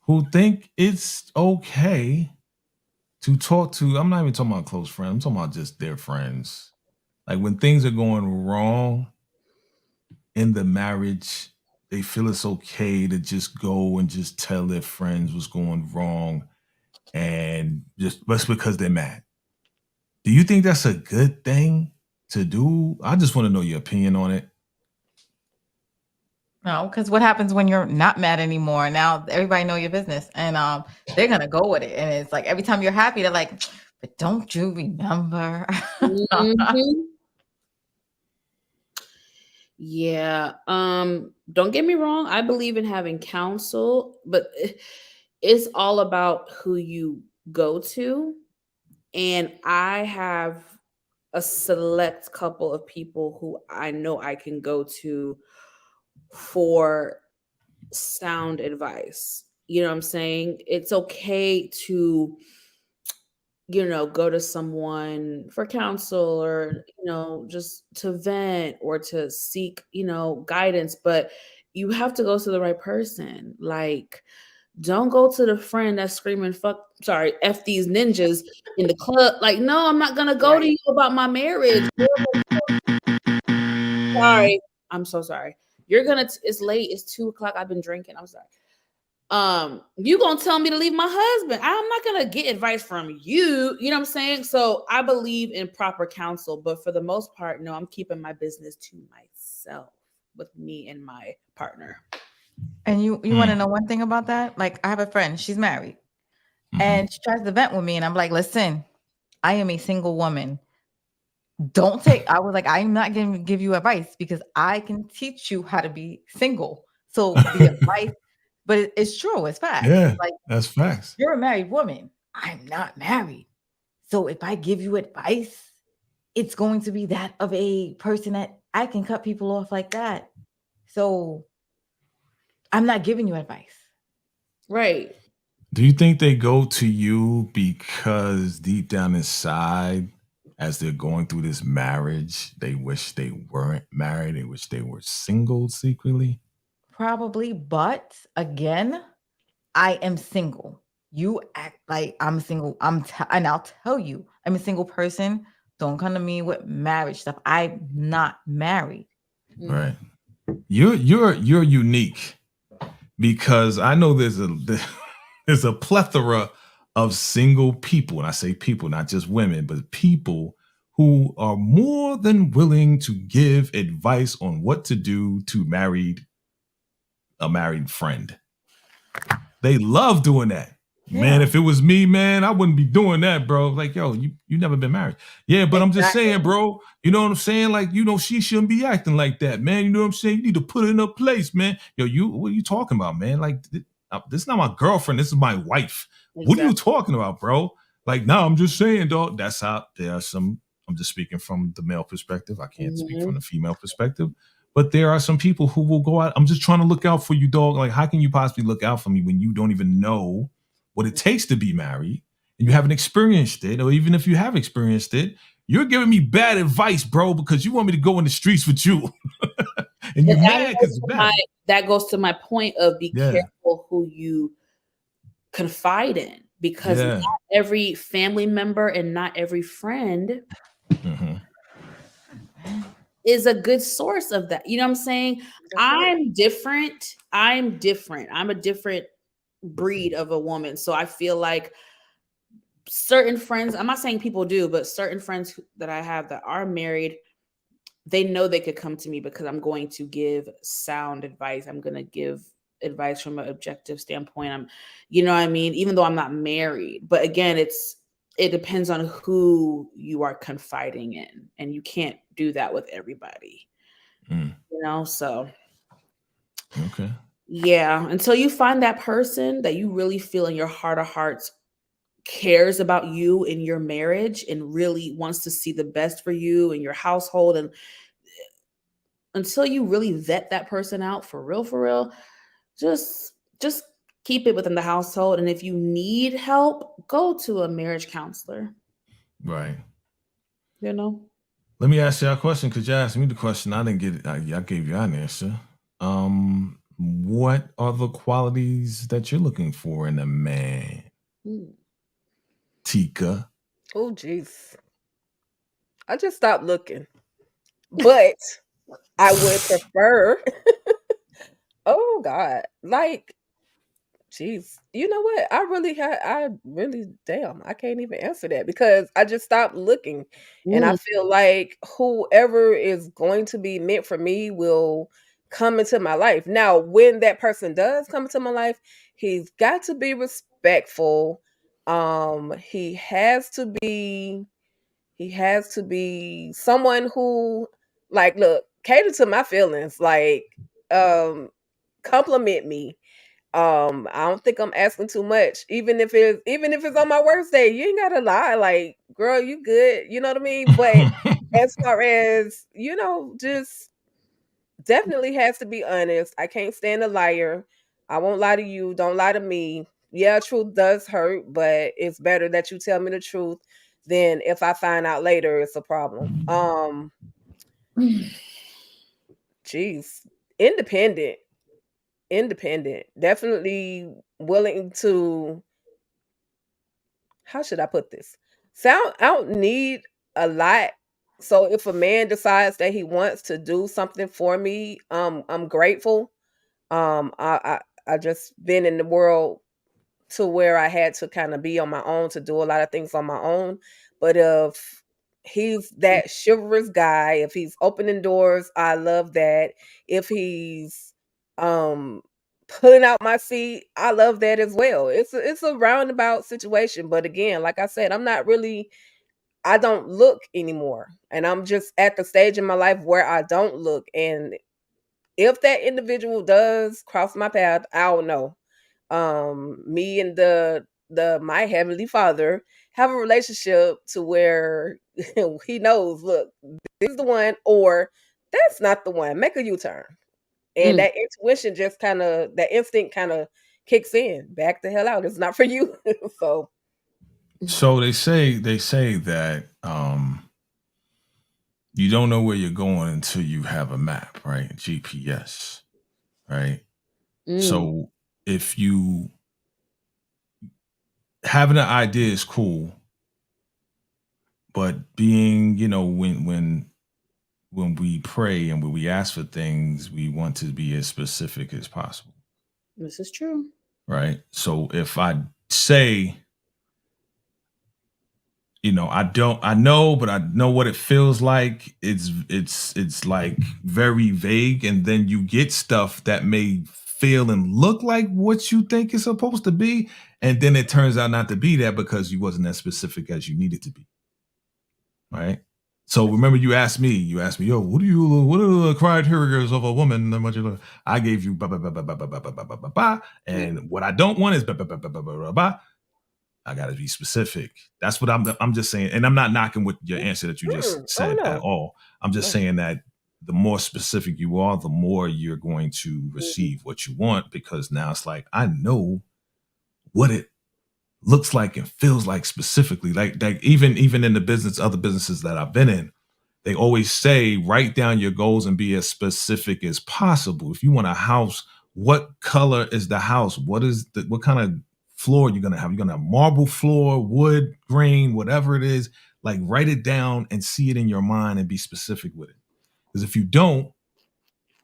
who think it's okay to talk to, I'm not even talking about close friends, I'm talking about just their friends. Like when things are going wrong in the marriage, they feel it's okay to just go and just tell their friends what's going wrong, and just because they're mad. Do you think that's a good thing to do? I just want to know your opinion on it. No, because what happens when you're not mad anymore? Now everybody know your business, and they're gonna go with it. And it's like every time you're happy, they're like, "But don't you remember?" Mm-hmm. Yeah. Don't get me wrong. I believe in having counsel, but it's all about who you go to. And I have a select couple of people who I know I can go to for sound advice. You know what I'm saying? It's okay to, go to someone for counsel or, just to vent or to seek, guidance, but you have to go to the right person. Like, don't go to the friend that's screaming, F these ninjas in the club. Like, no, I'm not going to go to you about my marriage. Sorry. I'm so sorry. It's late. It's 2:00. I've been drinking. I'm sorry. You gonna tell me to leave my husband? I'm not gonna get advice from you. You know what I'm saying? So I believe in proper counsel, but for the most part, no, I'm keeping my business to myself with me and my partner. And you want to know one thing about that? Like, I have a friend, she's married, and she tries to vent with me, and I'm like, listen, I am a single woman. I was like, I'm not going to give you advice because I can teach you how to be single. So the advice but it's true. It's facts. Yeah, Like, that's facts. you're a married woman. I'm not married. So if I give you advice, it's going to be that of a person that I can cut people off like that. So I'm not giving you advice. Right. Do you think they go to you because deep down inside, as they're going through this marriage, they wish they weren't married, they wish they were single secretly? Probably, but again, I am single. You act like I'm single. And I'll tell you, I'm a single person. Don't come to me with marriage stuff. I'm not married. Right. You're unique because I know there's a plethora of single people, and I say people, not just women, but people who are more than willing to give advice on what to do to a married friend. They love doing that. Yeah. Man, if it was me, man, I wouldn't be doing that, bro. Like, yo, you never been married. Yeah, but I'm just saying, bro, you know what I'm saying? Like, she shouldn't be acting like that, man. You know what I'm saying? You need to put it in a place, man. Yo, what are you talking about, man? Like, this is not my girlfriend. This is my wife. Exactly. What are you talking about, bro? Like, no, I'm just saying, dog. That's how there are some. I'm just speaking from the male perspective. I can't speak from the female perspective. But there are some people who will go out. I'm just trying to look out for you, dog. Like, how can you possibly look out for me when you don't even know what it takes to be married and you haven't experienced it? Or even if you have experienced it, you're giving me bad advice, bro, because you want me to go in the streets with you. And you're mad because that goes to my point of be careful who you confide in, because not every family member and not every friend is a good source of that. You know what I'm saying? I'm different. I'm a different breed of a woman. So I feel like certain friends, I'm not saying people do, but certain friends that I have that are married, they know they could come to me because I'm going to give sound advice. I'm going to give advice from an objective standpoint. You know what I mean? Even though I'm not married. But again, it depends on who you are confiding in, and you can't do that with everybody. You know, so okay. Yeah, until you find that person that you really feel in your heart of hearts cares about you in your marriage and really wants to see the best for you and your household, and until you really vet that person out for real, just keep it within the household. And if you need help, go to a marriage counselor. Right. You know? Let me ask you a question, because you asked me the question. I didn't get it. I gave you an answer. What are the qualities that you're looking for in a man? Tika. Oh, jeez. I just stopped looking. But I would prefer oh God. Like, jeez. You know what? I can't even answer that because I just stopped looking. And I feel like whoever is going to be meant for me will come into my life. Now, when that person does come into my life, he's got to be respectful. He has to be someone who, like, look, cater to my feelings, like, compliment me. I don't think I'm asking too much. Even if it's on my worst day, you ain't gotta lie. Like, girl, you good. You know what I mean? But as far as, just definitely has to be honest. I can't stand a liar. I won't lie to you. Don't lie to me. Yeah, truth does hurt, but it's better that you tell me the truth than if I find out later it's a problem. Geez. Independent. Definitely willing to, how should I put this? So I don't need a lot. So if a man decides that he wants to do something for me, I'm grateful. I just been in the world to where I had to kind of be on my own to do a lot of things on my own. But if he's that chivalrous guy, if he's opening doors, I love that. If he's pulling out my seat, I love that as well. It's a roundabout situation, but again, like I said, I don't look anymore. And I'm just at the stage in my life where I don't look, and if that individual does cross my path, I don't know. Me and my heavenly father have a relationship to where he knows, look, this is the one, or that's not the one. Make a U-turn. And that intuition just that instinct kind of kicks in. Back the hell out. It's not for you. So they say that you don't know where you're going until you have a map, right? GPS, right? So if you having an idea is cool, but being, when we pray and when we ask for things, we want to be as specific as possible. This is true. Right? So if I say, I know, but I know what it feels like. It's like very vague, and then you get stuff that may feel and look like what you think it's supposed to be, and then it turns out not to be that because you wasn't as specific as you needed to be. Right? So remember, you asked me, yo, what are the criteria of a woman? I gave you ba ba ba ba ba ba ba ba ba ba ba, and what I don't want is ba ba ba ba ba ba ba. I got to be specific. That's what I'm just saying. And I'm not knocking with your answer that you just said at all. I'm just saying that the more specific you are, the more you're going to receive what you want, because now it's like, I know what it looks like and feels like specifically. Like even in the business, other businesses that I've been in, they always say, write down your goals and be as specific as possible. If you want a house, what color is the house? What kind of floor you're gonna have? You're gonna have marble floor, wood, grain, whatever it is. Like, write it down and see it in your mind and be specific with it. Because if you don't,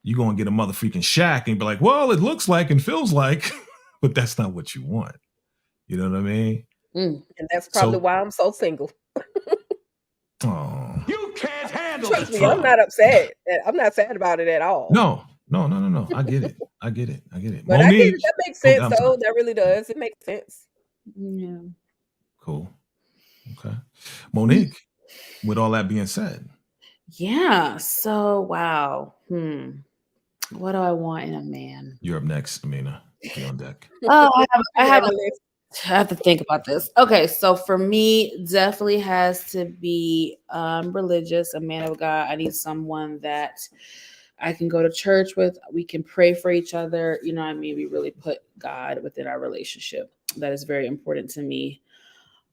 you're gonna get a motherfucking shack and be like, well, it looks like and feels like, but that's not what you want. You know what I mean? And that's probably why I'm so single. Oh, you can't handle Trust me, I'm not upset. I'm not sad about it at all. No. I get it. But Monique, I get it. That makes sense, though. Sorry. That really does. It makes sense. Yeah. Cool. Okay. Monique, with all that being said. Yeah. So, wow. What do I want in a man? You're up next, Amina. Be on deck. Oh, I have to think about this. Okay, so for me, definitely has to be religious, a man of God. I need someone that I can go to church with. We can pray for each other. You know what I mean? We really put God within our relationship. That is very important to me.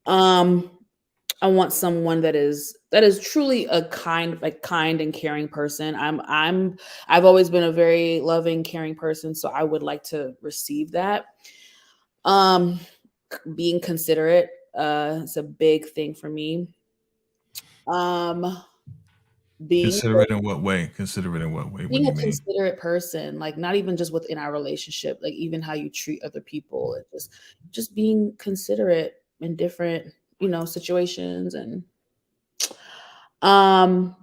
I want someone that is truly a kind and caring person. I've always been a very loving, caring person, so I would like to receive that. Being considerate is a big thing for me. Considerate in what way? Being a considerate person, like not even just within our relationship, like even how you treat other people, and just being considerate in different, situations. And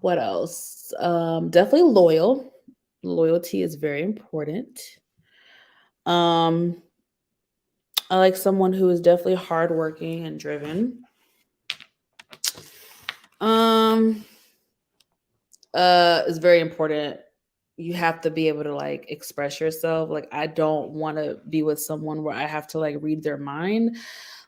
what else? Definitely loyal. Loyalty is very important. I like someone who is definitely hardworking and driven. Is very important. You have to be able to like express yourself. Like, I don't want to be with someone where I have to like read their mind.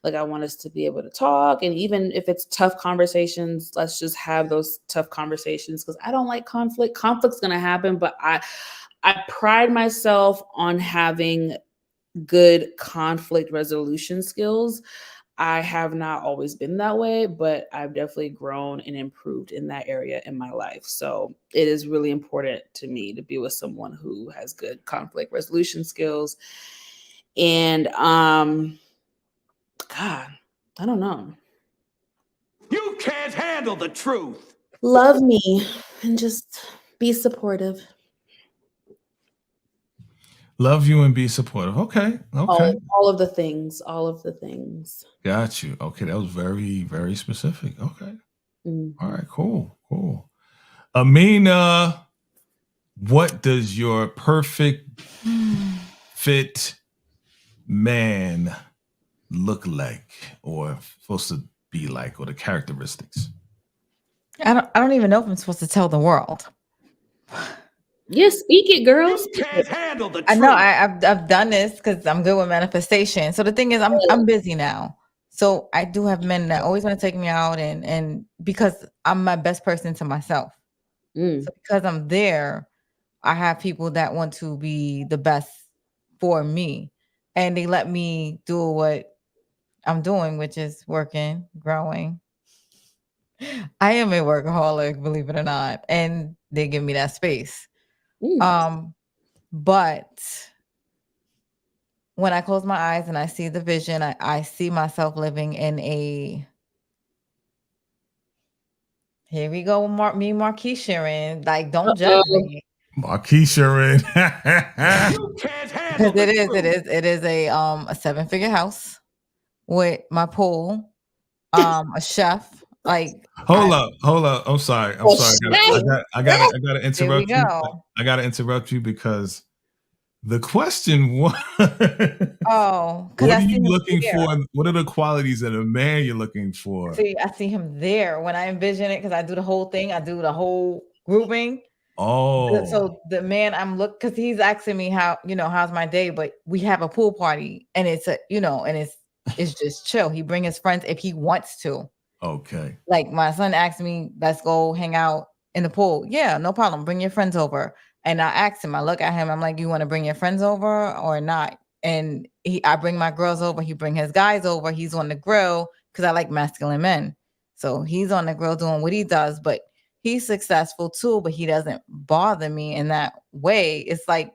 Like, I want us to be able to talk, and even if it's tough conversations, let's just have those tough conversations, because I don't like conflict. Conflict's gonna happen, but I pride myself on having good conflict resolution skills. I have not always been that way, but I've definitely grown and improved in that area in my life. So it is really important to me to be with someone who has good conflict resolution skills. And God, I don't know. You can't handle the truth. Love me and just be supportive. Love you and be supportive. Okay. All of the things. Got you. Okay, that was very, very specific. Okay. Mm-hmm. All right, cool. Amina, what does your perfect fit man look like, or supposed to be like, or the characteristics? I don't even know if I'm supposed to tell the world. Yeah, speak it, girls. You can't handle the truth. I know I've done this because I'm good with manifestation. So the thing is, I'm busy now. So I do have men that always want to take me out, and because I'm my best person to myself. So because I'm there, I have people that want to be the best for me, and they let me do what I'm doing, which is working, growing. I am a workaholic, believe it or not, and they give me that space. But when I close my eyes and I see the vision, I see myself living in a. Here we go, me, Marquis Sharon. Like, don't judge me. Marquis Sharon. You can't handle the truth. It is a 7-figure house with my pool, a chef. Like, Hold up. I'm sorry. I gotta interrupt there we you. go. I gotta interrupt you because the question was, Oh, because what I are see you him looking there. for? What are the qualities in a man you're looking for? See, I see him there when I envision it because I do the whole thing. I do the whole grouping. Oh, So the man because he's asking me how's my day, but we have a pool party and it's it's just chill. He bring his friends if he wants to. okay. Like my son asked me, let's go hang out in the pool. Yeah, no problem. Bring your friends over. And I asked him, I look at him, I'm like, you want to bring your friends over or not? And I bring my girls over, he bring his guys over, he's on the grill because I like masculine men. So he's on the grill doing what he does, but he's successful too, but he doesn't bother me in that way. It's like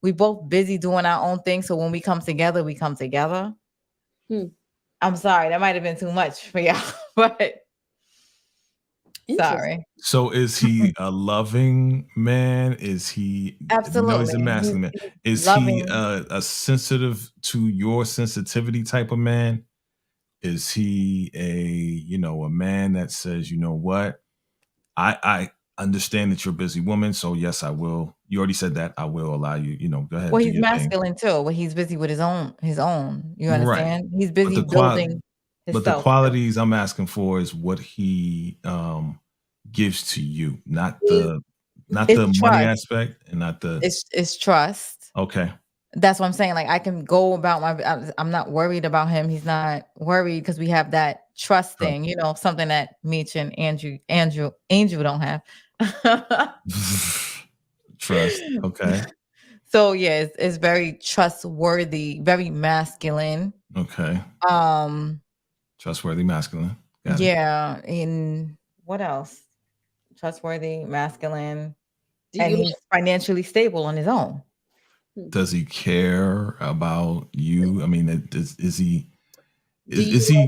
we both busy doing our own thing. So when we come together, we come together. I'm sorry, that might have been too much for y'all, but sorry. So is he a loving man? Is he Absolutely? He's a masculine man. Is he a sensitive to your sensitivity type of man? Is he a man that says, you know what? I understand that you're a busy woman, so yes, I will. You already said that. I will allow you, go ahead. Well, Do he's your masculine too, but he's busy with his own. You Right. understand? He's But busy building but the himself. qualities I'm asking for is what he gives to you, not the It's money trust. aspect and not the It's trust. okay. That's what I'm saying. Like I can go about I'm not worried about him. He's not worried because we have that trust thing, something that Meech and Angel don't have. Trust. Okay. So yeah, it's very trustworthy, very masculine. Okay. Trustworthy, masculine. Got yeah. In what else? Trustworthy, masculine, and he's financially stable on his own. Does he care about you? I mean, is he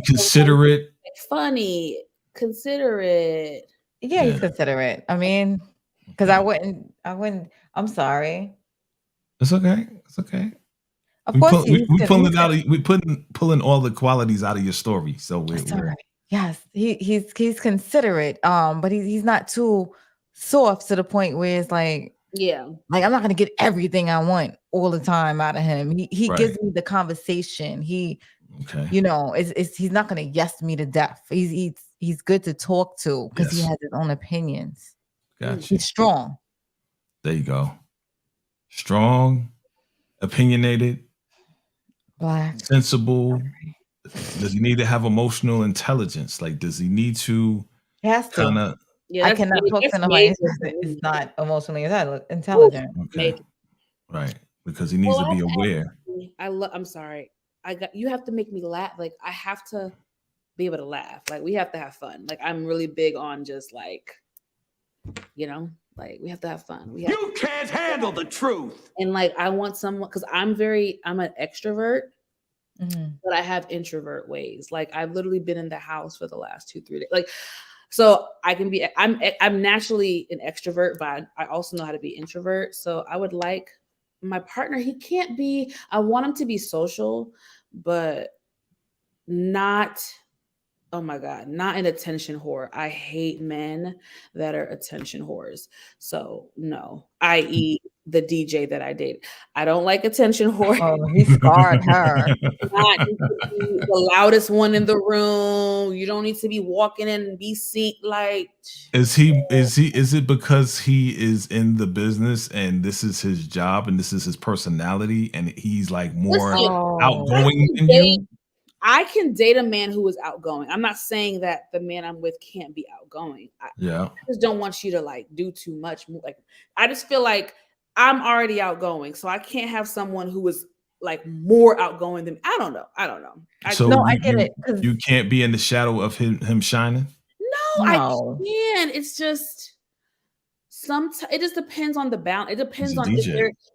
considerate? Funny, considerate. Yeah, he's considerate. I mean, because I wouldn't. I'm sorry. It's okay. It's okay. Of course, we pulling it out. We pulling all the qualities out of your story. So we're right. Yes, he's considerate. But he's not too soft to the point where it's like, like I'm not gonna get everything I want all the time out of him. He gives me the conversation. He's not gonna yes me to death. He's good to talk to because he has his own opinions. Gotcha. He's strong. There you go. Strong, opinionated, black, sensible. Does he need to have emotional intelligence? Like, does he need to? He has to. Yeah, I cannot talk to somebody it's not emotionally intelligent. Okay. Right. Because he needs to be aware. I'm sorry. You have to make me laugh. Like I have to be able to laugh. Like we have to have fun. Like I'm really big on just like, like we have to have fun. You can't handle the truth. And like I want someone because I'm an extrovert, but I have introvert ways. Like I've literally been in the house for the last 2-3 days. Like so I can be I'm naturally an extrovert, but I also know how to be introvert. So I would like my partner, I want him to be social, but not, oh my God, not an attention whore. I hate men that are attention whores. So no, i.e. the DJ that I dated. I don't like attention whore. Oh, he scarred her. Not need to be the loudest one in the room. You don't need to be walking in and be seen. Like, Is it because he is in the business and this is his job and this is his personality and he's like more listen, outgoing than you? I can date a man who is outgoing. I'm not saying that the man I'm with can't be outgoing. I just don't want you to like do too much. Like, I just feel like I'm already outgoing, so I can't have someone who is like more outgoing than I don't know. I get it. You can't be in the shadow of him shining. No, I can. It's just it just depends on the balance. It depends on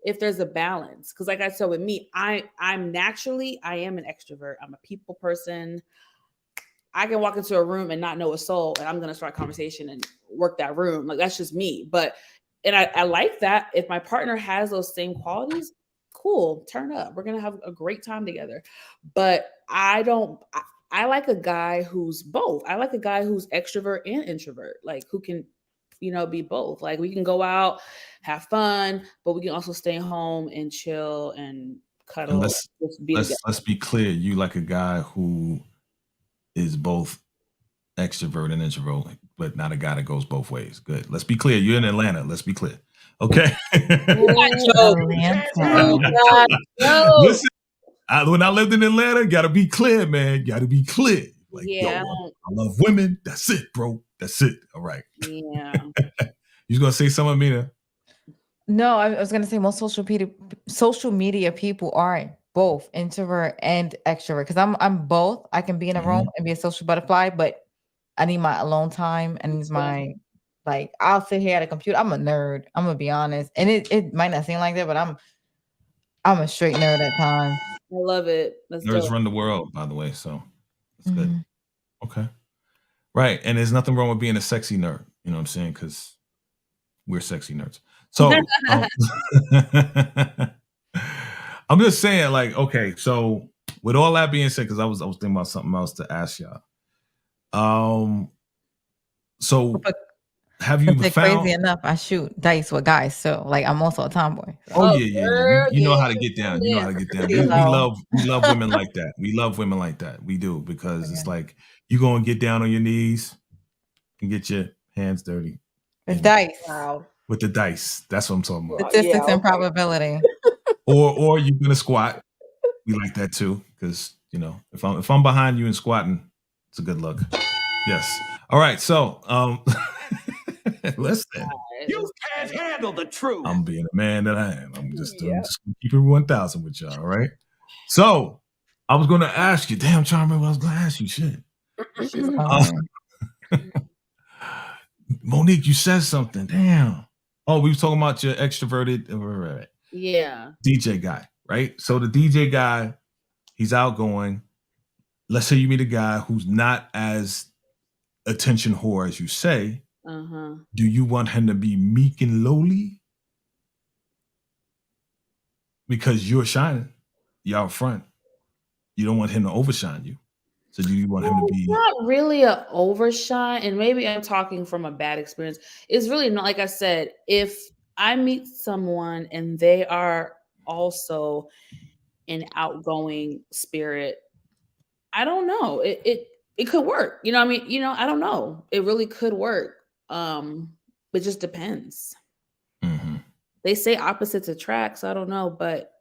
if there's a balance. Because like I said with me, I'm naturally, I am an extrovert. I'm a people person. I can walk into a room and not know a soul, and I'm gonna start a conversation and work that room. Like that's just me. And I like that. If my partner has those same qualities, cool, turn up. We're gonna have a great time together. But I like a guy who's both. I like a guy who's extrovert and introvert, like who can, be both. Like we can go out, have fun, but we can also stay home and chill and cuddle. And let's be clear. You like a guy who is both extrovert and introvert, but not a guy that goes both ways. Good. Let's be clear. You're in Atlanta. Let's be clear. Okay. Listen, when I lived in Atlanta, gotta be clear, man. Gotta be clear. Like, I love women. That's it, bro. That's it. All right. Yeah. You gonna say something, Mina? No, I was gonna say most social media people are both introvert and extrovert. Because I'm both. I can be in a room and be a social butterfly, but I need my alone time and need my I'll sit here at a computer. I'm a nerd. I'm gonna be honest, and it might not seem like that, but I'm a straight nerd at times. I love it. Nerds run the world, by the way, so it's good. Okay, right, and there's nothing wrong with being a sexy nerd. You know what I'm saying? Because we're sexy nerds. So I'm just saying, like, okay. So with all that being said, because I was thinking about something else to ask y'all. So have you found crazy enough? I shoot dice with guys, so like I'm also a tomboy. So. Oh yeah. You know how to get down. You know how to get down. We love women like that. We love women like that. We do, because it's like you go and get down on your knees and get your hands dirty. With dice. Wow. With the dice. That's what I'm talking about. Statistics and probability. Or you're gonna squat. We like that too, because if I'm behind you and squatting, it's a good look. Yes. All right. So listen. You can't handle the truth. I'm being a man that I am. I'm just gonna keep it 1,000 with y'all. All right. So I was gonna ask you. Damn, I'm trying to remember what I was gonna ask you. Shit. Monique, you said something. Damn. Oh, we were talking about your extroverted DJ guy, right? So the DJ guy, he's outgoing. Let's say you meet a guy who's not as attention whore as you say. Do you want him to be meek and lowly? Because you're shining. You're out front. You don't want him to overshine you. So do you want him to be not really a overshine? And maybe I'm talking from a bad experience. It's really not, like I said, if I meet someone and they are also an outgoing spirit, I don't know. It could work. You know what I mean? I don't know. It really could work. It just depends. They say opposites attract, so I don't know, but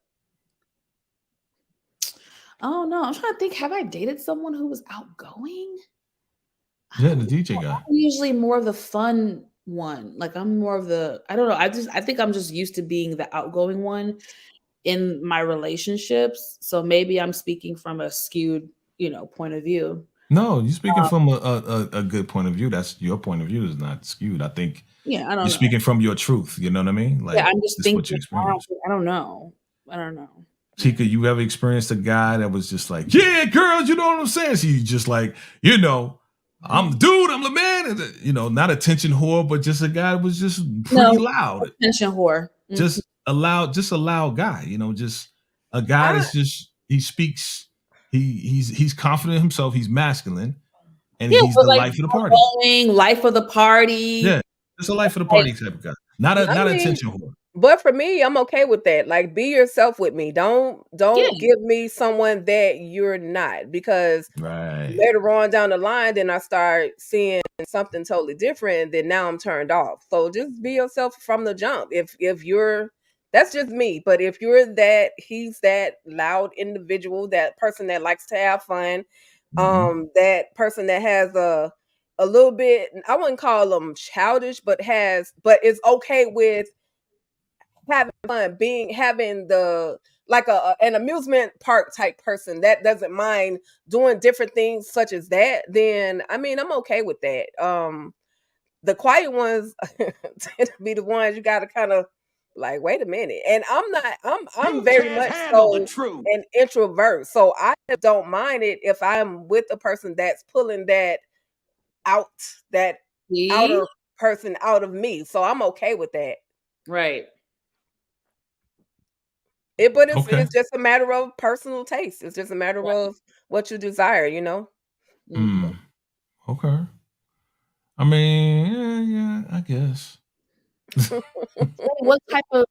I don't know. I'm trying to think. Have I dated someone who was outgoing? Yeah, the DJ guy. I'm usually more of the fun one. Like I'm more of the, I don't know. I think I'm just used to being the outgoing one in my relationships. So maybe I'm speaking from a skewed, point of view. No, you're speaking from a good point of view. That's your point of view is not skewed. I think you're speaking from your truth. You know what I mean? Like, I'm just thinking. I don't know. Tika, you ever experienced a guy that was just like, yeah, girls, you know what I'm saying? So you just like, I'm the dude, I'm the man, and not attention whore, but just a guy that was just pretty loud. Attention whore. Just a loud guy, just a guy that's just, he speaks, he's confident in himself, he's masculine, and he's the life of the party. Life of the party. Yeah, just a life of the party type of guy. Not attention whore. But for me, I'm okay with that. Like, be yourself with me. Don't Yeah. give me someone that you're not, because Right. later on down the line, then I start seeing something totally different. Then now I'm turned off. So just be yourself from the jump. If you're, that's just me. But if you're that, he's that loud individual, that person that likes to have fun, that person that has a little bit, I wouldn't call them childish, but is okay with having fun, having the like an amusement park type person that doesn't mind doing different things such as that, then I mean I'm okay with that. The quiet ones tend to be the ones you gotta kind of like, wait a minute. And I'm not, I'm You very can't much handle the so truth. an introvert. So I don't mind it if I'm with a person that's pulling out that See? outer person out of me. So I'm okay with that. Right. But Okay. it's just a matter of personal taste. It's just a matter of what you desire, you know? Mhm. Okay. I mean, yeah, I guess. So what type of,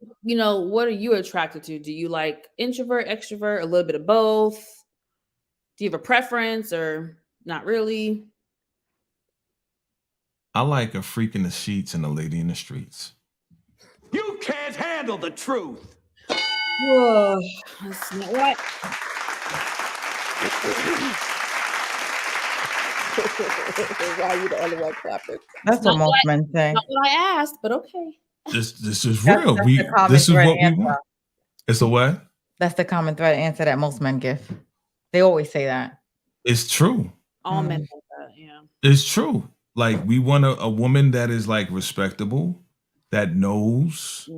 what are you attracted to? Do you like introvert, extrovert, a little bit of both? Do you have a preference or not really? I like a freak in the sheets and a lady in the streets. You can't handle the truth. Whoa, that's not what Why you the only one clapping? That's what most men say. not what I asked, but okay. This is That's real. the common This is thread what we answer. want. It's a what? That's the common thread answer that most men give. They always say that. It's true. All men like that, yeah. It's true. Like we want a woman that is like respectable, that knows,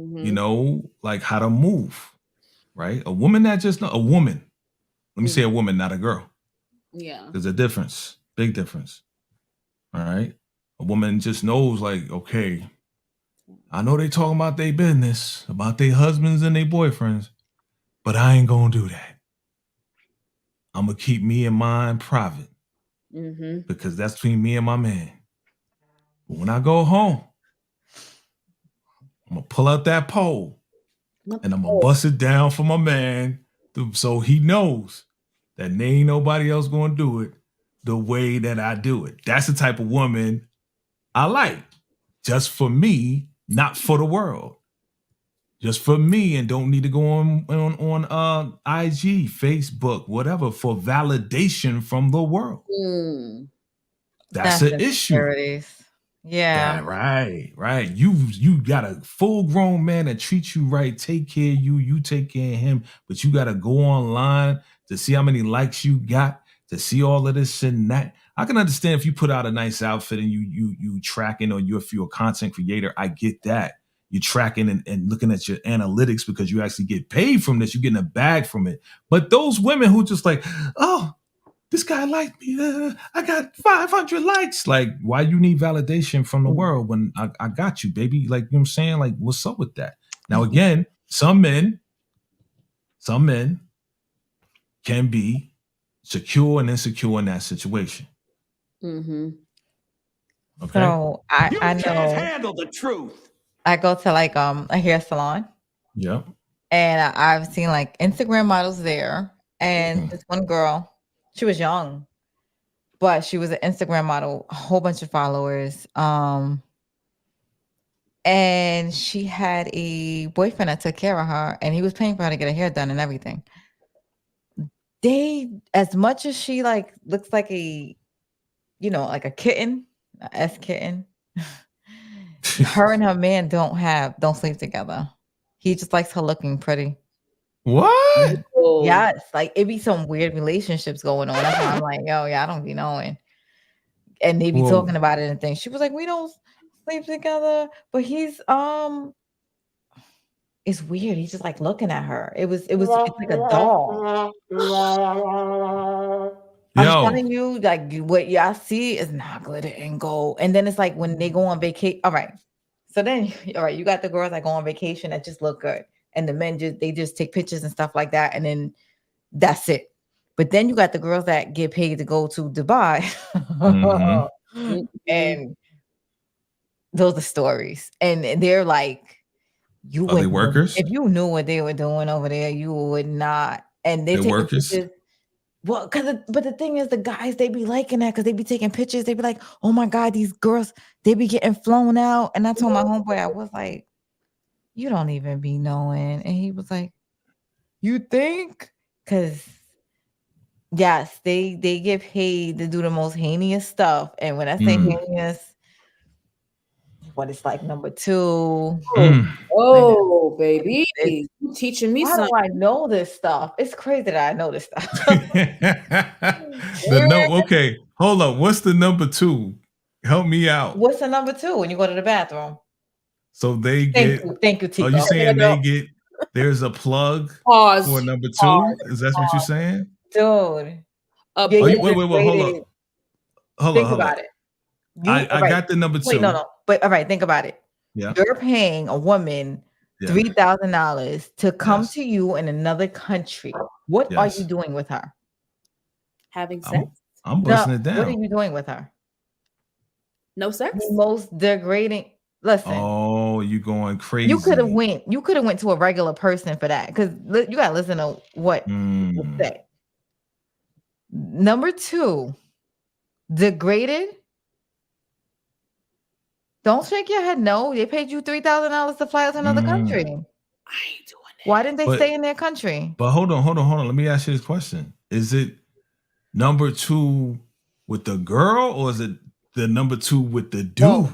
like how to move, right? A woman that just a woman. Let me say a woman, not a girl. Yeah. There's a difference, big difference. All right. A woman just knows, like, okay, I know they talking about their business, about their husbands and their boyfriends, but I ain't gonna do that. I'm gonna keep me and mine private because that's between me and my man. But when I go home, I'm gonna pull out that pole and I'm gonna bust it down for my man, so he knows that ain't nobody else gonna do it the way that I do it. That's the type of woman I like. Just for me, not for the world. Just for me, and don't need to go on IG, Facebook, whatever, for validation from the world. That's an issue. Yeah. Right. You got a full grown man that treats you right, take care of you, you take care of him, but you got to go online to see how many likes you got, to see all of this and that. I can understand if you put out a nice outfit and you tracking, or if you're a content creator, I get that. You're tracking and looking at your analytics because you actually get paid from this. You're getting a bag from it. But those women who just like, oh, this guy liked me. I got 500 likes. Like, why you need validation from the world when I got you, baby? Like, you know what I'm saying? Like, what's up with that? Now, again, some men can be secure and insecure in that situation. Okay. So I You know can't handle the truth. I go to like a hair salon. Yep. And I've seen like Instagram models there. And this one girl, she was young, but she was an Instagram model, a whole bunch of followers. And she had a boyfriend that took care of her, and he was paying for her to get her hair done and everything. As much as she like looks like a, like a kitten, a S kitten, her and her man don't sleep together. He just likes her looking pretty. What? Yes, like it be some weird relationships going on. That's why I'm like, yo, yeah, I don't be knowing. And they be talking about it and things. She was like, we don't sleep together, but he's it's weird. He's just like looking at her. It's like a doll. I'm telling you, like what y'all see is not glitter and gold. And then it's like when they go on vacation. All right. So then, all right, you got the girls that go on vacation that just look good. And the men they just take pictures and stuff like that. And then that's it. But then you got the girls that get paid to go to Dubai. And those are stories. And they're like, You Are they wouldn't workers? if you knew what they were doing over there, you would not. And they They're take workers. pictures. Well, but the thing is, the guys, they be liking that because they be taking pictures. They be like, oh my God, these girls, they be getting flown out. And I told my homeboy, I was like, you don't even be knowing. And he was like, you think? Because yes, they get paid to do the most heinous stuff. And when I say heinous, what it's like number 2. Oh, baby. It's, You teaching me why do something. I know this stuff? It's crazy that I know this stuff. Okay, hold up. What's the number 2? Help me out. What's the number 2 when you go to the bathroom? So they Thank get. you, Tico. Are you saying they get? There's a plug Pause. for number 2. Pause. Is that what you're saying? Dude. Wait, hold up. Think about it. I got the number 2. Wait, no. But all right, think about it. Yeah. You're paying a woman $3,000 to come to you in another country. What are you doing with her? Having sex? I'm busting it down. What are you doing with her? No sex? The most degrading. Listen. Oh, you going crazy. You could have went to a regular person for that, because you gotta listen to what people say. Number 2, degraded. Don't shake your head. No, they paid you $3,000 to fly out to another country. I ain't doing it. Why didn't they stay in their country? But hold on. Let me ask you this question. Is it number 2 with the girl, or is it the number 2 with the dude? Whoa.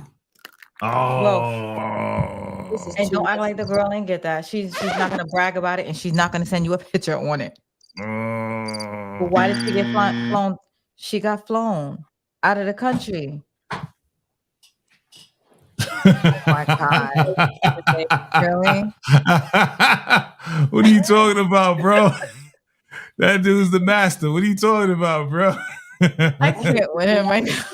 Oh. And don't act like the girl ain't get that. She's not gonna brag about it, and she's not gonna send you a picture on it. But why did she get flown? She got flown out of the country. Oh my God. Really? What are you talking about, bro? That dude's the master. What are you talking about, bro? I can't with him right now.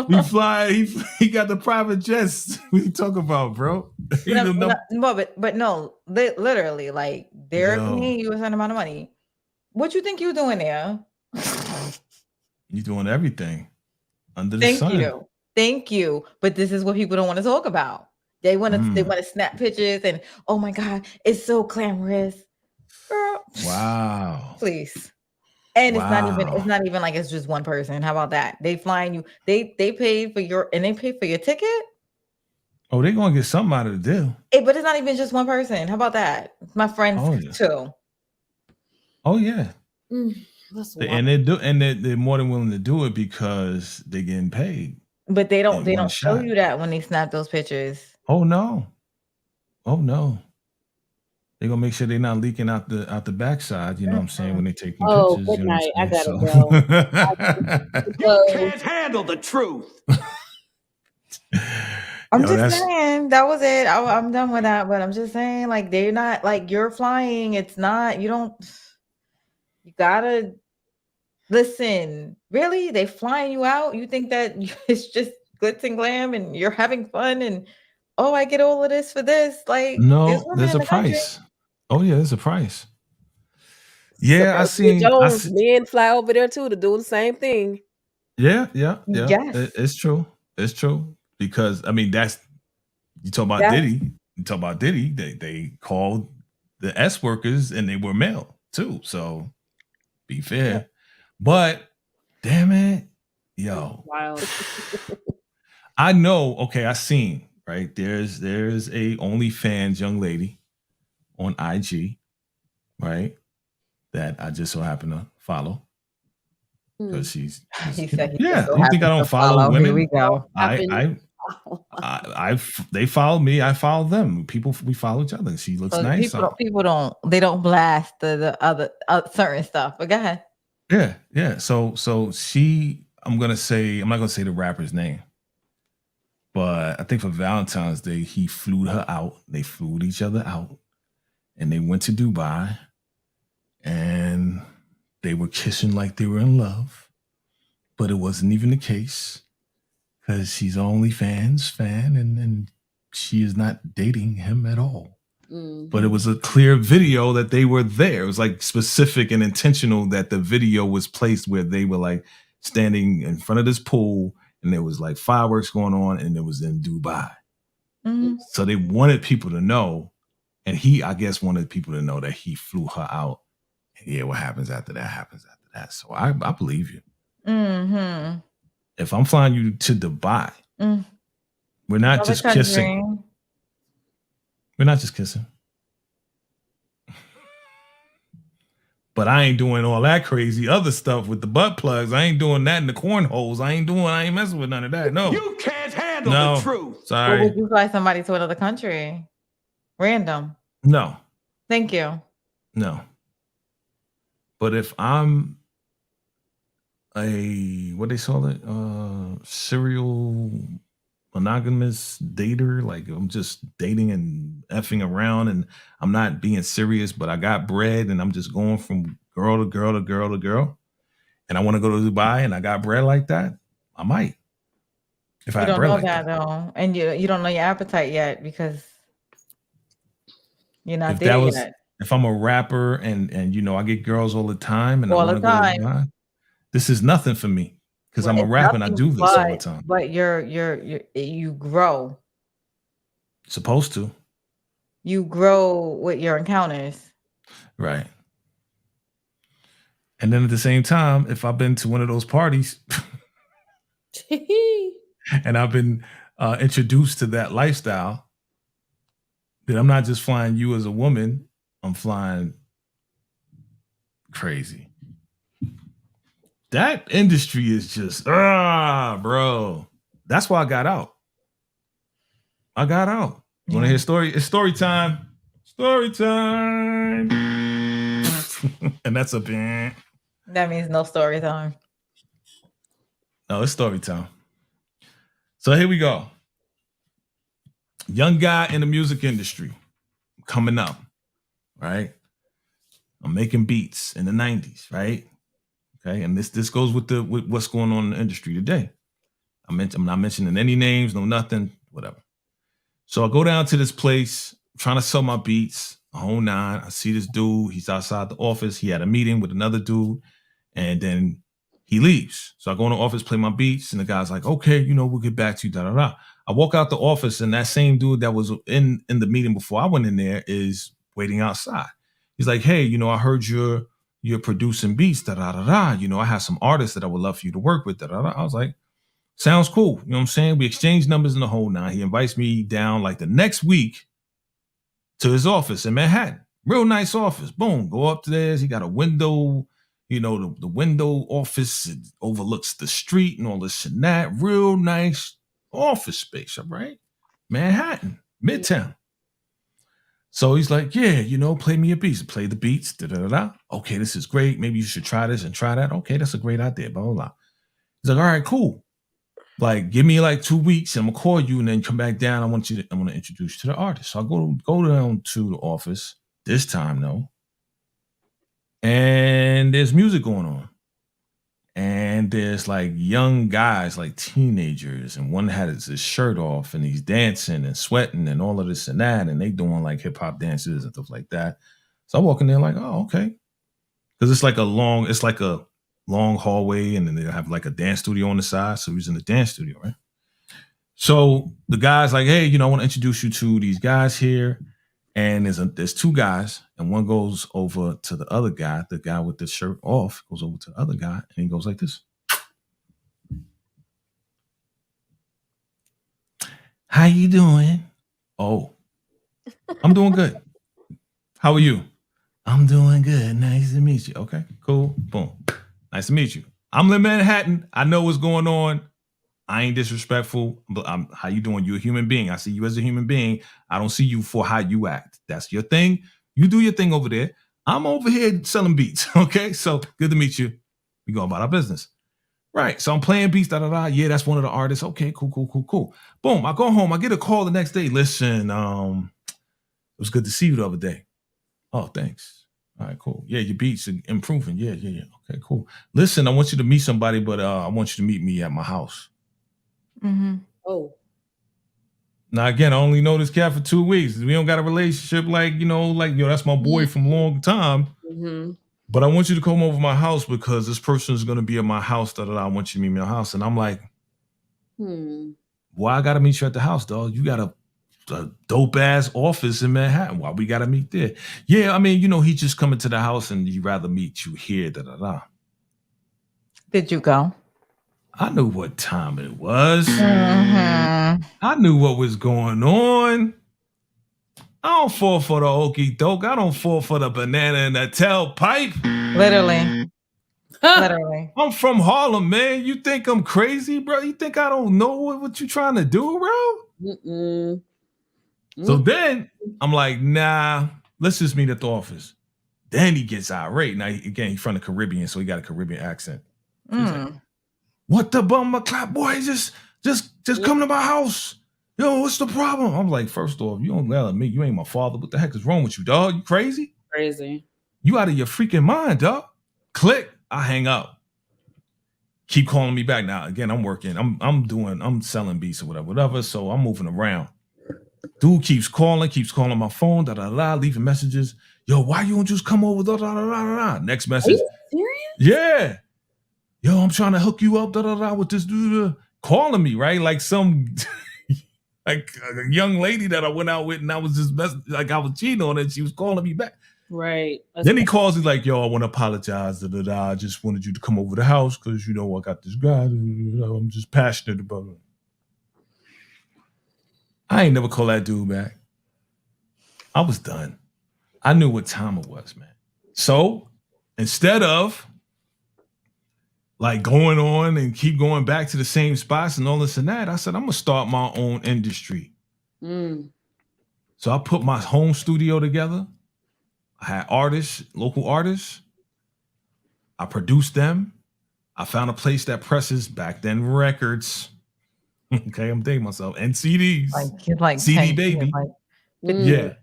He fly. He got the private jets. What are you talking about, bro? But no, literally, like they're paying you a certain amount of money. What you think you're doing there? You're doing everything under the sun. Thank you. But this is what people don't want to talk about. They want to snap pictures and, oh my God, it's so glamorous. Girl. Wow. Please. And it's not even like it's just one person. How about that? They flying you. They paid for your ticket. Oh, they're gonna get something out of the deal. But it's not even just one person. How about that? My friends too. Oh yeah. And they're more than willing to do it because they're getting paid. But they don't show you that when they snap those pictures. Oh no. They're gonna make sure they're not leaking out the backside, you know what I'm saying, when they take pictures. Good night. I gotta go. You can't handle the truth. I'm just saying that was it. I'm done with that, but I'm just saying, like, they're not like you're flying. It's not, you gotta listen. Really? They flying you out? You think that it's just glitz and glam and you're having fun and I get all of this for this? Like, no, there's a price. Oh yeah, there's a price. Yeah, I seen men fly over there too to do the same thing. Yeah. Yes. It's true. Because I mean, you talk about Diddy. You talk about Diddy. They called the S workers and they were male too. So be fair, but damn it, yo, wild. I know. Okay, I seen right. There's a OnlyFans young lady on IG, right? That I just so happen to follow. Because she's you think I don't follow women? Here we go. They follow me. I follow them. We follow each other. She looks nice. People don't blast the other certain stuff. But go ahead. Yeah. So I'm not gonna say the rapper's name, but I think for Valentine's Day he flew her out. They flew each other out, and they went to Dubai, and they were kissing like they were in love, but it wasn't even the case because she's an OnlyFans fan and she is not dating him at all. Mm-hmm. But it was a clear video that they were there. It was like specific and intentional that the video was placed where they were like standing in front of this pool and there was like fireworks going on and it was in Dubai. Mm-hmm. So they wanted people to know And he, I guess, wanted people to know that he flew her out. Yeah, what happens after that happens after that. So I believe you. Mm-hmm. If I'm flying you to Dubai, we're not Other just country. kissing. We're not just kissing. But I ain't doing all that crazy other stuff with the butt plugs. I ain't doing that in the cornholes. I ain't messing with none of that. No. You can't handle the truth. Sorry. Or would you fly somebody to another country? Random. No. Thank you. No. But if I'm what they call it? Serial monogamous dater, like I'm just dating and effing around and I'm not being serious, but I got bread and I'm just going from girl to girl to girl to girl. And I want to go to Dubai and I got bread like that, I might. If I You had don't bread know like that though. And you don't know your appetite yet because you're not if there that was yet. if I'm a rapper and you know I get girls all the time and All I want the to go to time. Dubai, this is nothing for me because I'm a It's rapper and I nothing, do this all the time. But you grow. Supposed to. You grow with your encounters. Right. And then at the same time, if I've been to one of those parties and I've been introduced to that lifestyle, then I'm not just flying you as a woman, I'm flying crazy. That industry is just, bro. That's why I got out. You want to hear a story? It's story time. Story time. And that's a bit. That means no story time. No, it's story time. So here we go. Young guy in the music industry coming up, right? I'm making beats in the 90s, right? Okay, and this goes with what's going on in the industry today. I'm not mentioning any names, no nothing, whatever. So I go down to this place, trying to sell my beats, a whole nine. I see this dude. He's outside the office. He had a meeting with another dude, and then he leaves. So I go in the office, play my beats, and the guy's like, okay, we'll get back to you, da da da. I walk out the office, and that same dude that was in the meeting before I went in there is waiting outside. He's like, hey, I heard you're producing beats, da da da da. I have some artists that I would love for you to work with, da da da. I was like, sounds cool. You know what I'm saying? We exchanged numbers in the whole nine. He invites me down like the next week to his office in Manhattan. Real nice office. Boom. Go upstairs. He got a window, the window office. It overlooks the street and all this and that. Real nice office space, all right? Manhattan, Midtown. So he's like, yeah, play me a beat. Play the beats. Da, da, da, da. Okay, this is great. Maybe you should try this and try that. Okay, that's a great idea. Blah, blah, blah. He's like, all right, cool. Like, give me like 2 weeks and I'm gonna call you and then come back down. I'm gonna introduce you to the artist. So I go down to the office this time though. And there's music going on. And there's like young guys, like teenagers, and one had his shirt off and he's dancing and sweating and all of this and that, and they doing like hip hop dances and stuff like that. So I walk in there like, oh, okay. Because it's like a long hallway, and then they have like a dance studio on the side. So he's in the dance studio, right? So the guy's like, hey, I want to introduce you to these guys here. And there's 2 guys, and one goes over to the other guy, the guy with the shirt off goes over to the other guy, and he goes like this. How you doing? Oh, I'm doing good. How are you? I'm doing good. Nice to meet you. Okay, cool. Boom. Nice to meet you. I'm in Manhattan. I know what's going on. I ain't disrespectful, but how you doing? You're a human being. I see you as a human being. I don't see you for how you act. That's your thing. You do your thing over there. I'm over here selling beats. Okay, so good to meet you. We go about our business. Right. So I'm playing beats. Da da da. Yeah, that's one of the artists. Okay, cool. Boom. I go home. I get a call the next day. Listen, it was good to see you the other day. Oh, thanks. All right, cool. Yeah, your beats are improving. Yeah. Okay, cool. Listen, I want you to meet somebody, but I want you to meet me at my house. Mm-hmm. Oh. Now, again, I only know this cat for 2 weeks. We don't got a relationship like, that's my boy from a long time. Mm-hmm. But I want you to come over to my house because this person is going to be at my house. Da, da, da. I want you to meet me at my house. And I'm like, why I got to meet you at the house, dog? You got a dope ass office in Manhattan. Why we gotta meet there? Yeah, I mean, he just coming to the house and he'd rather meet you here. Da da da. Did you go? I knew what time it was. Mm-hmm. I knew what was going on. I don't fall for the okey doke. I don't fall for the banana in the tailpipe. Literally. Literally. I'm from Harlem, man. You think I'm crazy, bro? You think I don't know what you trying to do, bro? Mm-mm. So then I'm like, nah, let's just meet at the office. Then he gets irate. Now, again, he's from the Caribbean, so he got a Caribbean accent. He's like, what the bum clap, boy? Just come to my house. Yo, what's the problem? I'm like, first off, you don't yell at me. You ain't my father. What the heck is wrong with you, dog? You crazy? Crazy. You out of your freaking mind, dog. Click. I hang up. Keep calling me back. Now, again, I'm working. I'm selling beats or whatever. So I'm moving around. Dude keeps calling my phone, leaving messages. Yo, why you don't just come over? Next message. Are you serious? Yeah. Yo, I'm trying to hook you up, with this dude. Calling me, right? Like some like a young lady that I went out with, and I was just I was cheating on her, and she was calling me back. Right. Then he calls me like, yo, I want to apologize. I just wanted you to come over the house because, I got this guy. I'm just passionate about it. I ain't never call that dude back. I was done. I knew what time it was, man. So instead of like going on and keep going back to the same spots and all this and that, I said, I'm going to start my own industry. So I put my home studio together. I had artists, local artists. I produced them. I found a place that presses back then records. Okay, I'm dating myself. And CDs. Like CD baby. Yeah.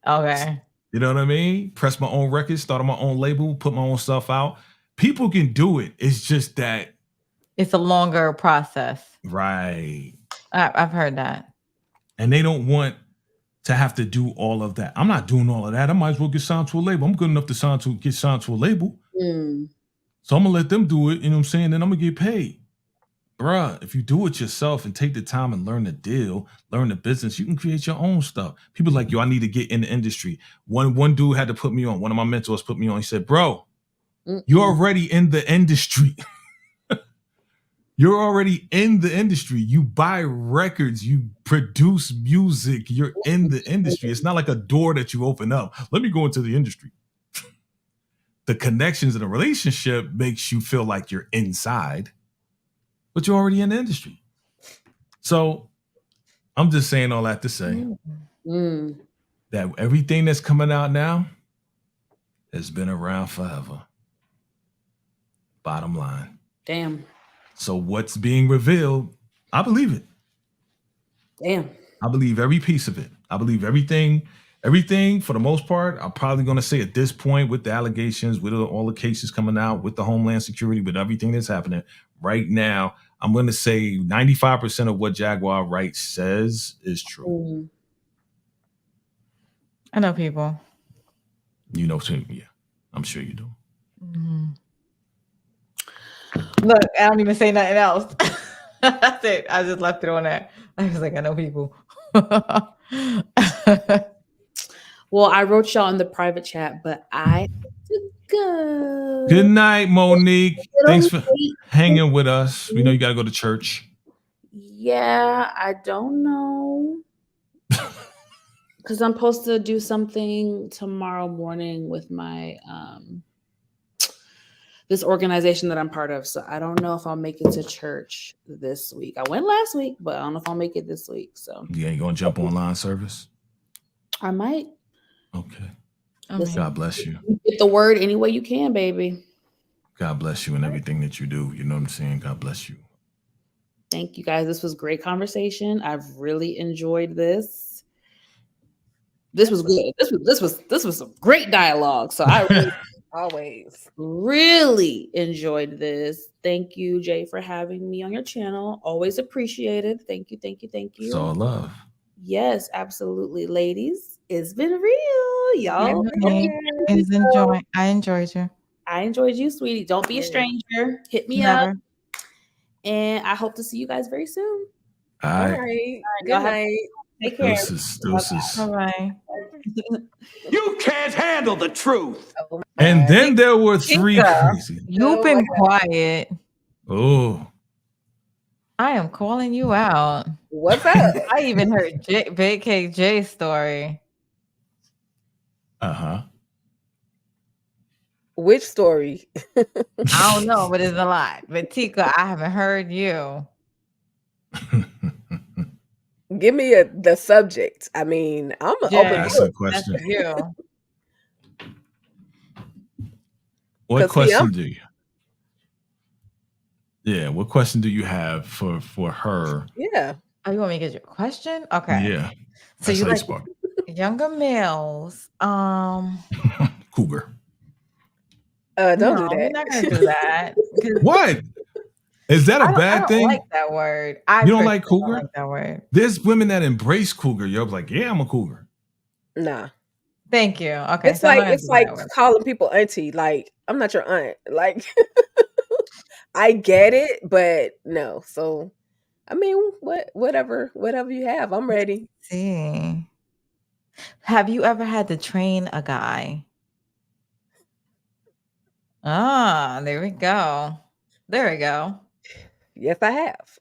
Okay. You know what I mean? Press my own records, started my own label, put my own stuff out. People can do it. It's just that it's a longer process. Right. I've heard that. And they don't want to have to do all of that. I'm not doing all of that. I might as well get signed to a label. I'm good enough to get signed to a label. So I'm going to let them do it. You know what I'm saying? Then I'm going to get paid. Bruh, if you do it yourself and take the time and learn the deal, learn the business, you can create your own stuff. People like, yo, I need to get in the industry. One dude had to put me on. One of my mentors put me on. He said, bro, you're already in the industry. You're already in the industry. You buy records, you produce music, you're in the industry. It's not like a door that you open up. Let me go into the industry. The connections in a relationship makes you feel like you're inside, but you're already in the industry. So I'm just saying all that to say that everything that's coming out now has been around forever. Bottom line. Damn. So what's being revealed, I believe it. Damn. I believe every piece of it. I believe everything for the most part. I'm probably going to say at this point with the allegations, with all the cases coming out, with the Homeland Security, with everything that's happening right now, I'm going to say 95% of what Jaguar Wright says is true. I know people. You know too, yeah. I'm sure you do. Look, I don't even say nothing else. That's it. I just left it on that. I was like, I know people. Well, I wrote y'all in the private chat, but I have to go. Good night, Monique. Thanks for hanging with us. We know you got to go to church. Yeah, I don't know. Because I'm supposed to do something tomorrow morning with my this organization that I'm part of. So I don't know if I'll make it to church this week. I went last week, but I don't know if I'll make it this week. So You ain't going to jump online service? I might. Okay. Listen, God bless you. Get the word any way you can, baby. God bless you in everything that you do. You know what I'm saying? God bless you. Thank you, guys. This was great conversation. I've really enjoyed this. This was good. This was some great dialogue. So I really, Always. really enjoyed this. Thank you, Jay, for having me on your channel. Always appreciated. Thank you. It's all love. Yes, absolutely. Ladies, it's been real. Y'all. I enjoyed you. I enjoyed you, sweetie. Don't be a stranger. Hit me Never. up. And I hope to see you guys very soon. All All right. right. Y'all Good have- night. Take care. Deuces. All right. You can't handle the truth. Oh my And God. then there were three Tika, crazy. you've Oh been my quiet. Oh, I am calling you out. What's up? I even heard Vacay-Jaytv story. uh-huh. Which story? I don't know, but it's a lot. But Tika, I haven't heard you. Give me the subject. I mean, I'm an Jay, open That's book. a question. That's you. What 'Cause see, question do you? Yeah, what question do you have for her? Yeah. Oh, you want me to get your question? Okay. Yeah, So that's you how like spark. younger males. Cougar. Don't No, do we're that. not gonna do that. Because What? Is that a I bad don't thing? like that word. I You don't like personally cougar? don't like that word. There's women that embrace cougar. You're like, yeah, I'm a cougar. Nah. Thank you. Okay, It's so I'm like not gonna do like that word. calling people auntie. Like, I'm not your aunt. Like, I get it, but no. So, I mean, whatever you have, I'm ready. See. Have you ever had to train a guy? Ah, there we go. There we go. Yes, I have.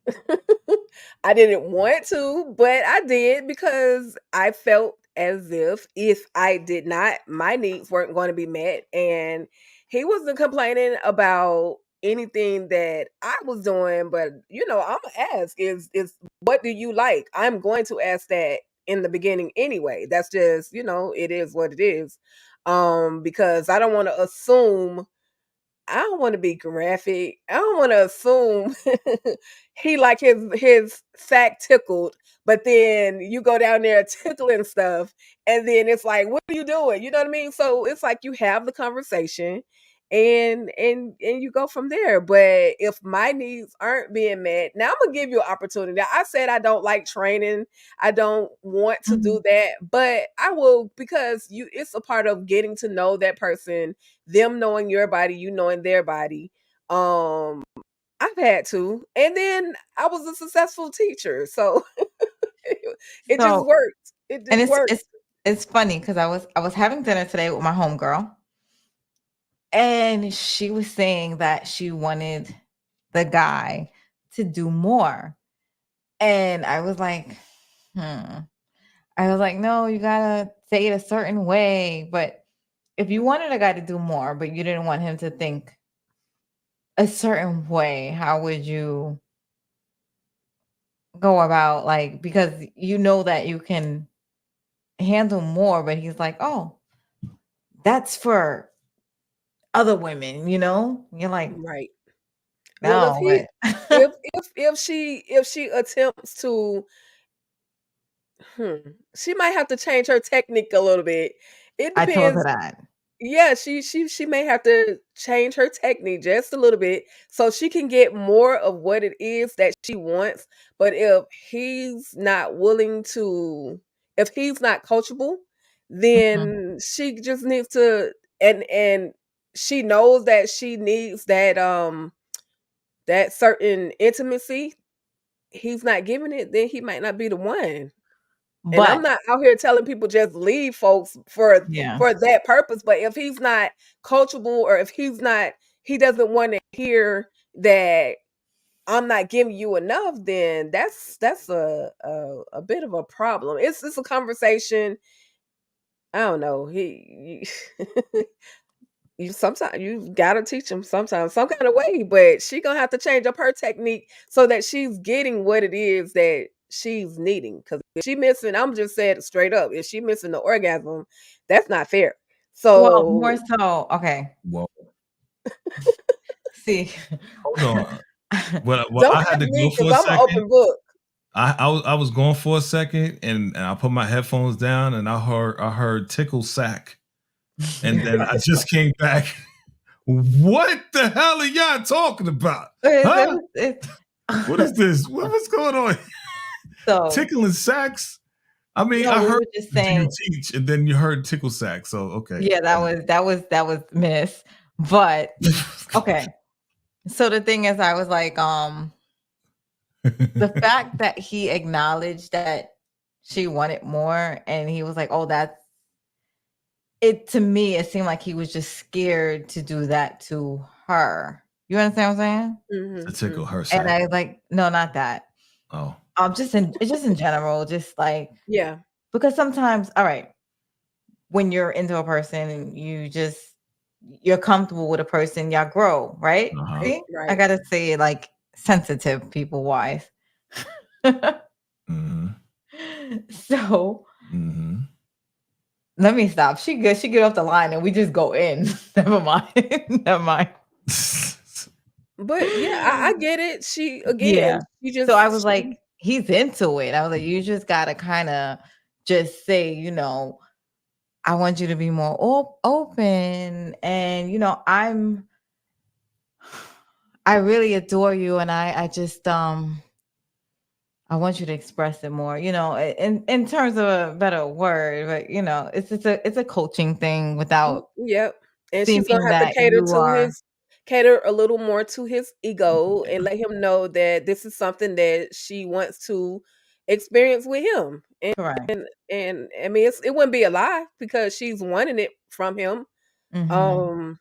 I didn't want to, but I did because I felt as if I did not, my needs weren't going to be met. And he wasn't complaining about anything that I was doing, but I'm gonna ask is what do you like? I'm going to ask that in the beginning anyway. That's just, it is what it is. Because I don't want to assume, I don't want to be graphic. I don't want to assume he like his sack tickled, but then you go down there tickling stuff, and then it's like, what are you doing? You know what I mean? So it's like you have the conversation, and you go from there. But if my needs aren't being met, now I'm gonna give you an opportunity. I said I don't like training. I don't want to do that, but I will, because it's a part of getting to know that person, them knowing your body, you knowing their body. I've had to, and then I was a successful teacher, so it just So, worked. It and just worked. it's funny because I was having dinner today with my homegirl, and she was saying that she wanted the guy to do more. And I was like, I was like, no, you gotta say it a certain way. But if you wanted a guy to do more, but you didn't want him to think a certain way, how would you go about, like, because you know that you can handle more, but he's like, oh, that's for other women, You're like, Right. Well, if no, he but if she attempts to, she might have to change her technique a little bit. It I told her depends. that. Yeah, she may have to change her technique just a little bit so she can get more of what it is that she wants. But if he's not willing to, if he's not coachable, Mhm. then she just needs to, and she knows that she needs that certain intimacy. He's not giving it, then he might not be the one. And I'm But not out here telling people just leave folks for yeah, that purpose, but if he's not coachable, or if he doesn't want to hear that I'm not giving you enough, then that's a bit of a problem. It's a conversation. I don't know. You sometimes you gotta teach him sometimes some kind of way, but she gonna have to change up her technique so that she's getting what it is that she's needing. Because if she missing, I'm just saying it straight up, if she missing the orgasm, that's not fair. well, more So so, okay. Well, See, hold on. Well, don't I had ask to go me for because a I'm an second. open book. I was going for a second, and I put my headphones down, and I heard tickle sack, and then I just came back. What the hell are y'all talking about? Huh? What is this? What's going on? so Tickling sacks? I mean, no, I we heard were just do you saying, teach, and then you heard tickle sack. So okay. yeah, that was miss. But okay. So the thing is, I was like, the fact that he acknowledged that she wanted more, and he was like, "Oh, that's it." To me, it seemed like he was just scared to do that to her. You understand what I'm saying? To tickle her And side. I was like, "No, not that." Oh. Just in general, just like Yeah. because sometimes, all right, when you're into a person and you're comfortable with a person, y'all grow, right? Uh-huh. See? I Right. gotta say, like, sensitive people wise. Mm-hmm. So Mm-hmm. let me stop. She get off the line and we just go in. Never mind. Never mind. But yeah, I get it. She again, Yeah. she just So I was like, he's into it. I was like, you just gotta kind of just say, I want you to be more open, and I really adore you, and I just I want you to express it more, in terms of a better word, but it's a coaching thing without yep. And she's gonna seeming have to that you are cater a little more to his ego and let him know that this is something that she wants to experience with him. correct. And I mean it wouldn't be a lie because she's wanting it from him. Mhm. Um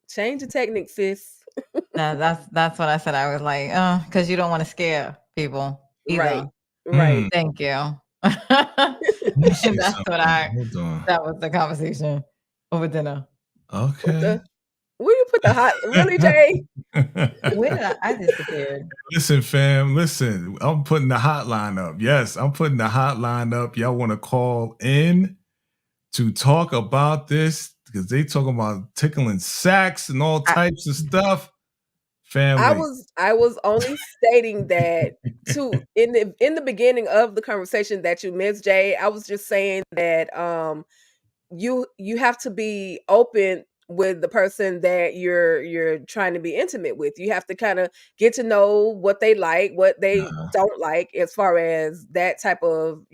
change the technique, sis. That's what I said. I was like, because you don't want to scare people Right. either. Right. Thank you. Let me see And that's what something. Hold on. that was the conversation over dinner. What Okay. the where you put the hot really, Jay? Where did I disappeared? Listen, fam. Listen, I'm putting the hotline up. Yes, I'm putting the hotline up. Y'all want to call in to talk about this because they talking about tickling sacks and all I, types of stuff. Family. I was only stating that to in the beginning of the conversation that you missed, Jay. I was just saying that you have to be open with the person that you're trying to be intimate with. You have to kind of get to know what they like, what they Uh-huh. don't like as far as that type of,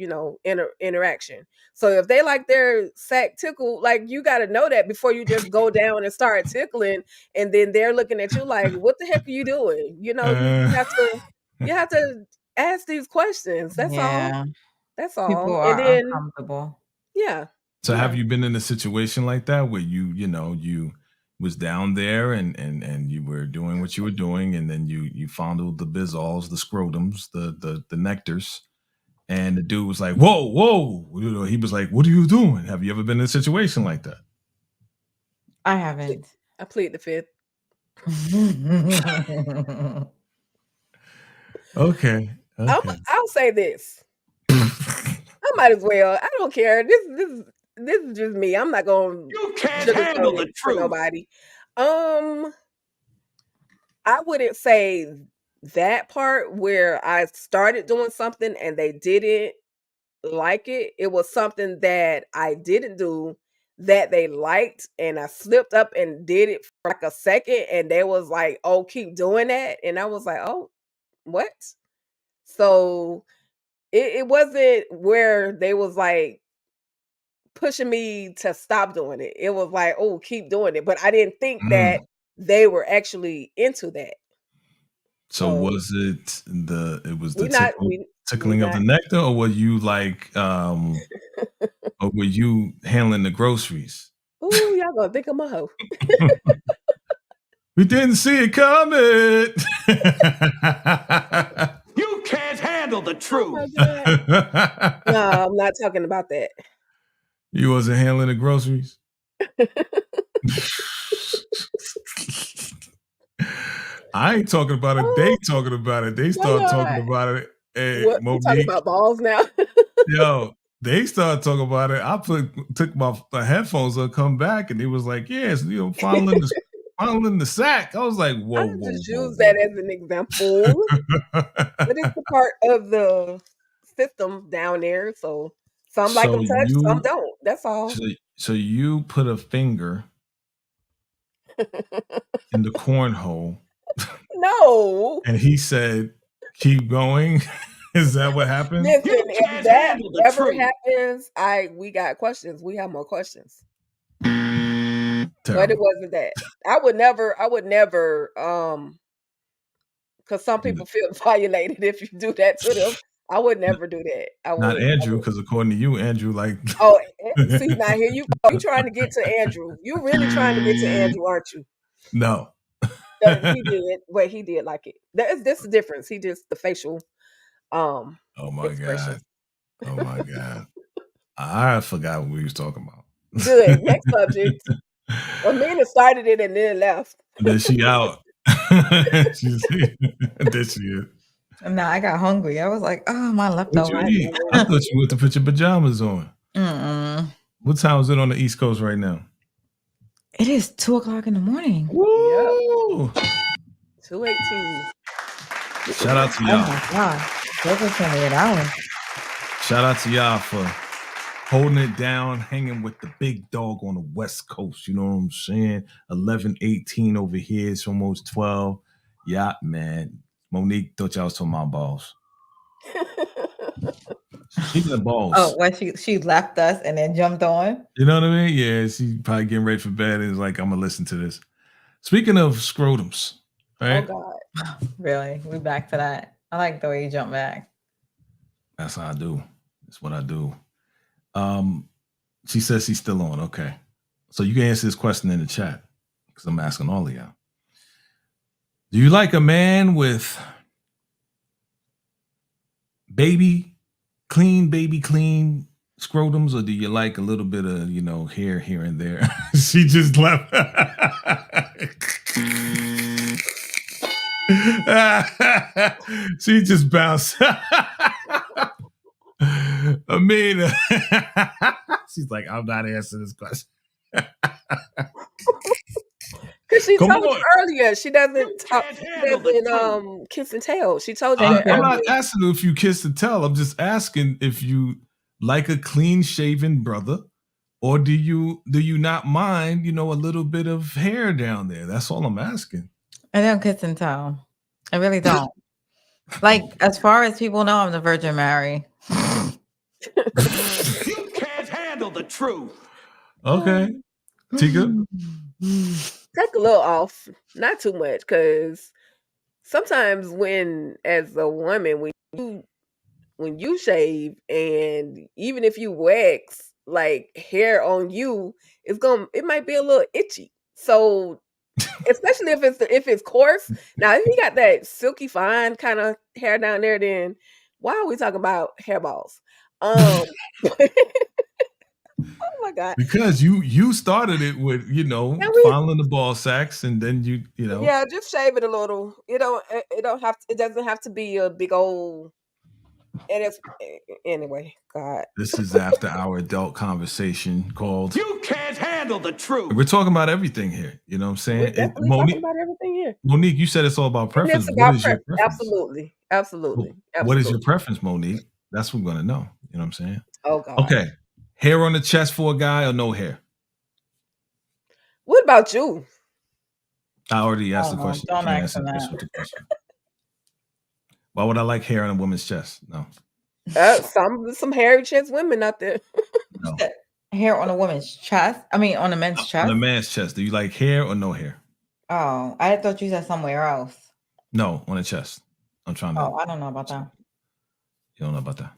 interaction. So if they like their sack tickle, like you got to know that before you just go down and start tickling and then they're looking at you like, "What the heck are you doing?" You have to ask these questions. That's all. yeah, That's people all. And are then uncomfortable. yeah. So Yeah. have you been in a situation like that where you was down there and you were doing what you were doing and then you fondled the bizzles, the scrotums, the nectars, and the dude was like, "Whoa, whoa!" He was like, "What are you doing?" Have you ever been in a situation like that? I haven't. I plead the fifth. Okay, okay. I'll say this. I might as well. I don't care. This is just me. I'm not gonna You can't handle sugarcoat it the for truth. nobody. Um, I wouldn't say that part where I started doing something and they didn't like it. It was something that I didn't do that they liked, and I slipped up and did it for like a second, and they was like, "Oh, keep doing that," and I was like, "Oh, what?" So it wasn't where they was like pushing me to stop doing it. It was like, "Oh, keep doing it," but I didn't think that Mm. they were actually into that. So So it was the we not we tickling of the not. nectar, or were you like or were you handling the groceries? Ooh, y'all gonna think I'm a hoe. We didn't see it coming. You can't handle the Oh my truth. god. No, I'm not talking about that. You wasn't handling the groceries. I ain't talking about it. They Oh talking about it. They my start talking god. about it. Hey, What we talking Monique, about balls now? yo, they started talking about it. I took my headphones up, come back, and it was like, yes, fondling the sack. I was like, I whoa, whoa, just whoa, use that whoa. as an example. But it's the part of the system down there. So some like so them touched, some you don't. That's all. so, so you put a finger in the cornhole No. and he said, keep going. Is that what happened? Listen, You if can't that handle the ever truth. happens, we got questions. We have more questions. But it Terrible. wasn't that. I would never, because some people feel violated if you do that to them. I would never do that. I Not would. Andrew, because according to you, Andrew, like, Oh, see, now here you go. You trying to get to Andrew. You really trying to get to Andrew, aren't you? no. He did, but he did like it. That's the difference. He just the facial Oh my expressions. God. Oh my God. I forgot what we was talking about. Good. Next subject. Amanda started it and then left. Then she out. There she is. Nah, I got hungry. I was like, oh, my What leftover. you eat? I thought you went to put your pajamas on. Mm-mm. What time is it on the East Coast right now? It is 2:00 in the morning. Woo! 2:18. Shout out to Oh y'all. my God. Those are 28 hours. Shout out to y'all for holding it down, hanging with the big dog on the West Coast. You know what I'm saying? 11:18 over here. It's almost 12. Yeah, man. Monique thought y'all was talking about balls. Speaking of balls. Oh, well, she left us and then jumped on. You know what I mean? Yeah, she probably getting ready for bed and is like, I'm gonna listen to this. Speaking of scrotums, right? Oh God. Really? We back to that. I like the way you jump back. That's how I do. That's what I do. She says she's still on. Okay. So you can answer this question in the chat because I'm asking all of y'all. Do you like a man with baby clean scrotums, or do you like a little bit of, hair here and there? She just left. She just bounced. Amina. She's like, I'm not answering this question. Because she Come told on. you earlier she doesn't talk. She doesn't kiss and tell. She told you. Thank you. I'm not asking if you kiss and tell. I'm just asking if you like a clean shaven brother, or do you not mind, a little bit of hair down there? That's all I'm asking. I don't kiss and tell. I really don't. Like, as far as people know, I'm the Virgin Mary. You can't handle the truth. Okay. Tika? Take a little off, not too much, because sometimes as a woman, when you shave, and even if you wax, like hair on you, it might be a little itchy. So especially if it's coarse. Now, if you got that silky fine kind of hair down there, then why are we talking about hairballs? Oh my God. Because you started it with, fondling the ball sacks, and then you know. Yeah, just shave it a little. It doesn't have to be a big old. And it's anyway, God. This is after our adult conversation called You can't handle the truth. We're talking about everything here. You know what I'm saying? We're definitely talking about everything here. Monique, you said it's all about preference. It's What about is your preference? Absolutely. What is your preference, Monique? That's what we're gonna know. You know what I'm saying? Oh God. Okay. Hair on the chest for a guy or no hair? What about you? I already asked the question. Don't You can't ask answer that. this with the question. Why would I like hair on a woman's chest? No. Some hairy chest women out there. No. Hair on a woman's chest? I mean, on a man's chest? On a man's chest. Do you like hair or no hair? Oh, I thought you said somewhere else. No, on the chest. I'm trying to. Oh, I don't know about that. You don't know about that?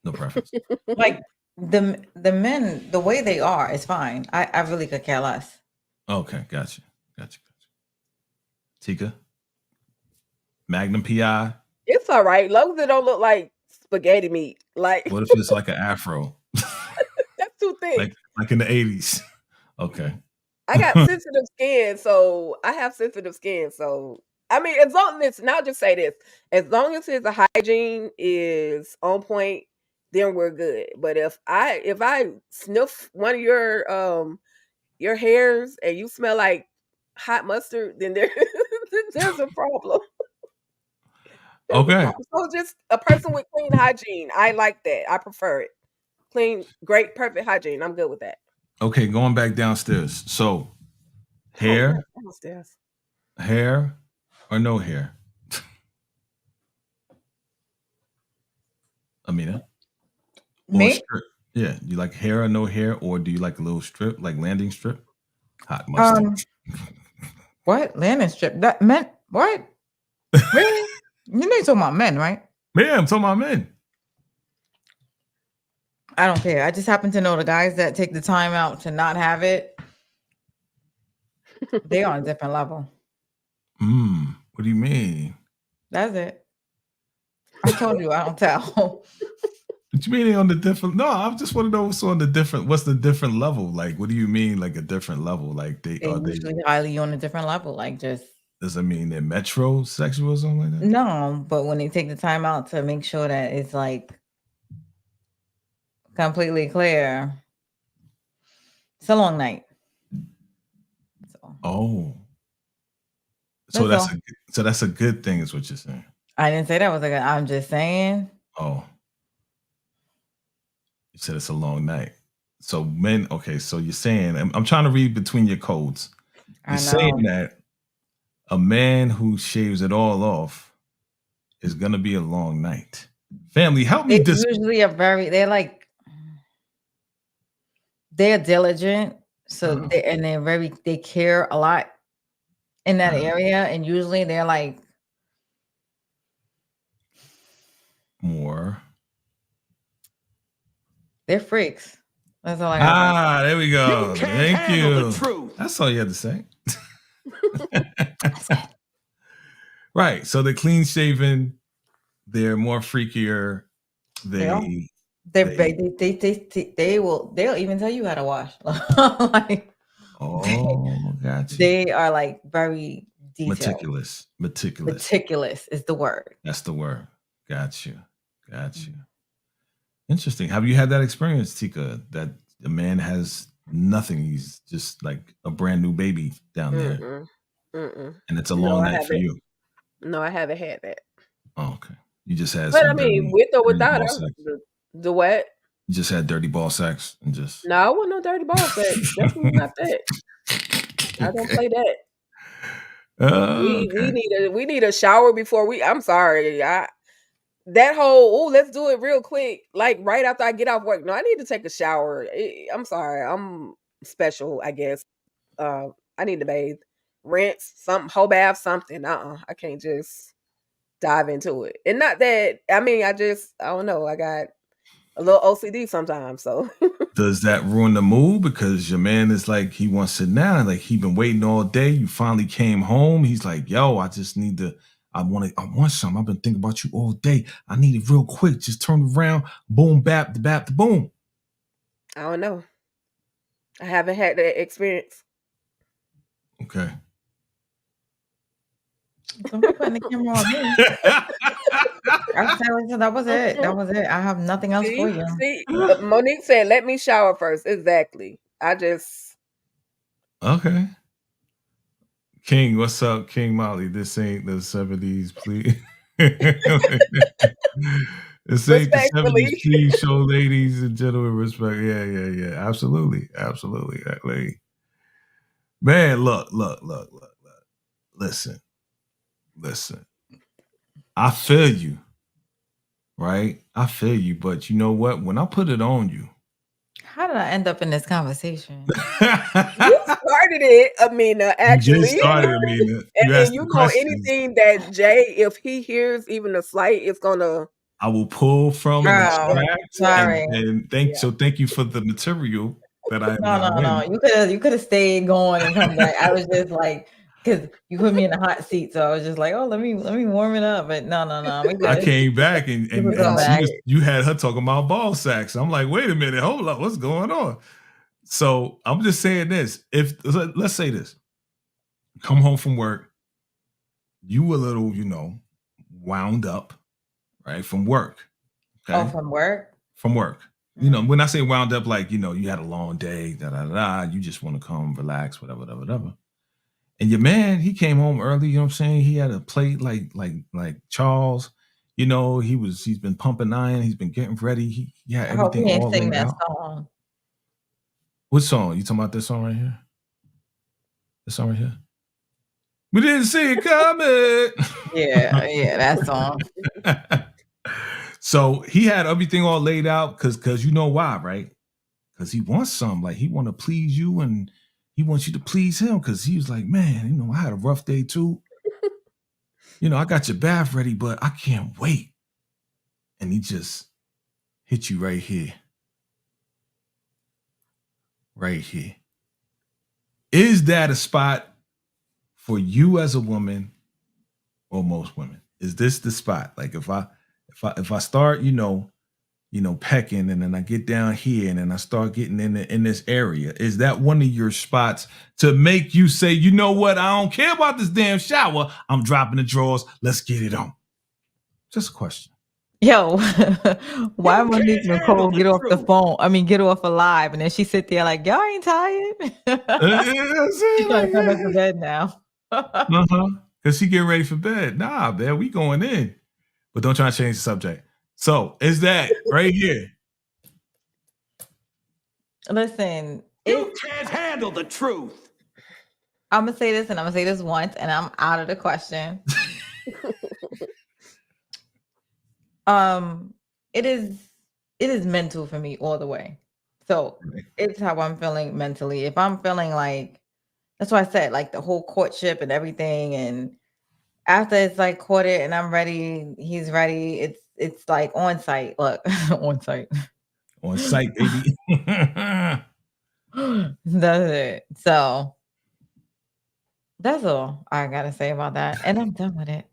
No preference. Like the men, the way they are is fine. I really could care less. Okay, gotcha. Tika? Magnum PI? It's all right, long as it don't look like spaghetti meat. Like What if it's like an afro? that's too thick. Like in the 80s. Okay. I got sensitive skin, so I have sensitive skin. So I mean, as long as now, just say this: as long as his hygiene is on point, then we're good. But if I sniff one of your hairs and you smell like hot mustard, then there's a problem. Okay. So just a person with clean hygiene. I like that. I prefer it. Clean, great, perfect hygiene. I'm good with that. Okay, going back downstairs. So, hair, Downstairs. hair, or no hair? Amina? Or Me? strip? Yeah, you like hair or no hair, or do you like a little strip, like landing strip? Hot mustard. What? Landing strip? That meant what? Really? You know you're talking about men, right? Yeah, I'm talking about men. I don't care. I just happen to know the guys that take the time out to not have it. They're on a different level. What do you mean? That's it. I told you I don't tell. What you mean they on the different? No, I just want to know what's on the different. What's the different level? Like, what do you mean, like a different level? Like They're usually highly on a different level. Like just does that mean they're metrosexual or something like that? no, but when they take the time out to make sure that it's like completely clear, it's a long night. So that's a good thing, is what you're saying. I didn't say that was a good. I'm just saying. Oh, you said it's a long night. So men, okay. So you're saying I'm trying to read between your codes. You're saying that a man who shaves it all off is gonna be a long night. Family, help me. Usually they're diligent, so they care a lot in that area, and usually they're like more. They're freaks. That's all I got. There we go. Thank you. That's all you had to say. Right. So they're clean shaven. They're more freakier. They'll even tell you how to wash. Like, gotcha. They are like very detailed. Meticulous is the word. That's the word. Got you. Interesting. Have you had that experience, Tika, that a man has nothing? He's just like a brand new baby down there. And it's a long night for you. No, I haven't had that. Oh, okay. You just had But I mean, with or without the what? You just had dirty ball sex and just no, I wasn't no dirty ball sex. Definitely not that. I don't play that. We need a shower before we. I'm sorry, that whole let's do it real quick, like right after I get off work. No, I need to take a shower. I'm sorry, I'm special, I guess. I need to bathe, rinse, something, whole bath, something. I can't just dive into it. And not that I mean, I don't know. I got a little OCD sometimes. So does that ruin the mood? Because your man is like, he wants to sit down, like he been waiting all day. You finally came home. He's like, yo, I just need to. I want something. I've been thinking about you all day. I need it real quick. Just turn around. Boom, bap, the boom. I don't know. I haven't had that experience. Okay. Don't be putting the camera on me. That was it. I have nothing else for you. See, Monique said, let me shower first. Exactly. Okay. King, what's up, King Molly? This ain't the 70s, please. This ain't the 70s, please show ladies and gentlemen respect. Yeah. Absolutely. That lady. Man, look. Listen. I feel you, right? I feel you, but you know what? When I put it on you. How did I end up in this conversation? You started it, Amina, actually. You just started, Amina. And you know anything that Jay, if he hears even a slight, it's gonna... I will pull from and extract. Sorry. And thank you for the material that I No. You could have stayed going and come back. I was just like, because you put me in the hot seat, so I was just like, oh, let me warm it up. But no. I came back and you had her talking about ball sacks. I'm like, wait a minute, hold up, what's going on? So I'm just saying this. Let's say this. Come home from work, you a little, wound up, right? From work. Okay? Oh, from work? From work. Mm-hmm. When I say wound up, like, you had a long day, you just want to come relax, whatever. And your man, he came home early, you know what I'm saying? He had a plate like Charles, he's been pumping iron, he's been getting ready. He had everything all laid out. Song. What song? You talking about this song right here? This song right here? We didn't see it coming. Yeah, that song. So he had everything all laid out because you know why, right? Because he wants something, like he want to please you and he wants you to please him, because he was like, man, I had a rough day too. I got your bath ready, but I can't wait. And he just hit you right here. Right here. Is that a spot for you as a woman or most women? Is this the spot? Like if I start, pecking, and then I get down here and then I start getting in this area, is that one of your spots to make you say, you know what? I don't care about this damn shower. I'm dropping the drawers. Let's get it on. Just a question. Yo, why Monique Nicole get off the phone? I mean, get off alive, and then she sit there like, y'all ain't tired. She's trying to come back to bed now. Because she getting ready for bed. Nah, man, we going in. But don't try to change the subject. So is that right here? Listen, you can't handle the truth. I'm gonna say this, and I'm gonna say this once, and I'm out of the question. It is mental for me all the way. So it's how I'm feeling mentally. If I'm feeling like, that's why I said like the whole courtship and everything, and after it's like courted and I'm ready, he's ready. It's like on site. Look, on site, baby. That's it. So that's all I gotta say about that, and I'm done with it.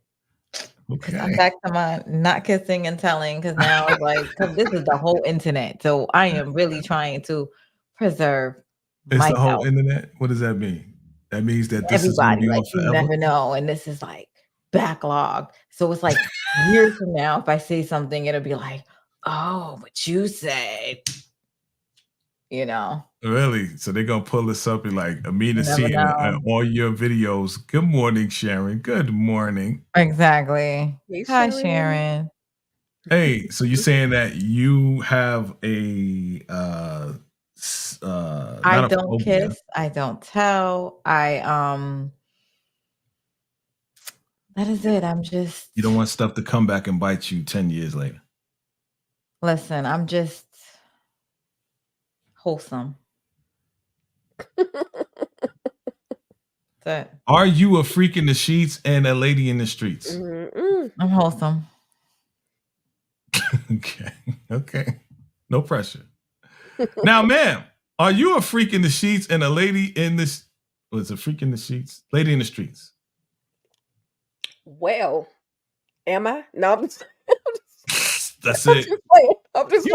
Okay. I'm back to my not kissing and telling, because now it's like, because this is the whole internet. So I am really trying to preserve myself. The whole internet? What does that mean? That means that this everybody, is like, you never know. And this is like backlog. So it's like years from now, if I say something, it'll be like, oh, but you said, Really? So they're going to pull this up and like, Amina seeing all your videos. Good morning, Sharon. Good morning. Exactly. Hey, hi, Sharon. Hey, so you're saying that you have a I don't kiss. I don't tell. That is it. I'm just. You don't want stuff to come back and bite you 10 years later. Listen, I'm just wholesome. Are you a freak in the sheets and a lady in the streets? I'm wholesome. Okay. No pressure. Now, ma'am, are you a freak in the sheets and a lady in this? Was a freak in the sheets? Lady in the streets. Well, am I? No, that's it. I'm just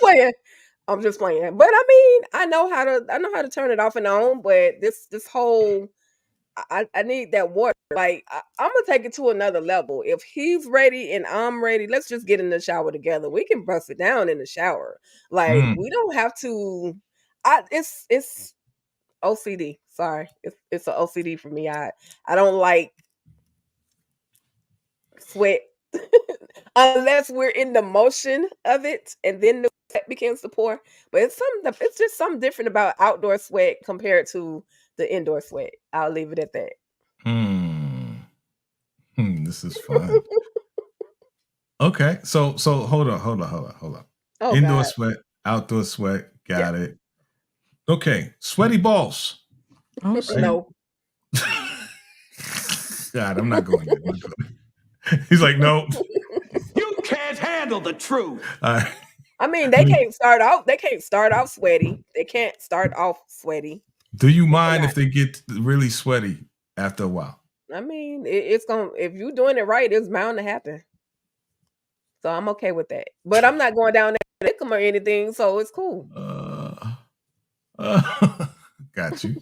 playing. I'm just playing. But I mean, I know how to turn it off and on. But this whole, I need that water. Like I'm gonna take it to another level. If he's ready and I'm ready, let's just get in the shower together. We can bust it down in the shower. Like we don't have to. It's OCD. Sorry, it's an OCD for me. I don't like sweat unless we're in the motion of it, and then the sweat begins to pour. But it's just something different about outdoor sweat compared to the indoor sweat. I'll leave it at that. This is fun. Okay, so hold on. Oh, indoor God. sweat, outdoor sweat. Got it. Okay, sweaty balls. Oh, no. God, I'm not going there. He's like, no. You can't handle the truth. I mean, they can't start off sweaty. They can't start off sweaty. Do you mind if they get really sweaty after a while? I mean, it's gonna, if you're doing it right, it's bound to happen. So I'm okay with that. But I'm not going down there or anything, so it's cool. Got you.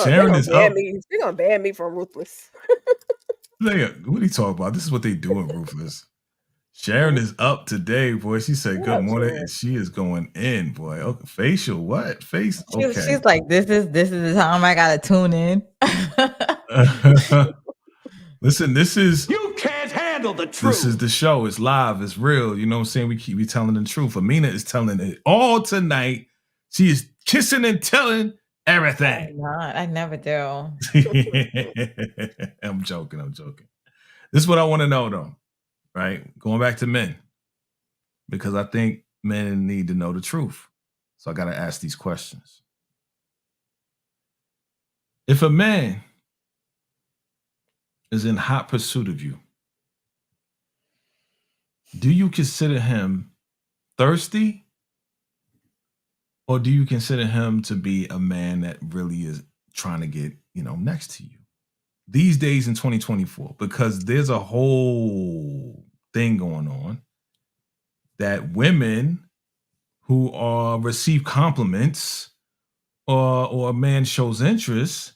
Sharon is up. They're gonna ban me from Ruthless. What are you talking about? This is what they do in Ruthless. Sharon is up today, boy. She said good morning, and she is going in, boy. Okay, facial, what? Face? Okay. She's like, this is the time I gotta tune in. Listen, this is you can't handle the truth. This is the show. It's live. It's real. You know what I'm saying? We keep telling the truth. Amina is telling it all tonight. She is kissing and telling everything. I never do. I'm joking. This is what I want to know, though. Right? Going back to men. Because I think men need to know the truth. So I got to ask these questions. If a man is in hot pursuit of you, do you consider him thirsty, or do you consider him to be a man that really is trying to get, next to you these days in 2024? Because there's a whole thing going on that women who receive compliments or a man shows interest,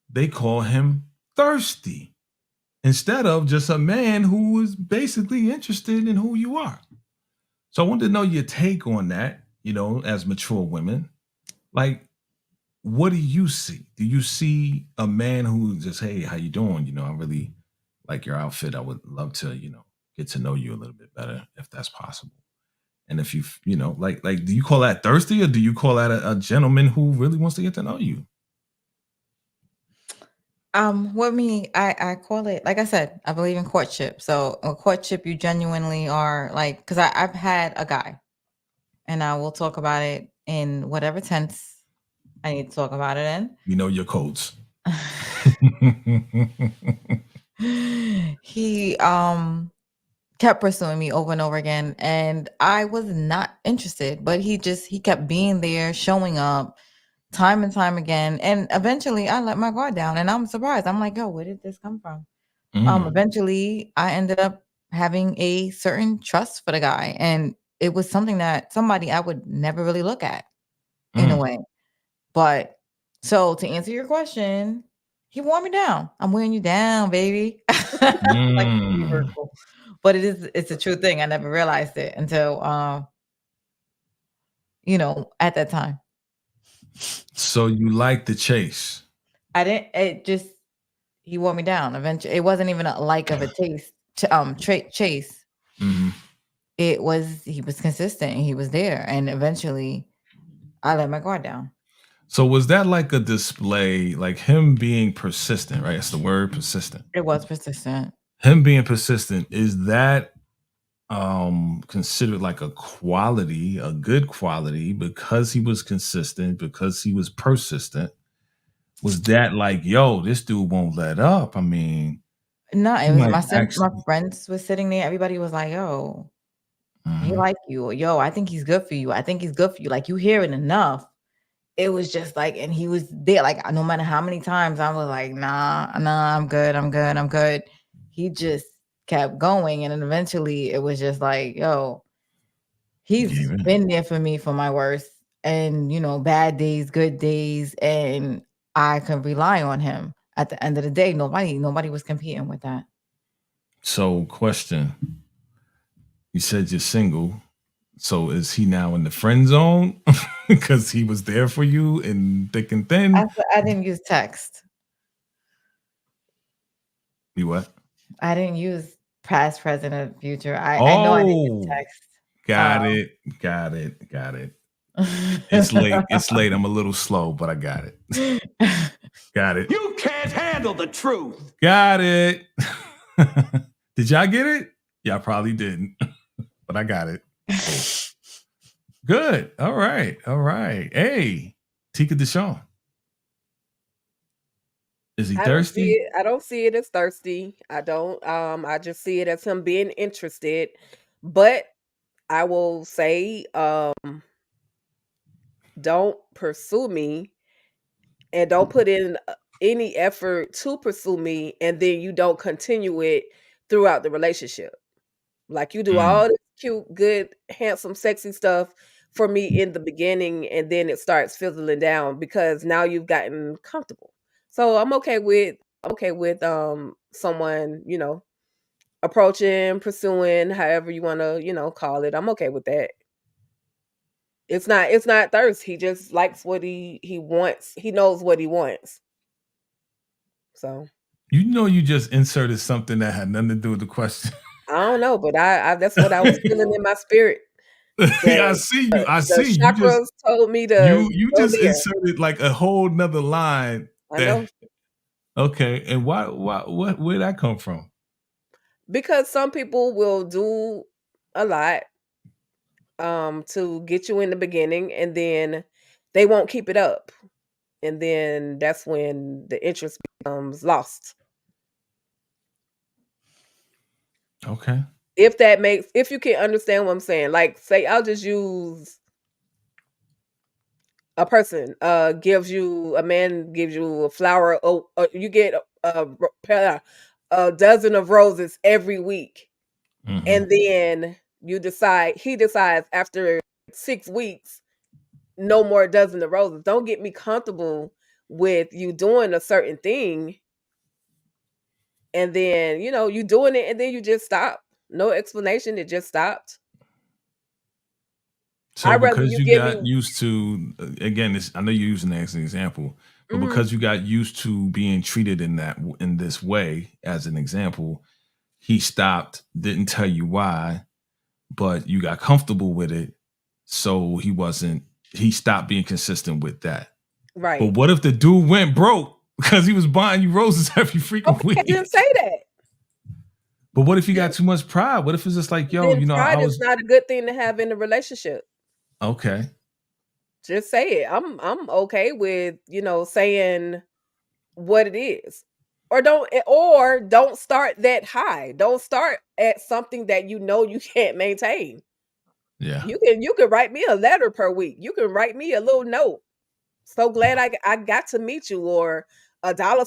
they call him thirsty instead of just a man who is basically interested in who you are. So I wanted to know your take on that, as mature women. Like, what do you see? Do you see a man who just, hey, how you doing? I really like your outfit. I would love to, get to know you a little bit better if that's possible. And if like, do you call that thirsty, or do you call that a gentleman who really wants to get to know you? With me, I call it, like I said, I believe in courtship. So a courtship, you genuinely are like, because I've had a guy, and I will talk about it in whatever tense I need to talk about it in. You know your codes. He kept pursuing me over and over again, and I was not interested, but he kept being there, showing up time and time again, and eventually I let my guard down, and I'm surprised. I'm like, yo, where did this come from? Eventually I ended up having a certain trust for the guy, and it was somebody I would never really look at in a way. But so to answer your question, he wore me down. I'm wearing you down, baby. Like universal. But it's a true thing. I never realized it until at that time. So you like the chase? I didn't. He wore me down. Eventually, it wasn't even a like of a chase. Chase. Mm-hmm. He was consistent. And he was there, and eventually, I let my guard down. So was that like a display, like him being persistent, right? That's the word, persistent. It was persistent. Him being persistent, is that considered like a good quality, because he was consistent, because he was persistent? Was that like, yo, this dude won't let up? I mean, no, it was my friends was sitting there. Everybody was like, yo, he like you. Or, yo, I think he's good for you. I think he's good for you. Like, you hear it enough. It was just like, and he was there. Like, no matter how many times I was like, nah, I'm good. He just kept going. And then eventually it was just like, yo, he's been there for me for my worst and, bad days, good days. And I could rely on him. At the end of the day, nobody was competing with that. So, question. You said you're single. So is he now in the friend zone because he was there for you in thick and thin? I didn't use text. You what? I didn't use past, present, and future. I know I didn't use text. Got it. It's late. I'm a little slow, but I got it. Got it. You can't handle the truth. Got it. Did y'all get it? Y'all probably didn't, but I got it. Good. All right. Hey, Tika Deshawn. Is he thirsty? I don't see it as thirsty. I don't. I just see it as him being interested. But I will say, don't pursue me and don't put in any effort to pursue me, and then you don't continue it throughout the relationship. Like, you do all this cute, good, handsome, sexy stuff for me in the beginning, and then it starts fizzling down because now you've gotten comfortable. So I'm okay with someone, approaching, pursuing, however you want to, call it. I'm okay with that. It's not thirst. He just likes what he wants. He knows what he wants. So you just inserted something that had nothing to do with the question. I don't know, but I that's what I was feeling in my spirit. Yeah, I see you. The chakras told me to. You just inserted like a whole nother line. I know. Okay, and where'd that come from? Because some people will do a lot to get you in the beginning, and then they won't keep it up, and then that's when the interest becomes lost. Okay. If you can understand what I'm saying. Like, say I'll just use a person a man gives you a flower, you get a dozen of roses every week. Mm-hmm. And then he decides after 6 weeks, no more dozen of roses. Don't get me comfortable with you doing a certain thing, and then you doing it, and then you just stop. No explanation. It just stopped. So I'd rather because you you give me. got used to, again, I know you're using that as an example, but Mhm. because you got used to being treated in this way, as an example, he stopped, didn't tell you why, but you got comfortable with it, so he stopped being consistent with that. But Right. what if the dude went broke because he was buying you roses every freaking Okay, I didn't week? say that. But what if you got Then, too much pride? What if it's just like, yo, then I pride is was not a good thing to have in a relationship. okay. Just say it. I'm okay with saying what it is. Or don't start that high. Don't start at something that you can't maintain. Yeah. You can write me a letter per week. You can write me a little note. So glad I got to meet you, or a Dollar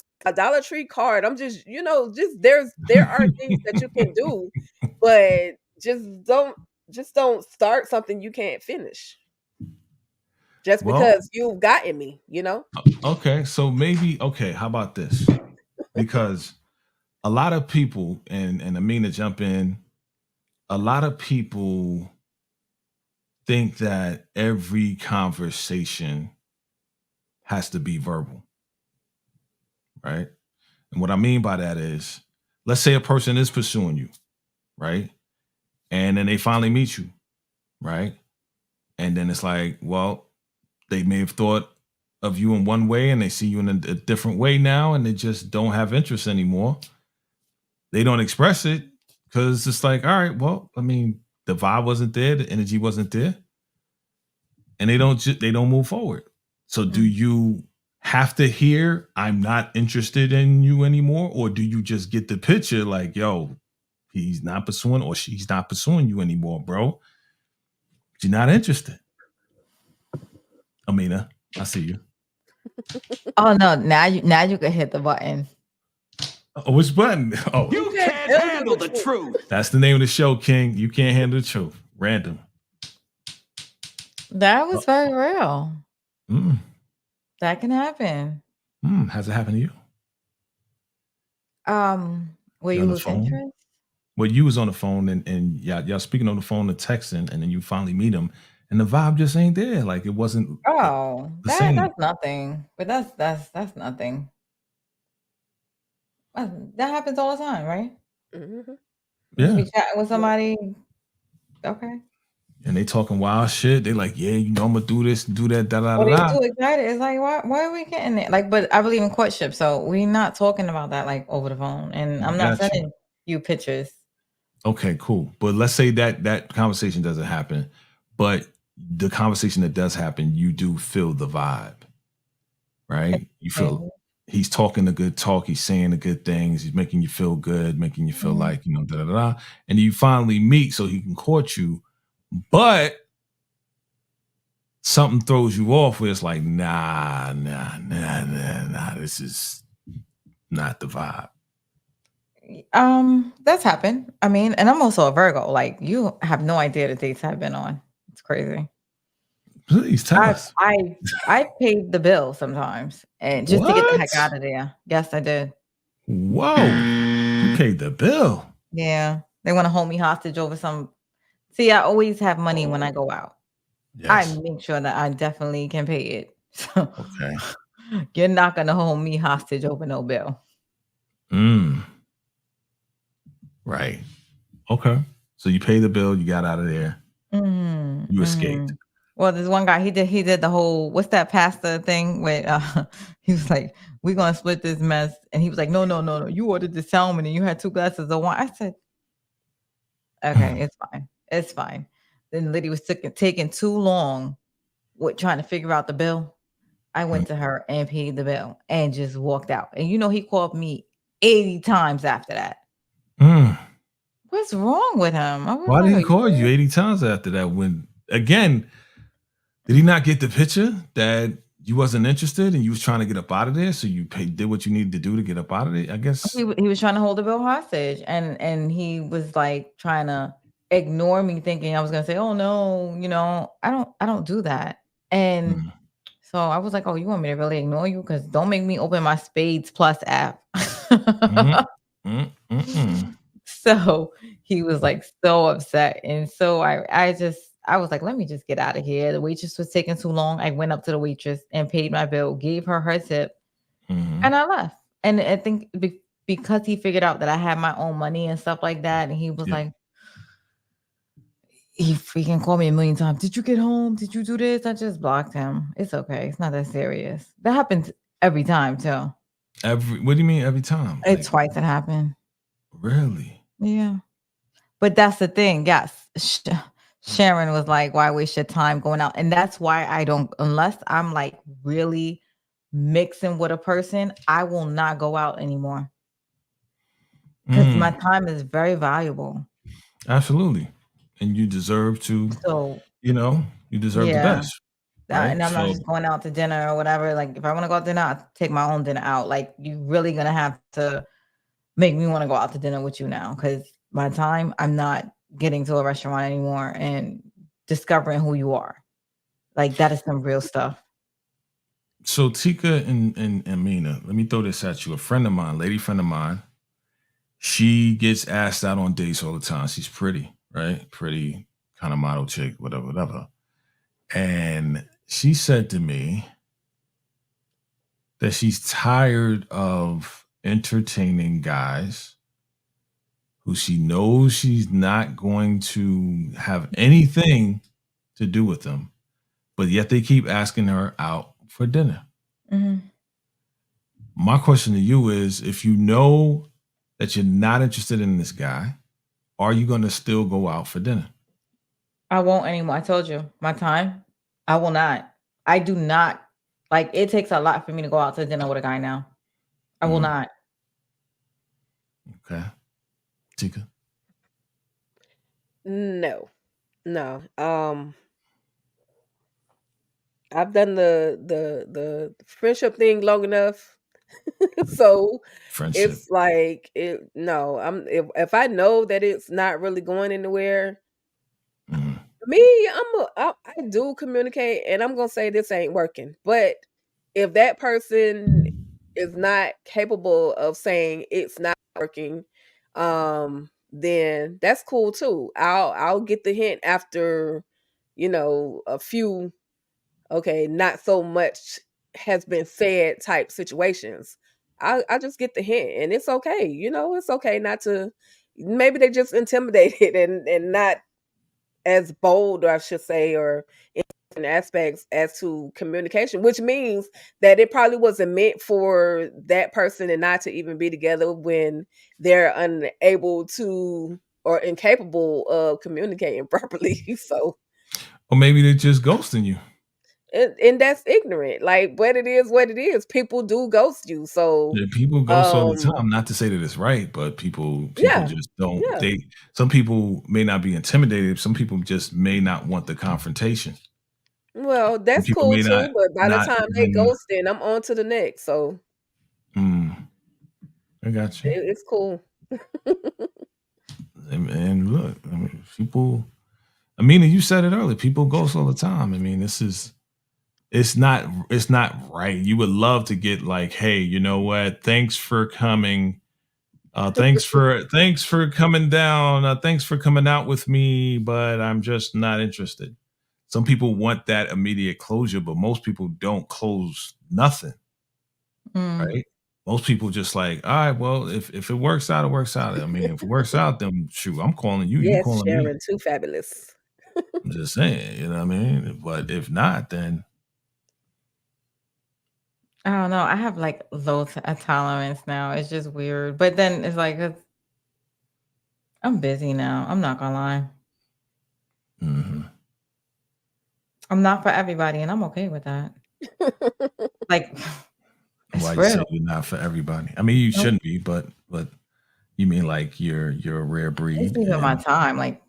Tree card. I'm just there are things that you can do, but just don't start something you can't finish just Well, because you've gotten me. okay. So maybe, okay, how about this? Because a lot of people, and Amina, jump in, a lot of people think that every conversation has to be verbal, right? And what I mean by that is, let's say a person is pursuing you, right? And then they finally meet you, right? And then it's like, well, they may have thought of you in one way and they see you in a different way now, and they just don't have interest anymore. They don't express it because it's like, all right, well, I mean, the vibe wasn't there, the energy wasn't there, and they don't move forward. So do you have to hear I'm not interested in you anymore, or do you just get the picture like, yo, he's not pursuing or she's not pursuing you anymore, bro? You're not interested. Amina, I see you. Oh no! Now you can hit the button. Oh, which button? Oh, You can't handle the truth. that's the name of the show, King. You can't handle the truth. Random. That was very real. Mm, That can happen. has it happened to you? Where You you on the lose phone? interest? Well, you was on the phone and y'all speaking on the phone and texting, and then you finally meet him, and the vibe just ain't there. Like it wasn't Oh, the same. that's nothing. But that's nothing. That happens all the time, right? Mhm. You Yeah. be chatting with somebody. Okay. And they talking wild shit. They like, yeah, I'm gonna do this, do that, da da Or da they da. too excited. It's like, why are we getting it? Like, but I believe in courtship, so we're not talking about that like over the phone. And I'm not Got you. sending you pictures. Okay, cool. But let's say that conversation doesn't happen, but the conversation that does happen, you do feel the vibe, right? You feel he's talking a good talk, he's saying the good things, he's making you feel good, making you feel like, da da da. And you finally meet so he can court you, but something throws you off where it's like, nah, this is not the vibe. That's happened. I mean, and I'm also a Virgo. Like, you have no idea the dates I've been on. It's crazy. Please tell us. I paid the bill sometimes, and just to get the heck What? out of there. Yes, I did. Whoa, you paid the bill. Yeah, they want to hold me hostage over some. See, I always have money when I go out. I Yes. make sure that I definitely can pay it. So Okay. you're not gonna hold me hostage over no bill. Right. Okay. So you pay the bill, you got out of there, you escaped. Well, there's one guy, he did the whole, what's that pasta thing where he was like, we're gonna split this mess, and he was like, no, you ordered the salmon and you had 2 glasses of wine. I said, okay, it's fine. Then the lady was taking too long with trying to figure out the bill. I went to her and paid the bill and just walked out. And he called me 80 times after that. What's wrong with him? I was Why did like, he call you 80 times after that? When again, did he not get the picture that you wasn't interested and you was trying to get up out of there? So you did what you needed to do to get up out of there? I guess. he was trying to hold the bill hostage, and he was like trying to ignore me, thinking I was gonna say, "Oh no, I don't do that." And Mm. so I was like, "Oh, you want me to really ignore you? Because don't make me open my Spades Plus app." So he was like so upset, and so I was like, let me just get out of here. The waitress was taking too long. I went up to the waitress and paid my bill, gave her her tip, and I left. And I think because he figured out that I had my own money and stuff like that, and he was like, he freaking called me a million times. Did you get home? Did you do this? I just blocked him. It's okay. It's not that serious. That happens every time too. What do you mean every time? It's twice it happened. Really? Yeah. But that's the thing. Yes. Sharon was like, why waste your time going out? And that's why I don't, unless I'm like really mixing with a person, I will not go out anymore. Because my time is very valuable. Absolutely. And you deserve to, So, you deserve the best. Right? And I'm not just going out to dinner or whatever. Like, if I want to go out to dinner, I'll take my own dinner out. Like, you really going to have to make me want to go out to dinner with you now. Because by the time I'm not getting to a restaurant anymore and discovering who you are. Like, that is some real stuff. So Tika and Mina, let me throw this at you. A friend of mine, lady friend of mine, she gets asked out on dates all the time. She's pretty, right? Pretty kind of model chick, whatever. And she said to me that she's tired of entertaining guys who she knows she's not going to have anything to do with them, but yet they keep asking her out for dinner. My question to you is, if you know that you're not interested in this guy, are you going to still go out for dinner? I won't anymore. I told you, my time, I will not. I do not. Like, it takes a lot for me to go out to dinner with a guy now. I will not. Okay. Tika? No. I've done the friendship thing long enough. So Friendship. it's like if I know that it's not really going anywhere, me, I do communicate, and I'm gonna say this ain't working. But if that person is not capable of saying it's not working, then that's cool too. I'll get the hint after, a few, okay, not so much has been said type situations. I just get the hint, and it's okay. It's okay not to. Maybe they just intimidated and not as bold, or I should say, or in different aspects as to communication, which means that it probably wasn't meant for that person and not to even be together when they're unable to or incapable of communicating properly. So, or maybe they're just ghosting you. and that's ignorant. Like, but it is what it is. People do ghost you. So Yeah, people ghost all the time. Not to say that it's right, but people just don't. Yeah. Some people may not be intimidated. Some people just may not want the confrontation. Well, that's cool too. But by the time they ghosting, I'm on to the next. So I got you. it's cool. And look, I mean, people. I mean, you said it earlier. People ghost all the time. I mean, it's not right. You would love to get like, hey, you know what? Thanks for coming. Thanks for coming down. Thanks for coming out with me, but I'm just not interested. Some people want that immediate closure, but most people don't close nothing. Right? Most people just like, all right, well, if it works out, it works out. I mean, if it works out, then shoot, I'm calling you. Yes, You calling Sharon, me. too fabulous. I'm just saying, you know what I mean? But if not, then I don't know. I have like low tolerance now. It's just weird. But then it's like, I'm busy now. I'm not gonna lie. I'm not for everybody, and I'm okay with that. Like, why you say you're not for everybody? I mean, you shouldn't be, but You mean like you're a rare breed? It's even my time. Like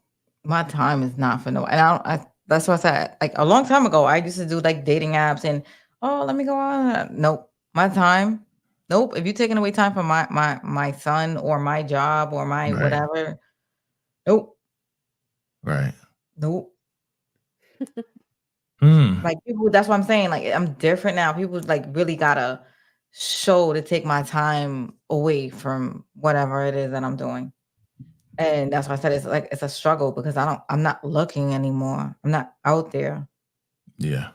my time is not for no. And that's what I said. Like a long time ago, I used to do like dating apps and let me go on. Nope, my time. Nope. If you're taking away time from my son or my job or my Right. whatever, nope, Right. nope. Hmm. Like people, that's what I'm saying. Like I'm different now. People like really gotta show to take my time away from whatever it is that I'm doing. And that's why I said it's like it's a struggle because I'm not looking anymore. I'm not out there. Yeah.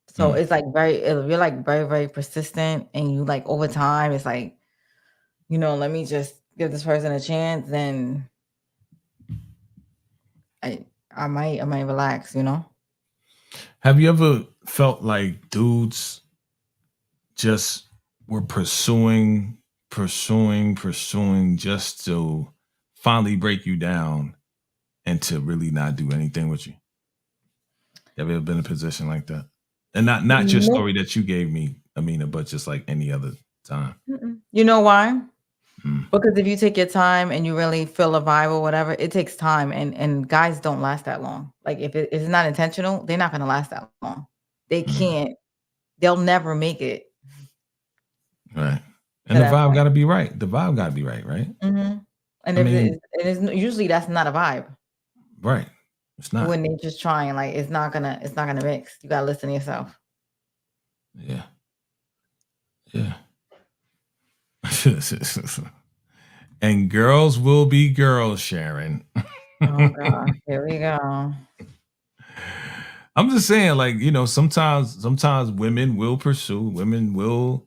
So it's like you're like very, very persistent and you like over time, it's like, let me just give this person a chance, then I might relax, Have you ever felt like dudes just were pursuing just to finally break you down and to really not do anything with you? Have you ever been in a position like that? And not your Nope. story that you gave me, Amina, but just like any other time. You know why? Mm. Because if you take your time and you really feel a vibe or whatever, it takes time and guys don't last that long. Like if it's not intentional, they're not gonna last that long. They can't, they'll never make it. Right. And the vibe got to be right. The vibe got to be right, right? Mm-hmm. And I if mean, it's usually that's not a vibe. Right. It's not. When they're just trying, like it's not gonna mix. You gotta listen to yourself. Yeah. Yeah. And girls will be girls, Sharon. Oh God, here we go. I'm just saying, like, sometimes women will pursue, women will,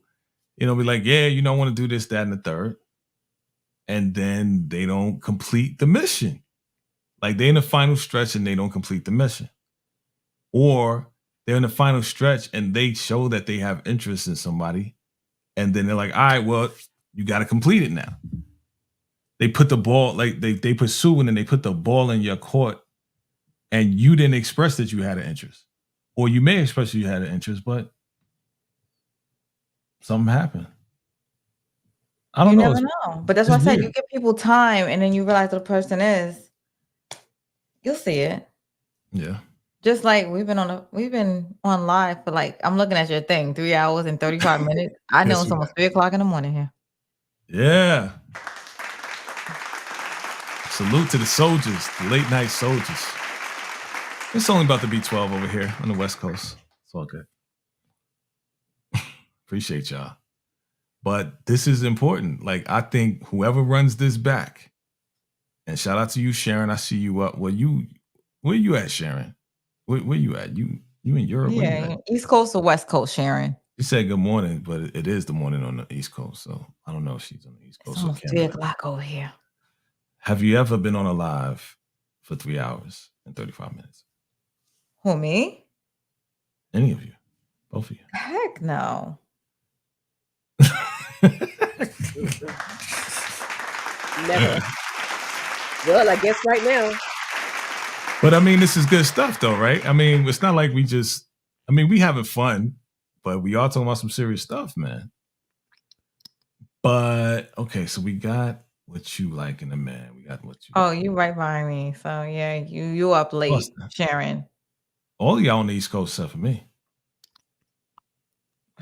be like, yeah, I want to do this, that, and the third. And then they don't complete the mission. Like they're in the final stretch and they don't complete the mission. Or they're in the final stretch and they show that they have interest in somebody. And then they're like, all right, well, you got to complete it now. They put the ball, like they pursue and then they put the ball in your court and you didn't express that you had an interest. Or you may express that you had an interest, but something happened. I don't You know. never know. But that's why I said you give people time and then you realize what the person is. You'll see it. Yeah. Just like we've been on live for like, I'm looking at your thing, 3 hours and 35 minutes. I know it's almost 3:00 in the morning here. Yeah. Salute to the soldiers, the late night soldiers. It's only about to be 12 over here on the West Coast. It's all good. Appreciate y'all. But this is important. Like, I think whoever runs this back, and shout out to you, Sharon. I see you up. Where you at, Sharon? Where you at? You in Europe? Yeah, East Coast or West Coast, Sharon? You said good morning, but it is the morning on the East Coast. So I don't know if she's on the East Coast. It's almost 3:00 over here. Have you ever been on a live for 3 hours and 35 minutes? Who, me? Any of you? Both of you? Heck no. Never. Well, I guess right now. But I mean, this is good stuff though, right? I mean, it's not like we having fun, but we are talking about some serious stuff, man. But okay, so we got what you like in a man. We got what you. Oh, you right behind me. So yeah, you up late, Sharon. All y'all on the East Coast except for me.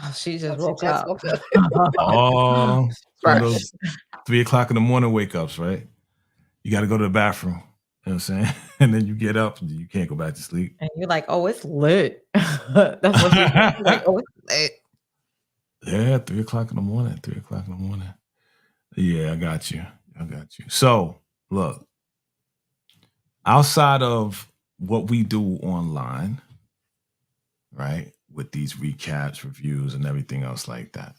Oh, she just woke up. Oh, one of those 3:00 in the morning wake ups, right? You got to go to the bathroom. You know what I'm saying? And then you get up and you can't go back to sleep. And you're like, oh, it's lit. That's what you're like, oh, it's lit. Yeah, 3:00 in the morning. 3:00 in the morning. Yeah, I got you. So, look, outside of what we do online, right, with these recaps, reviews, and everything else like that,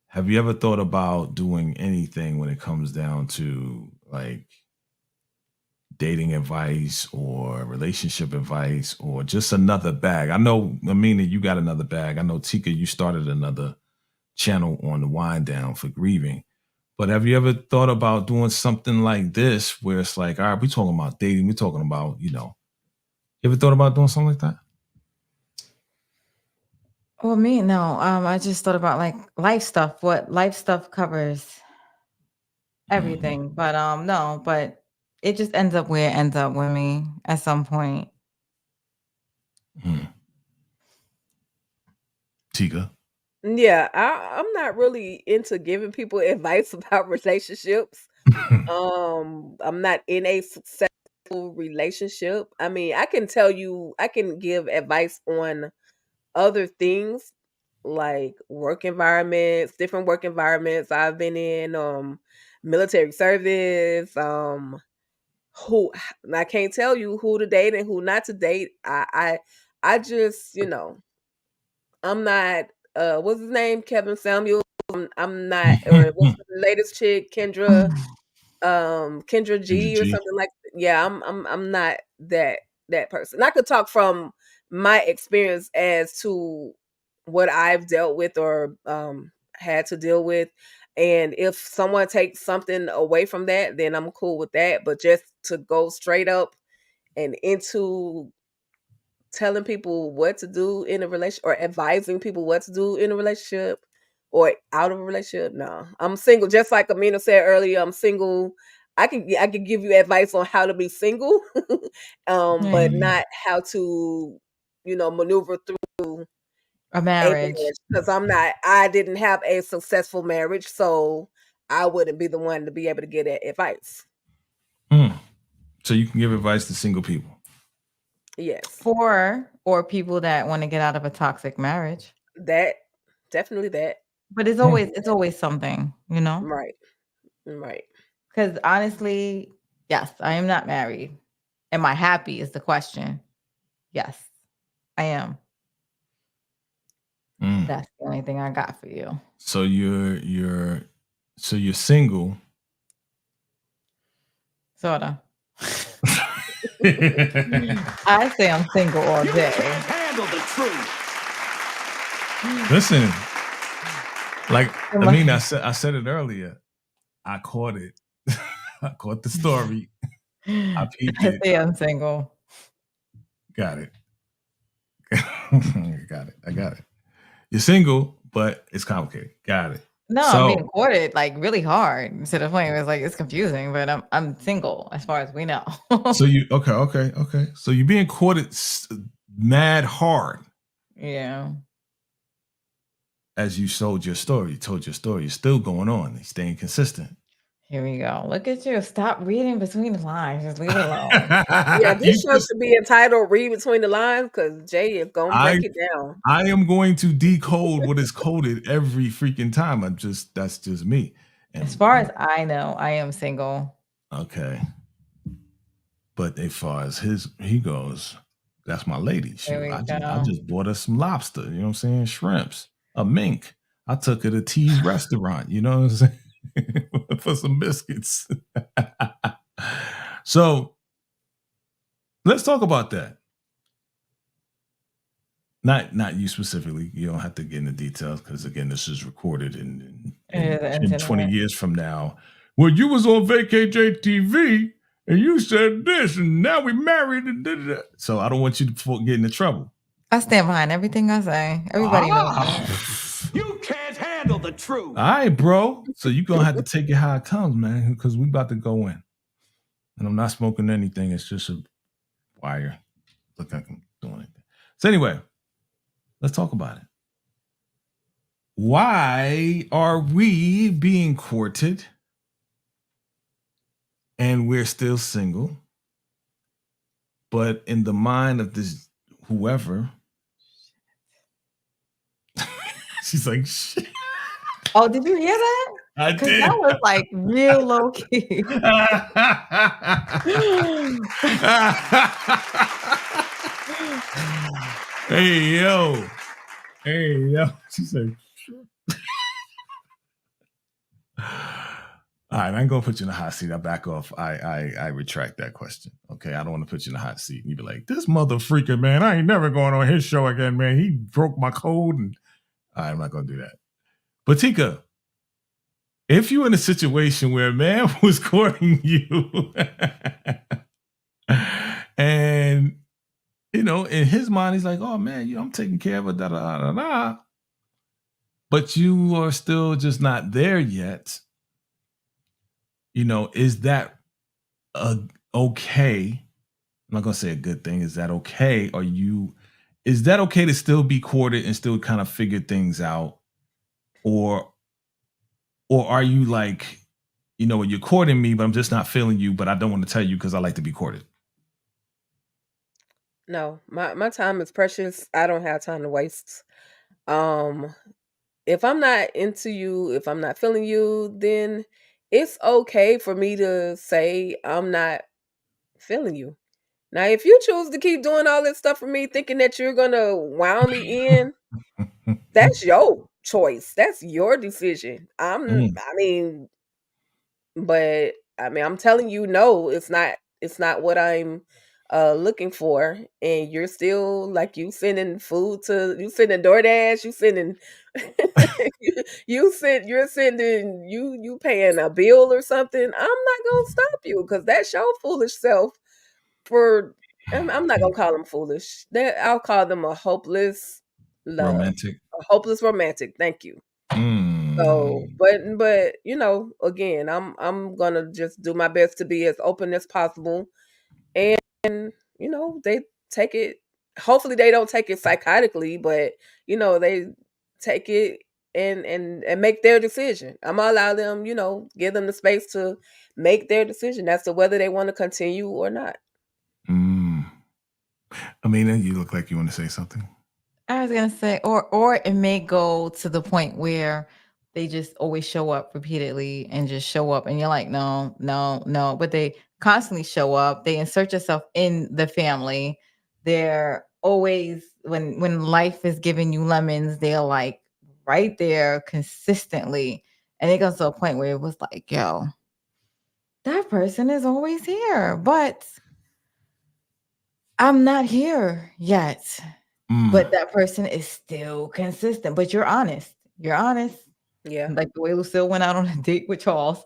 have you ever thought about doing anything when it comes down to like dating advice or relationship advice or just another bag? I know, Amina, you got another bag. I know, Tika, you started another channel on the Wind Down for grieving. But have you ever thought about doing something like this where it's like, all right, we're talking about dating. We're talking about, you ever thought about doing something like that? Well, me, no. I just thought about like life stuff, what life stuff covers. everything. But no, but it just ends up where it ends up with me at some point. Tika. Yeah, I'm not really into giving people advice about relationships. I'm not in a successful relationship. I mean, I can tell you, I can give advice on other things like work environments, different work environments I've been in, military service, who I can't tell you who to date and who not to date. I just, I'm not what's his name? Kevin Samuel. I'm not, or what's the latest chick, Kendra Kendra G or G. something like that. Yeah, I'm not that person. I could talk from my experience as to what I've dealt with or had to deal with. And if someone takes something away from that, then I'm cool with that. But just to go straight up and into telling people what to do in a relationship or advising people what to do in a relationship or out of a relationship, no. I'm single. Just like Amina said earlier, I'm single. I can give you advice on how to be single, but not how to, maneuver through A marriage. because I didn't have a successful marriage, so I wouldn't be the one to be able to get that advice. So you can give advice to single people. Yes. Or people that want to get out of a toxic marriage. That, definitely that. But it's always something, Right. Because honestly, yes, I am not married. Am I happy is the question. Yes, I am. That's the only thing I got for you. So you're single. Sorta. I say I'm single all day. Can't handle the truth. Listen, like I mean, I said it earlier. I caught it. I caught the story. I peeped it. say I'm single. Got it. I got it. You're single, but it's complicated. Got it. No, I'm being courted like really hard to the point where it's like it's confusing, but I'm single as far as we know. So you okay. So you're being courted mad hard. Yeah. As you told your story, you're still going on. You're staying consistent. Here we go. Look at you. Stop reading between the lines. Just leave it alone. Yeah, this show should be entitled "Read Between the Lines" because Jay is gonna break it down. I am going to decode what is coded every freaking time. That's just me. And as far as I know, I am single. Okay. But as far as he goes, that's my lady. I just bought her some lobster, you know what I'm saying? Shrimps, a mink. I took her to T's restaurant, you know what I'm saying? For some biscuits. So let's talk about that. Not you specifically. You don't have to get into details because again, this is recorded in 20 years from now. Well, you was on Vacay-Jaytv and you said this, and now we married. So I don't want you to get into trouble. I stand behind everything I say. Everybody knows that. You can't handle the truth. All right, bro. So you're going to have to take it how it comes, man, because we about to go in. And I'm not smoking anything. It's just a wire. Look, I can do anything. So anyway, let's talk about it. Why are we being courted and we're still single? But in the mind of this whoever, she's like, shit. Oh, did you hear that? I did. That was like real low key. Hey yo. She said, all right, I'm gonna put you in the hot seat. I back off. I retract that question. Okay, I don't want to put you in the hot seat. And you be like, this mother freaking man, I ain't never going on his show again, man. He broke my code, and all right, I'm not gonna do that. But Tika, if you're in a situation where a man was courting you, and in his mind, he's like, oh man, I'm taking care of it, da da da da. But you are still just not there yet. is that a okay? I'm not gonna say a good thing. Is that okay? Is that okay to still be courted and still kind of figure things out, or are you like, you're courting me, but I'm just not feeling you, but I don't want to tell you because I like to be courted. No, my time is precious. I don't have time to waste. Um, if I'm not into you, if I'm not feeling you, then it's okay for me to say I'm not feeling you. Now, if you choose to keep doing all this stuff for me, thinking that you're gonna wound me in, that's your choice. That's your decision. Mm, I mean, but I mean, I'm telling you, no, it's not what I'm looking for. And you're still like you sending food to you sending DoorDash, you sending you're sending you paying a bill or something. I'm not gonna stop you because that's your foolish self for I'm not gonna call them foolish. I'll call them a hopeless love. romantic. A hopeless romantic. Thank you. So, Mm, but again, I'm gonna just do my best to be as open as possible, and they take it. Hopefully, they don't take it psychotically, but they take it and make their decision. I'm gonna allow them, give them the space to make their decision as to whether they want to continue or not. mm. Amina, you look like you want to say something. I was gonna say, or it may go to the point where they just always show up repeatedly and just show up, and you're like, no, no, no. But they constantly show up. They insert yourself in the family. They're always when life is giving you lemons, they're like right there consistently, and it goes to a point where it was like, yo, that person is always here, but I'm not here yet. Mm. But that person is still consistent. But you're honest. You're honest. Yeah. Like the way Lucille went out on a date with Charles.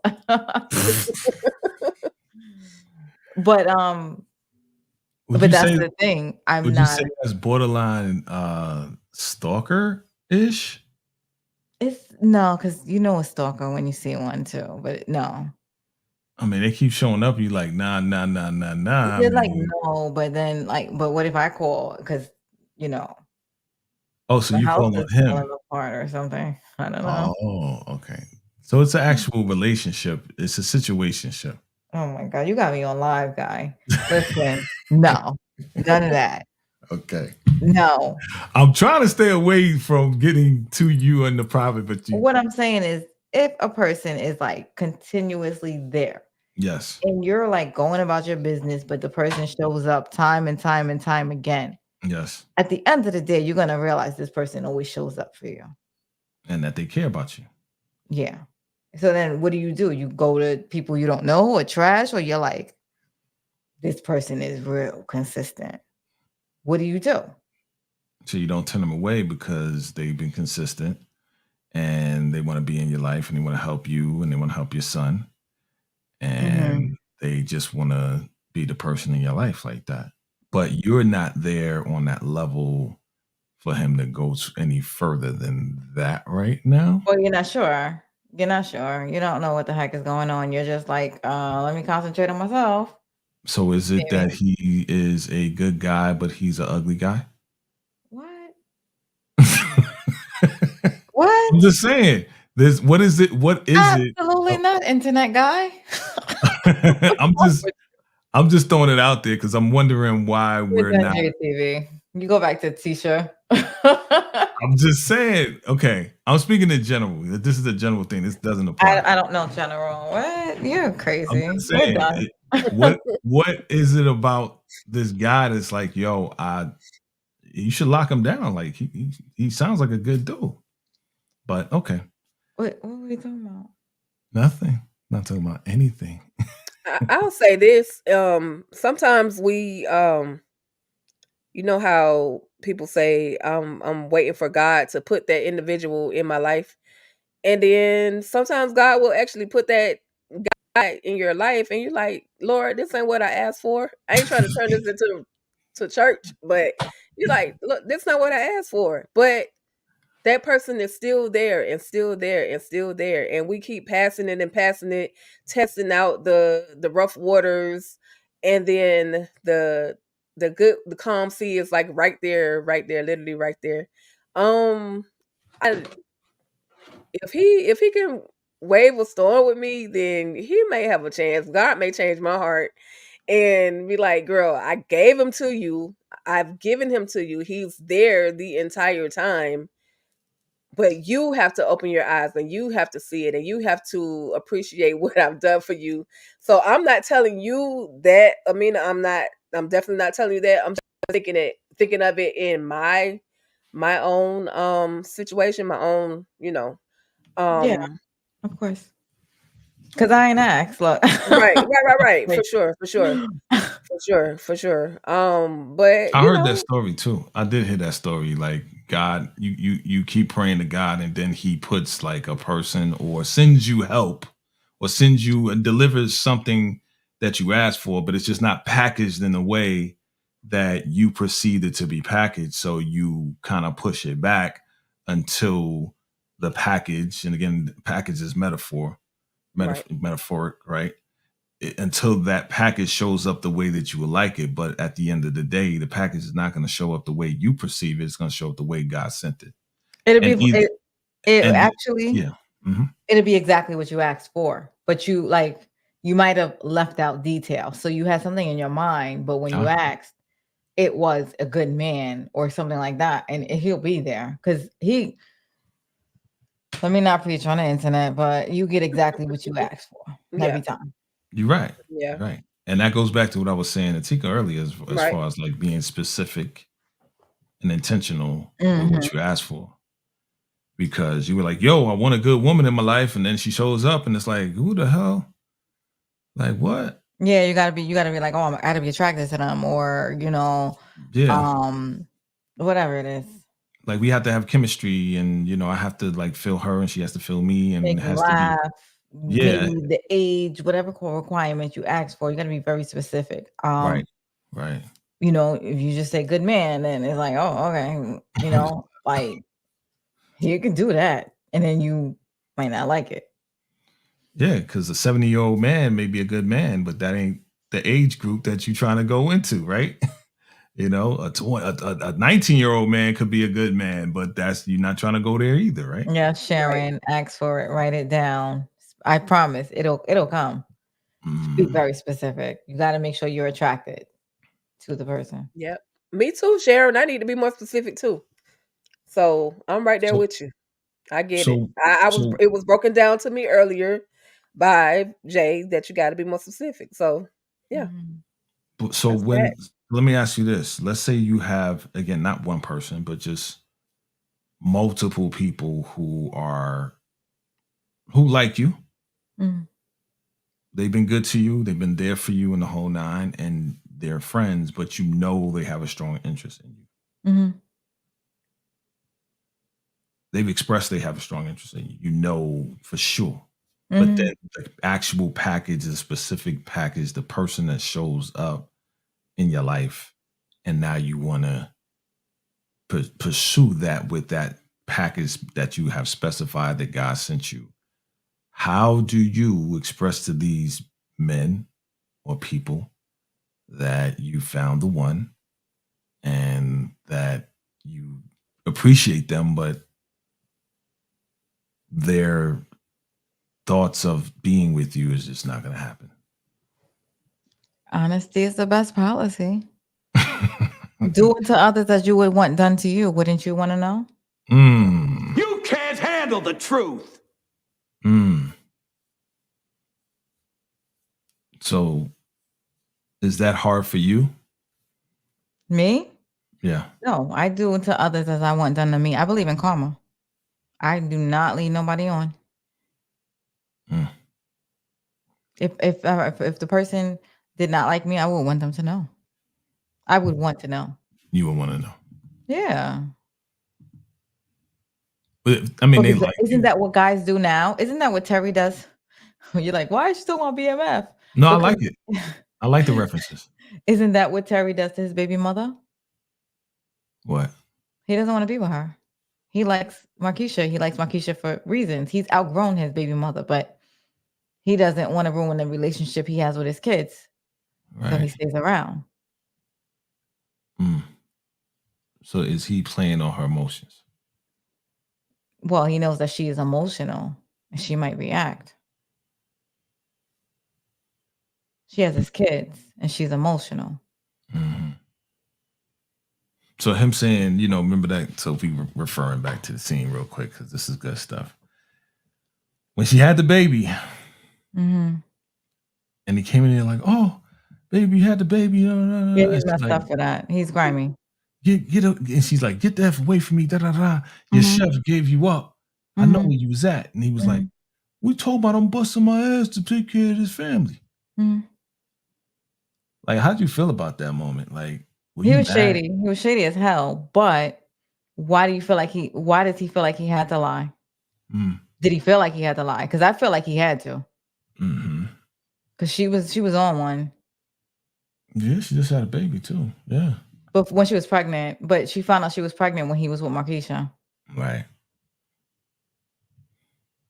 But Would but you that's say the thing. I'm would you not say that's borderline stalker ish? it's no, because you know a stalker when you see one too. But no. I mean, they keep showing up. You like, nah, nah, nah, nah, nah. I You're like, mean, no, but then but what if I call? Because you know, oh, so the you house call on is falling him? apart or something. I don't know. Oh, okay. So it's an actual relationship. It's a situationship. Oh my God, you got me on live, guy. Listen, no, none of that. Okay. No. I'm trying to stay away from getting to you in the private, but you, What I'm saying is if a person is like continuously there yes, and you're like going about your business, but the person shows up time and time and time again, yes, at the end of the day, you're gonna realize this person always shows up for you. and that they care about you. Yeah. So then what do? You go to people you don't know or trash, or you're like, this person is real consistent. What do you do? So you don't turn them away because they've been consistent and they want to be in your life and they want to help you and they want to help your son and they just want to be the person in your life like that. But you're not there on that level for him to go any further than that right now. Well, you're not sure. You're not sure. You don't know what the heck is going on. You're just like, let me concentrate on myself. So is it Maybe. that he is a good guy, but he's an ugly guy? What? I'm What? just saying. What is it? What is it? Absolutely not, internet guy. I'm just throwing it out there because I'm wondering why we're not. Vacay-Jaytv. You go back to Tisha. I'm just saying. Okay, I'm speaking in general. This is a general thing. This doesn't apply. I don't know general. What? You're crazy. I'm just saying. What is it about this guy that's like, yo, you should lock him down. Like he sounds like a good dude. But okay. What are we talking about? Nothing. Not talking about anything. I'll say this. Sometimes we you know how people say I'm waiting for God to put that individual in my life. And then sometimes God will actually put that guy in your life and you're like, Lord, this ain't what I asked for. I ain't trying to turn this into church, but you're like, look, this not what I asked for. But that person is still there and still there and still there, and we keep passing it and passing it, testing out the rough waters, and then the calm sea is like right there, literally right there. Um, I, if he can wave a storm with me, then he may have a chance. God may change my heart and be like, "Girl, I gave him to you. I've given him to you. He's there the entire time." But you have to open your eyes and you have to see it and you have to appreciate what I've done for you. So I'm not telling you that, Amina. I'm definitely not telling you that. I'm just thinking of it in my own situation, my own, Yeah, um of course. Because I ain't asked. Look. right. Wait. For sure. But I heard that story too. I did hear that story. Like God, you keep praying to God, and then He puts like a person or sends you help, or sends you and delivers something that you asked for, but it's just not packaged in a way that you perceive it to be packaged. So you kind of push it back until the package, and again, the package is right. metaphoric, right? Until that package shows up the way that you would like it. But at the end of the day, the package is not going to show up the way you perceive it. It's going to show up the way God sent it. It'll And be it and actually yeah, mhm. it'll be exactly what you asked for, but you might have left out details. So you had something in your mind, but when you asked, it was a good man or something like that, and he'll be there because he. Let me not preach on the internet, but you get exactly what you asked for every time. You're right. Yeah. Right. And that goes back to what I was saying to Tika earlier, as Right. far as like being specific and intentional with what you asked for. Because you were like, yo, I want a good woman in my life, and then she shows up and it's like, who the hell? Like what? Yeah, you gotta be like, oh, I gotta be attracted to them, or whatever it is. Like we have to have chemistry, and I have to like feel her, and she has to feel me, and Make it them has laugh. to be Maybe the age, whatever requirement you ask for, you gotta be very specific. right. If you just say good man, then it's like, oh, okay, like you can do that, and then you might not like it. Yeah, because a 70-year-old man may be a good man, but that ain't the age group that you're trying to go into, right? A 19-year-old man could be a good man, but you're not trying to go there either, right? Yeah, Sharon, ask for it, write it down. I promise it'll come. Be very specific. You got to make sure you're attracted to the person. Yep. Me too, Sharon. I need to be more specific too. So I'm right there with you. I get it. It was broken down to me earlier by Jay that you got to be more specific. So yeah. So let me ask you this. Let's say you have, again, not one person, but just multiple people who like you. They've been good to you. They've been there for you in the whole nine, and they're friends, but they have a strong interest in you. They've expressed they have a strong interest in you, for sure. But then the actual package, the specific package, the person that shows up in your life, and now you want to pursue that with that package that you have specified that God sent you. How do you express to these men or people that you found the one and that you appreciate them, but their thoughts of being with you is just not going to happen? Honesty is the best policy. Do it to others as you would want done to you. Wouldn't you want to know? You can't handle the truth. So is that hard for you? Me? Yeah. No, I do to others as I want done to me. I believe in karma. I do not leave nobody on. If the person did not like me, I would want them to know. I would want to know. You would want to know. Yeah. But, I mean, isn't that what guys do now? Isn't that what Terry does? You're like, why is she still on BMF? No, I like it. I like the references. Isn't that what Terry does to his baby mother? What? He doesn't want to be with her. He likes Markeisha. He likes Markeisha for reasons. He's outgrown his baby mother, but he doesn't want to ruin the relationship he has with his kids. Right. So he stays around. So is he playing on her emotions? Well, he knows that she is emotional and she might react. She has his kids and she's emotional. So him saying, remember that, Sophie, referring back to the scene real quick, because this is good stuff. When she had the baby, and he came in there like, oh, baby, you had the baby. Yeah, he's messed up for that. He's grimy. And she's like, get that away from me. Da da da. Your chef gave you up. I know where you was at. And he was like, we told about him busting my ass to take care of his family. Like, how'd you feel about that moment? Like, he was shady. He was shady as hell. But why does he feel like he had to lie? Did he feel like he had to lie? Because I feel like he had to. Because she was on one. Yeah, she just had a baby too. Yeah. But when she was pregnant, but she found out she was pregnant when he was with Markeisha. Right.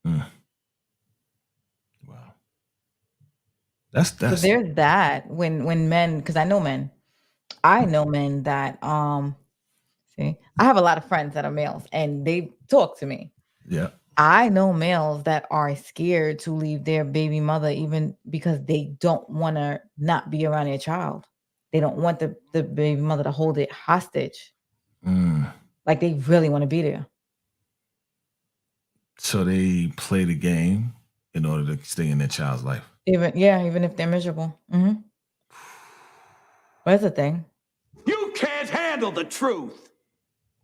Wow. That's so there's that when men, because I know men that see, I have a lot of friends that are males and they talk to me. Yeah. I know males that are scared to leave their baby mother even because they don't want to not be around their child. They don't want the baby mother to hold it hostage. Like they really want to be there. So they play the game in order to stay in their child's life. Even if they're miserable. That's the thing. You can't handle the truth.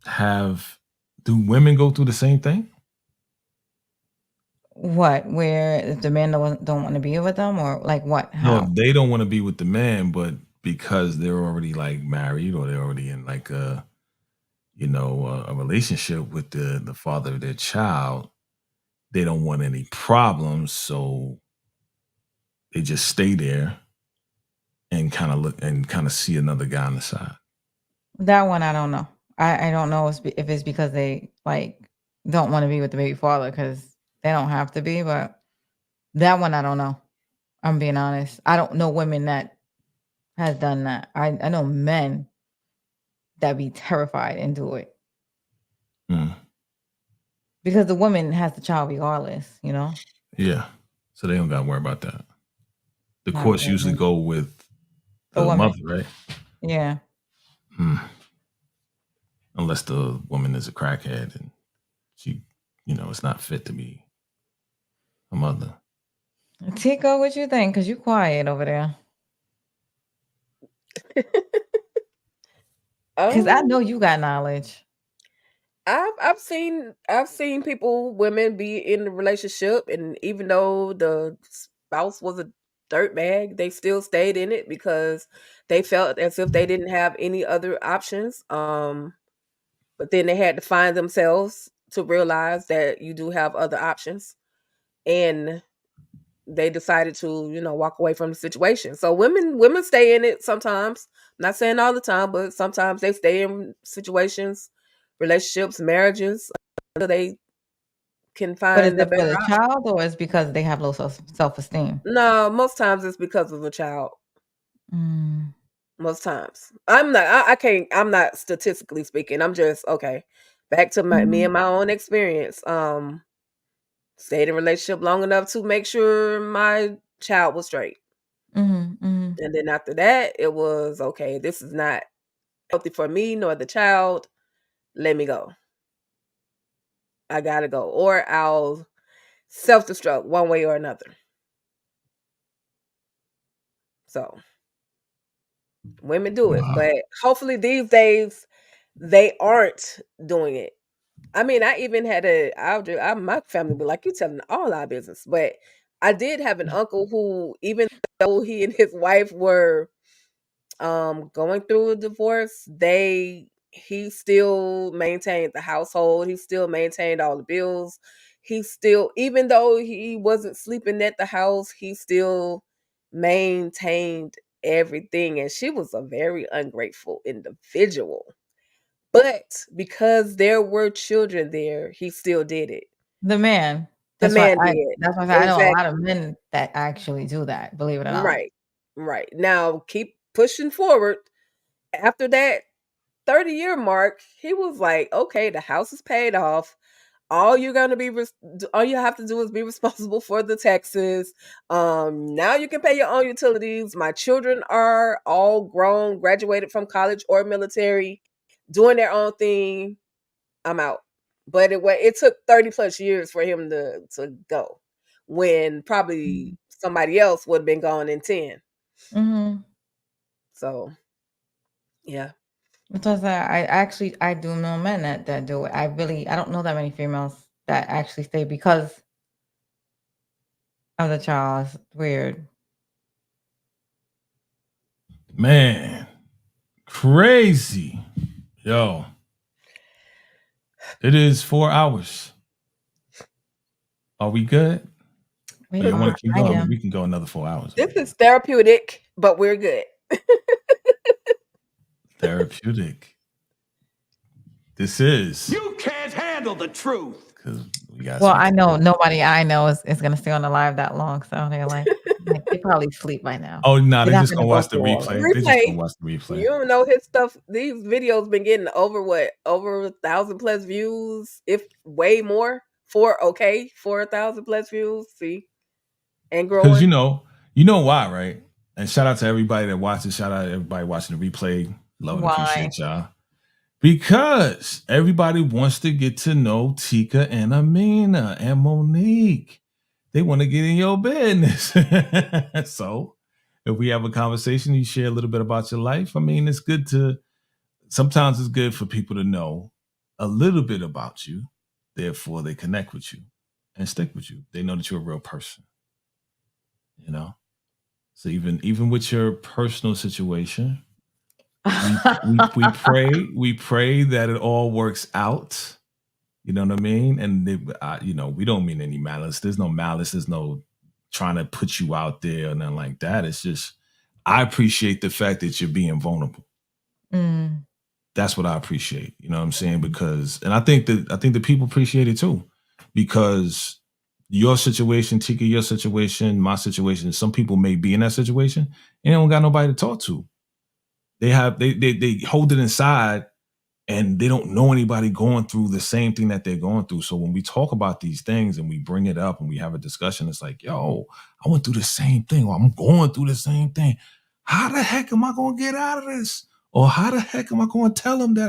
Do women go through the same thing? What? Where if the man don't want to be with them, or like what? How? No, they don't want to be with the man, but because they're already like married or they're already in like a relationship with the father of their child, they don't want any problems, so they just stay there and kind of look and kind of see another guy on the side. That one I don't know. I don't know if it's because they like don't want to be with the baby father because they don't have to be, but that one I don't know. I'm being honest. I don't know women that has done that. I know men that be terrified and do it. Because the woman has the child regardless, Yeah. So they don't got to worry about that. The courts usually go with the mother, right? Yeah. Unless the woman is a crackhead and she, is not fit to be a mother. Tico, what you think? Because you quiet over there. Because I know you got knowledge. I've seen women be in a relationship, and even though the spouse was a dirtbag, they still stayed in it because they felt as if they didn't have any other options. But then they had to find themselves to realize that you do have other options, and they decided to, walk away from the situation. So women stay in it sometimes. I'm not saying all the time, but sometimes they stay in situations, relationships, marriages, until they can But is find a it for better the option. child or is because they have low self-esteem? No, most times it's because of the child. Most times. I'm not statistically speaking. I'm just okay. Back to me and my own experience. Stayed in a relationship long enough to make sure my child was straight. And then after that, it was okay. This is not healthy for me nor the child. Let me go. I gotta go, or I'll self-destruct one way or another. So women do it, but hopefully these days they aren't doing it. I mean, I even had my family be like, you telling all our business, but I did have an uncle who, even though he and his wife were going through a divorce, he still maintained the household. He still maintained all the bills. He still, even though he wasn't sleeping at the house, he still maintained everything. And she was a very ungrateful individual. But because there were children there, he still did it. The man. The That's man why did. that's why I say I know a lot of Exactly. men that actually do that, believe it or not. Right. Right. Now keep pushing forward. After that 30-year mark, he was like, okay, the house is paid off. All you're gonna be all you have to do is be responsible for the taxes. Now you can pay your own utilities. My children are all grown, graduated from college or military, doing their own thing. I'm out. But it took 30 plus years for him to go, when probably somebody else would have been gone in 10. Mm-hmm. So yeah. Because I do know men that do it. I don't know that many females that actually stay because of the child. It's weird. Man, crazy. Yo. It is 4 hours. Are we good? We You want are. to keep I going? am. We can go another 4 hours. This is therapeutic, but we're good. Therapeutic. This is. You can't handle the truth. Because we got. Well, I know nobody I know is going to stay on the live that long, so they're like they probably sleep by now. Oh no, They're they not just gonna gonna go watch the through all of replay. it. They just gonna watch the replay. You don't know his stuff. These videos been getting over 1,000 plus views, if way more. 4,000 plus views. See, and growing. Because you know why, right? And shout out to everybody that watches. Shout out to everybody watching the replay. Love and appreciate y'all. Because everybody wants to get to know Tika and Amina and Monique. They want to get in your business. So if we have a conversation, you share a little bit about your life. I mean, sometimes it's good for people to know a little bit about you. Therefore, they connect with you and stick with you. They know that you're a real person. You know? So even with your personal situation, we pray that it all works out. You know what I mean? And we don't mean any malice. There's no malice. There's no trying to put you out there or nothing like that. It's just I appreciate the fact that you're being vulnerable. Mm. That's what I appreciate. You know what I'm saying? Because, and I think the people appreciate it too, because your situation, Tika, your situation, my situation, some people may be in that situation and they don't got nobody to talk to. They hold it inside and they don't know anybody going through the same thing that they're going through. So when we talk about these things and we bring it up and we have a discussion, it's like, yo, I went through the same thing, or I'm going through the same thing. How the heck am I going to get out of this? Or how the heck am I going to tell them that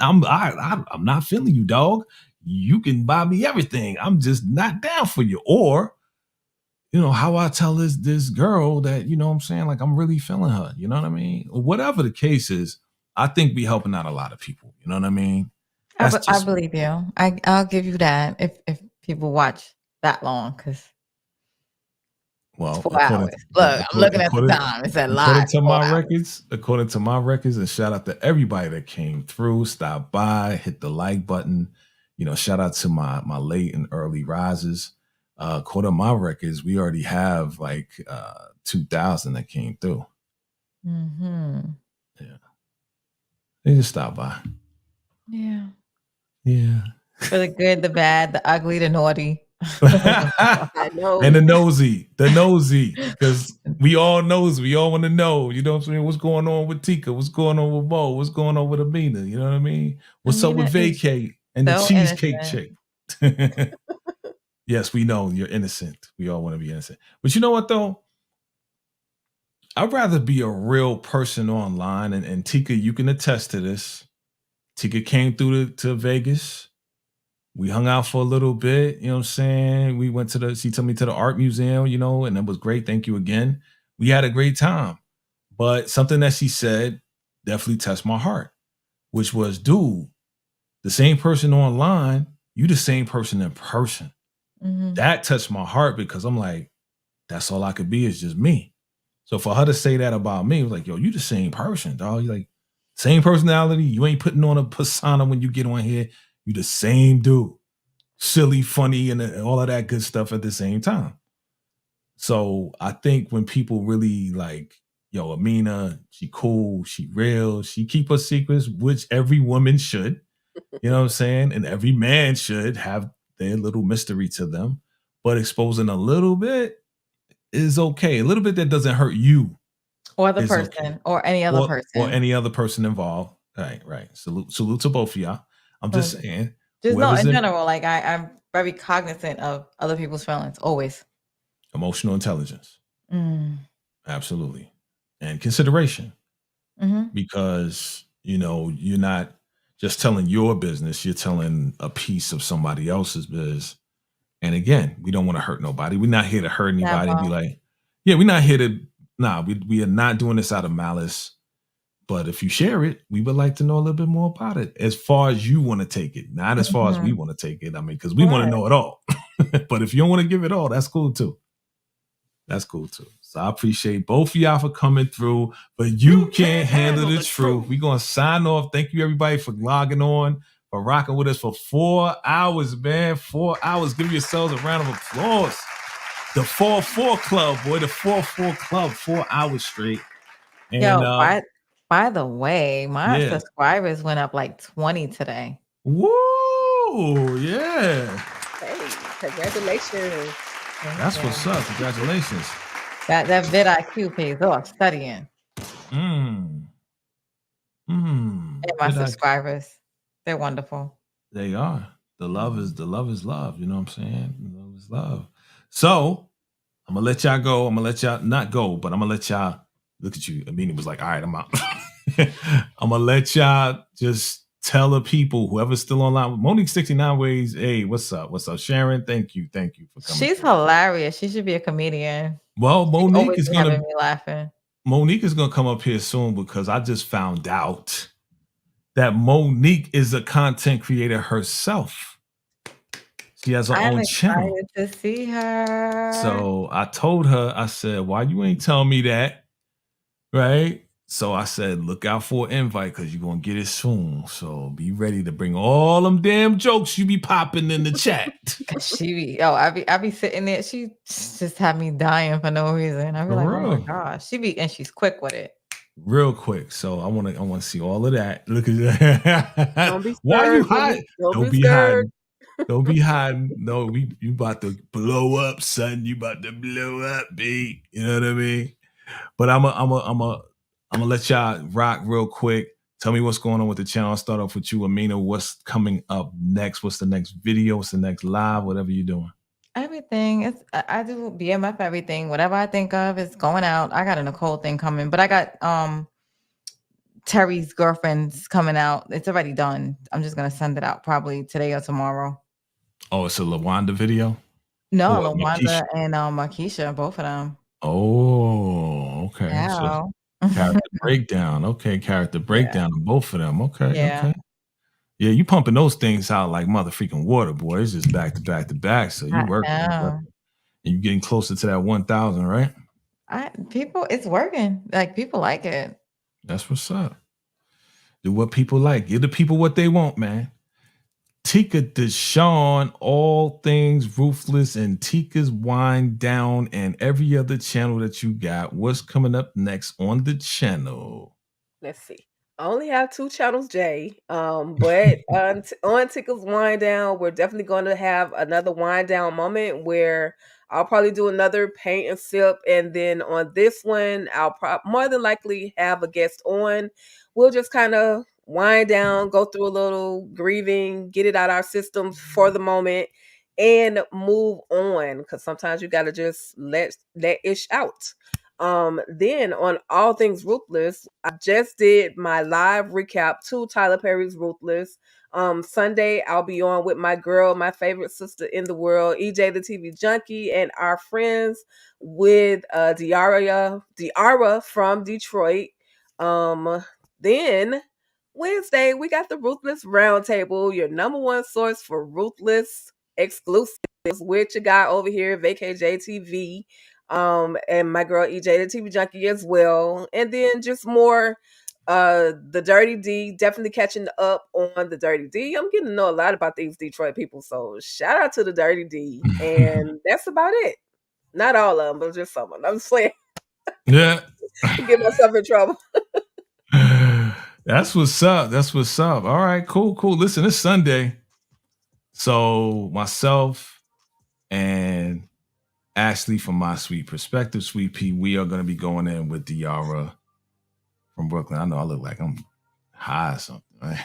I'm not feeling you, dog? You can buy me everything. I'm just not down for you. Or, how I tell this girl that, what I'm saying, like I'm really feeling her. You know what I mean? Or whatever the case is, I think we helping out a lot of people. You know what I mean? I believe you. I'll give you that if people watch that long, because well, 4 hours. Look, I'm looking at the time. It's a lot. According to my records, and shout out to everybody that came through, stopped by, hit the like button. Shout out to my late and early risers. According to my records, we already have like 2,000 that came through. Mm-hmm. Yeah. They just stopped by. Yeah. Yeah. For the good, the bad, the ugly, the naughty. And the nosy, because we all nosy. We all want to know, you know what I'm saying? What's going on with Tika? What's going on with Mo? What's going on with Amina? You know what I mean? What's up with Vacay and the cheesecake chick? Yes, we know you're innocent. We all want to be innocent. But you know what, though? I'd rather be a real person online. And Tika, you can attest to this. Tika came through to Vegas. We hung out for a little bit. You know what I'm saying? We went she took me to the art museum, and that was great. Thank you again. We had a great time. But something that she said definitely touched my heart, which was, dude, the same person online, you the same person in person. Mm-hmm. That touched my heart because I'm like, that's all I could be is just me. So for her to say that about me, it was like, yo, you the same person, dog. You like same personality. You ain't putting on a persona when you get on here. You the same dude. Silly, funny, and all of that good stuff at the same time. So I think when people really like yo, Amina, she cool, she real, she keep her secrets, which every woman should. You know what I'm saying? And every man should have their little mystery to them. But exposing a little bit is okay. A little bit that doesn't hurt you Or the is person, okay. or any other Or person. any other person involved. Right. Salute to both of y'all. I'm just saying, Just no, whoever's in in general, like I'm very cognizant of other people's feelings, always. emotional intelligence. Absolutely. And consideration. Because, you're not just telling your business, you're telling a piece of somebody else's business. And again, we don't want to hurt nobody. We're not here to hurt anybody and be like, yeah, we're not here to, we are not doing this out of malice. But if you share it, we would like to know a little bit more about it as far as you want to take it, not as far as we want to take it. I mean, because we want to know it all. But if you don't want to give it all, that's cool too. That's cool too. So I appreciate both of y'all for coming through, but you can't handle the truth. We're going to sign off. Thank you everybody for logging on, for rocking with us for 4 hours, man. 4 hours. Give yourselves a round of applause. The 4-4 Club, boy. The 4-4 Club, 4 hours straight. And, yo, by the way, my subscribers went up like 20 today. Woo! Yeah. Hey, congratulations. That's what's up. Congratulations. That vidIQ pays off studying. And my subscribers, they're wonderful. They are. The love is love. You know what I'm saying? Love is love. So I'm gonna let y'all go. I'm gonna let y'all not go, but I'm gonna let y'all look at you. Amina was like, all right, I'm out. I'm gonna let y'all just tell the people, whoever's still online. Monique 69 Ways. Hey, what's up? What's up? Sharon, thank you for coming. She's hilarious. She should be a comedian. Well, Monique is gonna me laughing. Monique is gonna come up here soon because I just found out that Monique is a content creator herself. She has her own channel. I'm excited to see her. So I told her, I said, why you ain't tell me that? Right? So I said, look out for an invite because you're going to get it soon. So be ready to bring all them damn jokes you be popping in the chat. I be sitting there. She just had me dying for no reason. I be like, oh my gosh. And she's quick with it. Real quick. So I want to see all of that. Look at that. Don't be scared. Why are you hiding? Don't be hiding. Don't be hiding. No, you about to blow up, son. You about to blow up, B. You know what I mean? But I'm gonna let y'all rock real quick. Tell me what's going on with the channel. I'll start off with you, Amina. What's coming up next? What's the next video? What's the next live? Whatever you're doing. Everything. I do BMF everything. Whatever I think of is going out. I got a Nicole thing coming, but I got Terry's girlfriend's coming out. It's already done. I'm just gonna send it out probably today or tomorrow. Oh, it's a LaWanda video? No, LaWanda and Markeisha, both of them. Oh, okay. Yeah. So character breakdown. Okay, character breakdown of both of them. Okay, okay. Yeah, you pumping those things out like mother freaking water, boy. It's just back to back to back. So you working. And you getting closer to that 1,000, right? It's working. Like people like it. That's what's up. Do what people like. Give the people what they want, man. Tika Deshawn, all things ruthless, and Tika's Wind Down, and every other channel that you got. What's coming up next on the channel? Let's see. I only have 2 channels, Jay. But on Tika's Wind Down, we're definitely going to have another wind down moment where I'll probably do another paint and sip, and then on this one, I'll more than likely have a guest on. We'll just kind of wind down, go through a little grieving, get it out our systems for the moment, and move on. Because sometimes you got to just let ish out. Then on All Things Ruthless, I just did my live recap to Tyler Perry's Ruthless. Sunday, I'll be on with my girl, my favorite sister in the world, EJ the TV Junkie, and our friends with Diara from Detroit. Then Wednesday, we got the Ruthless Roundtable, your number one source for Ruthless exclusives with your guy over here, Vacay-Jaytv. And my girl EJ the TV Junkie as well. And then just more the Dirty D, definitely catching up on the Dirty D. I'm getting to know a lot about these Detroit people, so shout out to the Dirty D. And that's about it. Not all of them, but just some of them. I'm just saying. Yeah. Get myself in trouble. That's what's up. That's what's up. All right, cool. Listen, it's Sunday. So myself and Ashley from My Sweet Perspective, Sweet Pea, we are going to be going in with Diara from Brooklyn. I know I look like I'm high or something, right?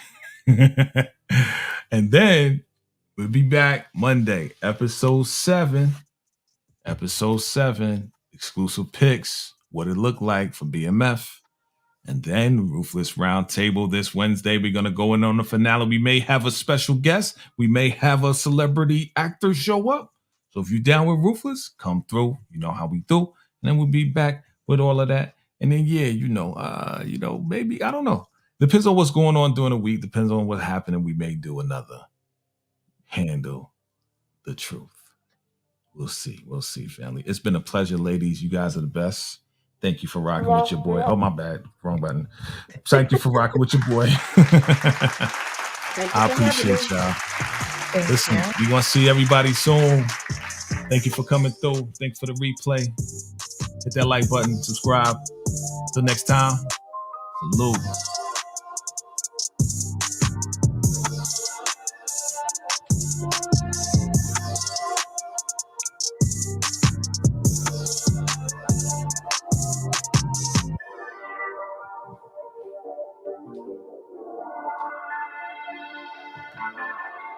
And then we'll be back Monday, episode 7, exclusive picks, what it looked like for BMF. And then Ruthless Roundtable this Wednesday. We're going to go in on the finale. We may have a special guest. We may have a celebrity actor show up. So if you're down with Ruthless, come through. You know how we do. And then we'll be back with all of that. And then, maybe, I don't know. Depends on what's going on during the week. Depends on what happened. And we may do another Handle the Truth. We'll see. We'll see, family. It's been a pleasure, ladies. You guys are the best. Thank you for rocking with your boy. Oh, my bad. Wrong button. Thank you for rocking with your boy. I appreciate y'all. Listen, we want to see everybody soon. Thank you for coming through. Thanks for the replay. Hit that like button. Subscribe. Till next time. Salute.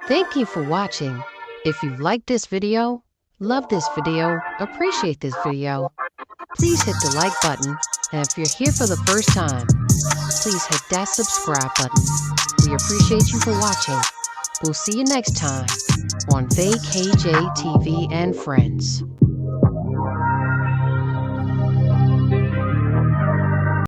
Thank you for watching. If you liked this video, love this video, appreciate this video, please hit the like button. And if you're here for the first time, please hit that subscribe button. We appreciate you for watching. We'll see you next time on Vacay-Jaytv and Friends.